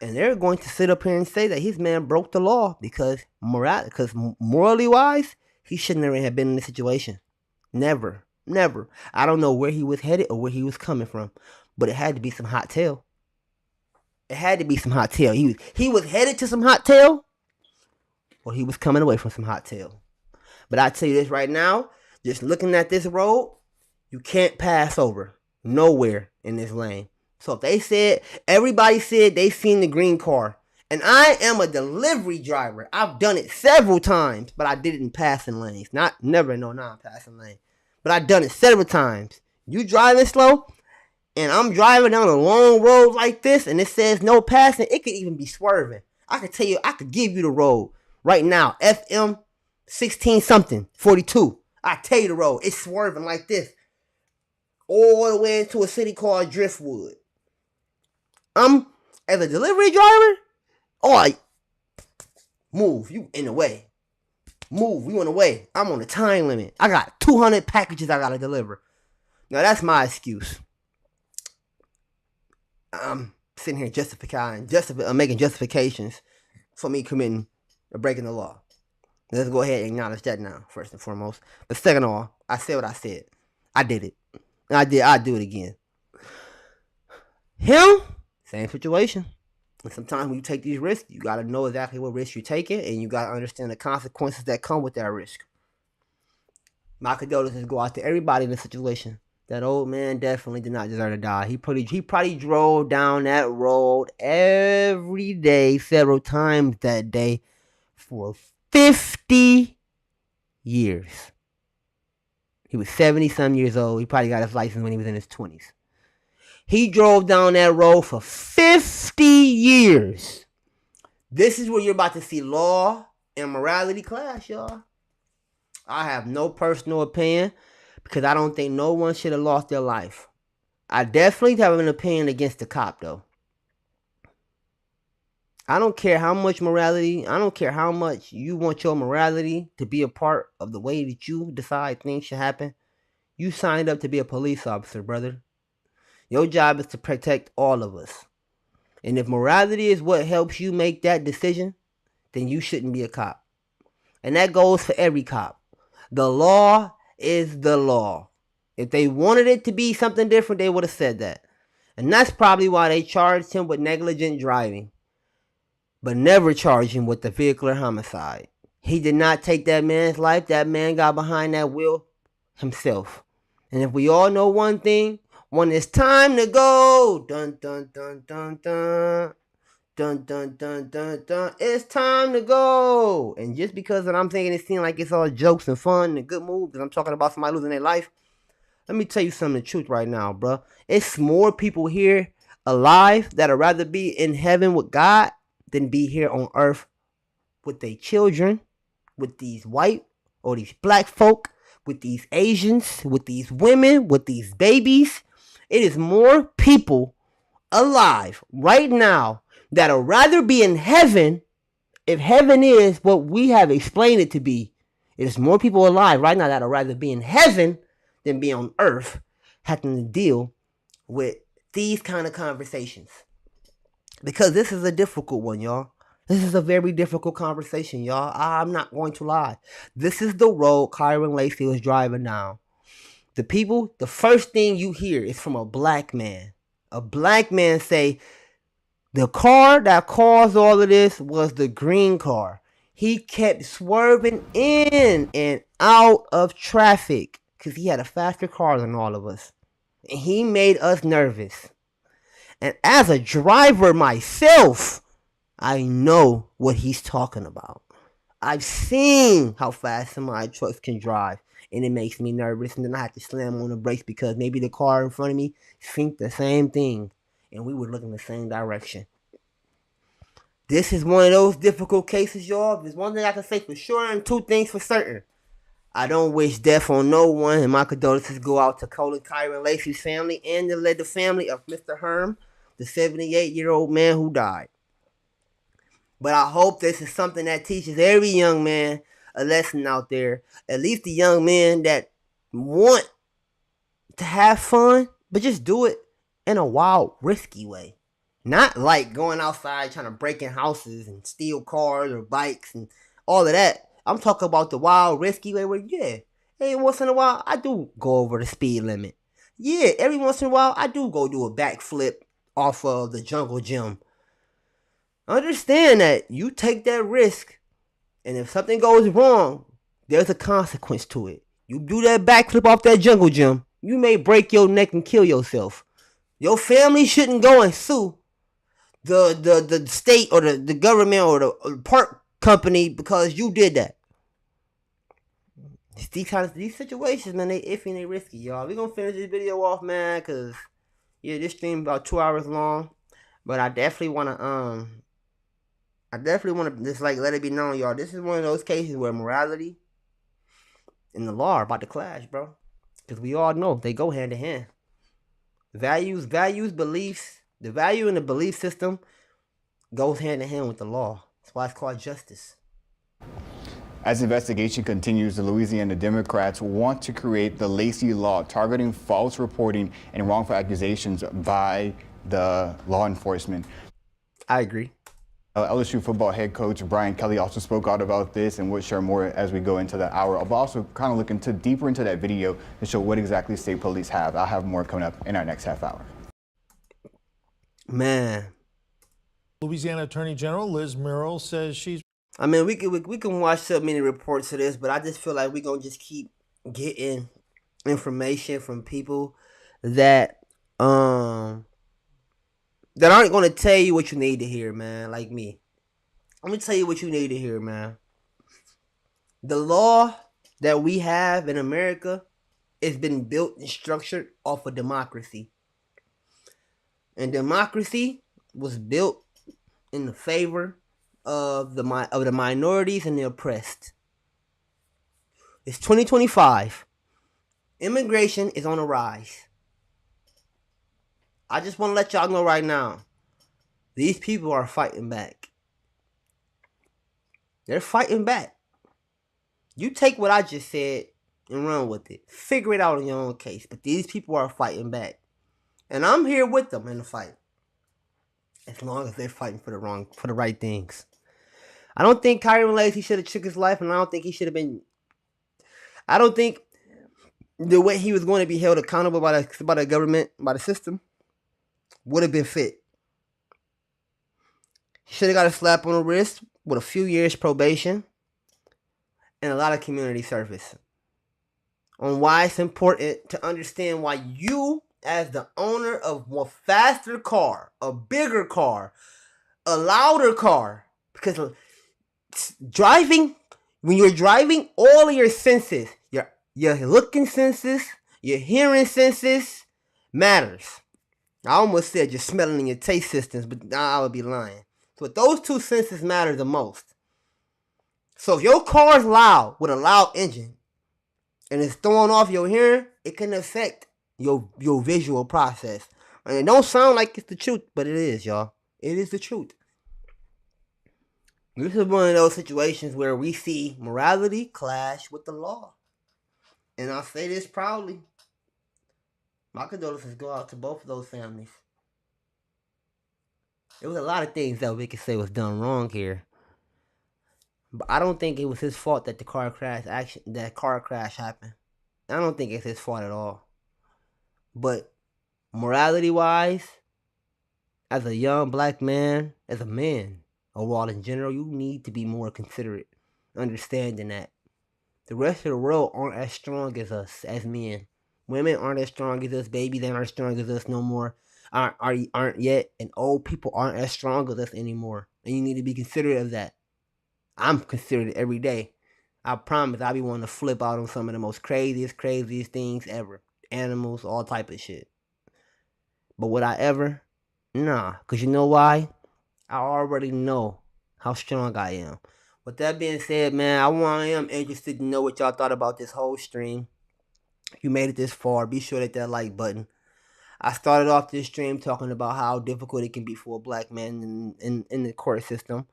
And they're going to sit up here and say that his man broke the law because morally wise, he shouldn't have been in this situation. Never. I don't know where he was headed or where he was coming from, but it had to be some hot tail. It had to be some hot tail. He was headed to some hot tail, or he was coming away from some hot tail. But I tell you this right now, just looking at this road, you can't pass over nowhere in this lane. So if they said, everybody said they seen the green car, and I am a delivery driver. I've done it several times, but I did it in passing lanes. Never in no non-passing lane. But I've done it several times. You driving slow, and I'm driving down a long road like this, and it says no passing, it could even be swerving. I could tell you, I could give you the road right now. FM 16 something, 42. I tell you the road. It's swerving like this. All the way into a city called Driftwood. As a delivery driver, move, you in the way. Move, you in the way. I'm on a time limit. I got 200 packages I gotta deliver. Now that's my excuse. I'm sitting here making justifications for me committing or breaking the law. Let's go ahead and acknowledge that now, first and foremost. But second of all, I said what I said. I did it. I'll do it again. Him, same situation. And sometimes when you take these risks, you got to know exactly what risk you're taking, and you got to understand the consequences that come with that risk. My condolences go out to everybody in this situation. That old man definitely did not deserve to die. He probably drove down that road every day, several times that day, for 50 years. He was 70-some years old. He probably got his license when he was in his 20s. He drove down that road for 50 years. This is where you're about to see law and morality clash, y'all. I have no personal opinion because I don't think no one should have lost their life I definitely have an opinion against the cop, though. I don't care how much morality, I don't care how much you want your morality to be a part of the way that you decide things should happen. You signed up to be a police officer, brother. Your job is to protect all of us. And if morality is what helps you make that decision, then you shouldn't be a cop. And that goes for every cop. The law is the law. If they wanted it to be something different, they would have said that. And that's probably why they charged him with negligent driving, but never charged him with the vehicular homicide. He did not take that man's life. That man got behind that wheel himself. And if we all know one thing, when it's time to go, dun dun dun dun dun, dun dun dun dun dun, it's time to go. And just because I'm thinking it seems like it's all jokes and fun and good moves, because I'm talking about somebody losing their life, let me tell you some of the truth right now, bro. It's more people here alive that would rather be in heaven with God than be here on earth with their children, with these white or these black folk, with these Asians, with these women, with these babies. It is more people alive right now that would rather be in heaven, if heaven is what we have explained it to be. It is more people alive right now that would rather be in heaven than be on earth having to deal with these kind of conversations. Because this is a difficult one, y'all. This is a very difficult conversation, y'all. I'm not going to lie. This is the road Kyron Lacey was driving down. The first thing you hear is from a black man. A black man say, the car that caused all of this was the green car. He kept swerving in and out of traffic because he had a faster car than all of us. And he made us nervous. And as a driver myself, I know what he's talking about. I've seen how fast some of my trucks can drive, and it makes me nervous. And then I have to slam on the brakes because maybe the car in front of me think the same thing, and we would look in the same direction. This is one of those difficult cases, y'all. There's one thing I can say for sure and two things for certain. I don't wish death on no one, and my condolences go out to Colin Kyron Lacey's family and the family of Mr. Herm, the 78-year-old man who died. But I hope this is something that teaches every young man a lesson out there. At least the young men that want to have fun, but just do it in a wild, risky way. Not like going outside trying to break in houses and steal cars or bikes and all of that. I'm talking about the wild, risky way where, yeah, every once in a while, I do go over the speed limit. Yeah, every once in a while, I do go do a backflip off of the jungle gym. Understand that you take that risk, and if something goes wrong, there's a consequence to it. You do that backflip off that jungle gym, you may break your neck and kill yourself. Your family shouldn't go and sue the state or the government or the park company because you did that. These situations, man, they iffy and they risky, y'all. We're gonna finish this video off, man, cause yeah, this stream about 2 hours long. But I definitely wanna just like let it be known, y'all. This is one of those cases where morality and the law are about to clash, bro. Cause we all know they go hand in hand. Values, beliefs, the value in the belief system goes hand in hand with the law. That's why it's called justice. As the investigation continues, the Louisiana Democrats want to create the Lacey Law, targeting false reporting and wrongful accusations by the law enforcement. I agree. LSU football head coach Brian Kelly also spoke out about this, and we'll share more as we go into the hour. I'll also kind of look deeper into that video to show what exactly state police have. I'll have more coming up in our next half hour. Man. Louisiana Attorney General Liz Murrill says she's... I mean, we can watch so many reports of this, but I just feel like we're going to just keep getting information from people that aren't going to tell you what you need to hear, man, like me. I'm going to tell you what you need to hear, man. The law that we have in America has been built and structured off of democracy. And democracy was built in the favor of the minorities and the oppressed. It's 2025. Immigration is on a rise. I just want to let y'all know right now, these people are fighting back. They're fighting back. You take what I just said and run with it. Figure it out in your own case. But these people are fighting back. And I'm here with them in the fight. As long as they're fighting for the right things. I don't think Kyron Lacey should have took his life, and I don't think he should have been. I don't think the way he was going to be held accountable by the government, by the system, would have been fit. He should have got a slap on the wrist with a few years probation and a lot of community service. On why it's important to understand why you, as the owner of a faster car, a bigger car, a louder car, because driving, when you're driving, all of your senses, your looking senses, your hearing senses matters. I almost said your smelling and your taste systems, but I would be lying. So those two senses matter the most. So if your car is loud with a loud engine and it's throwing off your hearing, it can affect your visual process. And it don't sound like it's the truth, but it is, y'all. It is the truth. This is one of those situations where we see morality clash with the law. And I'll say this proudly. My condolences go out to both of those families. There was a lot of things that we could say was done wrong here. But I don't think it was his fault that the car crash happened. I don't think it's his fault at all. But morality-wise, as a young black man, as a man, overall in general, you need to be more considerate, understanding that the rest of the world aren't as strong as us, as men. Women aren't as strong as us. Babies aren't as strong as us no more. Aren't yet. And old people aren't as strong as us anymore. And you need to be considerate of that. I'm considerate every day. I promise I'll be wanting to flip out on some of the most craziest things ever. Animals, all type of shit. But would I ever? Nah. Because you know why? I already know how strong I am. With that being said, man, I am interested to know what y'all thought about this whole stream. If you made it this far, be sure to hit that like button. I started off this stream talking about how difficult it can be for a black man in the court system.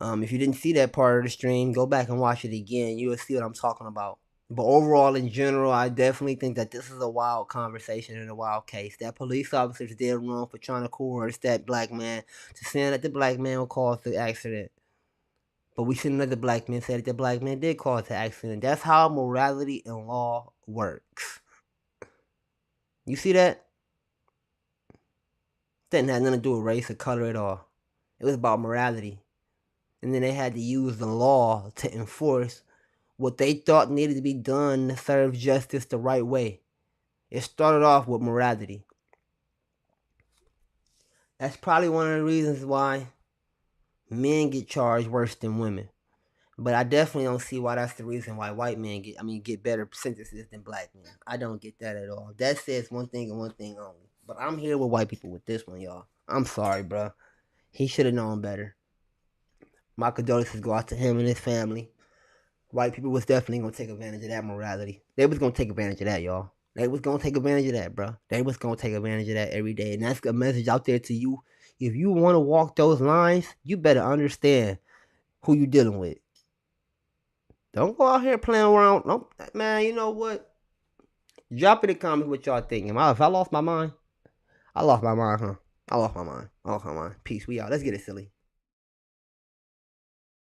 If you didn't see that part of the stream, go back and watch it again. You will see what I'm talking about. But overall, in general, I definitely think that this is a wild conversation and a wild case. That police officers did wrong for trying to coerce that black man to saying that the black man will cause the accident. But we shouldn't let the black man say that the black man did cause the accident. That's how morality and law works. You see that? That had nothing to do with race or color at all. It was about morality. And then they had to use the law to enforce what they thought needed to be done to serve justice the right way. It started off with morality. That's probably one of the reasons why men get charged worse than women. But I definitely don't see why that's the reason why white men get better sentences than black men. I don't get that at all. That says one thing and one thing only. But I'm here with white people with this one, y'all. I'm sorry, bro. He should have known better. My condolences go out to him and his family. White people was definitely going to take advantage of that morality. They was going to take advantage of that, y'all. They was going to take advantage of that, bro. They was going to take advantage of that every day. And that's a message out there to you. If you want to walk those lines, you better understand who you dealing with. Don't go out here playing around. No, man, you know what? Drop in the comments what y'all thinking. If I lost my mind, I lost my mind, huh? I lost my mind. Peace. We out. Let's get it, silly.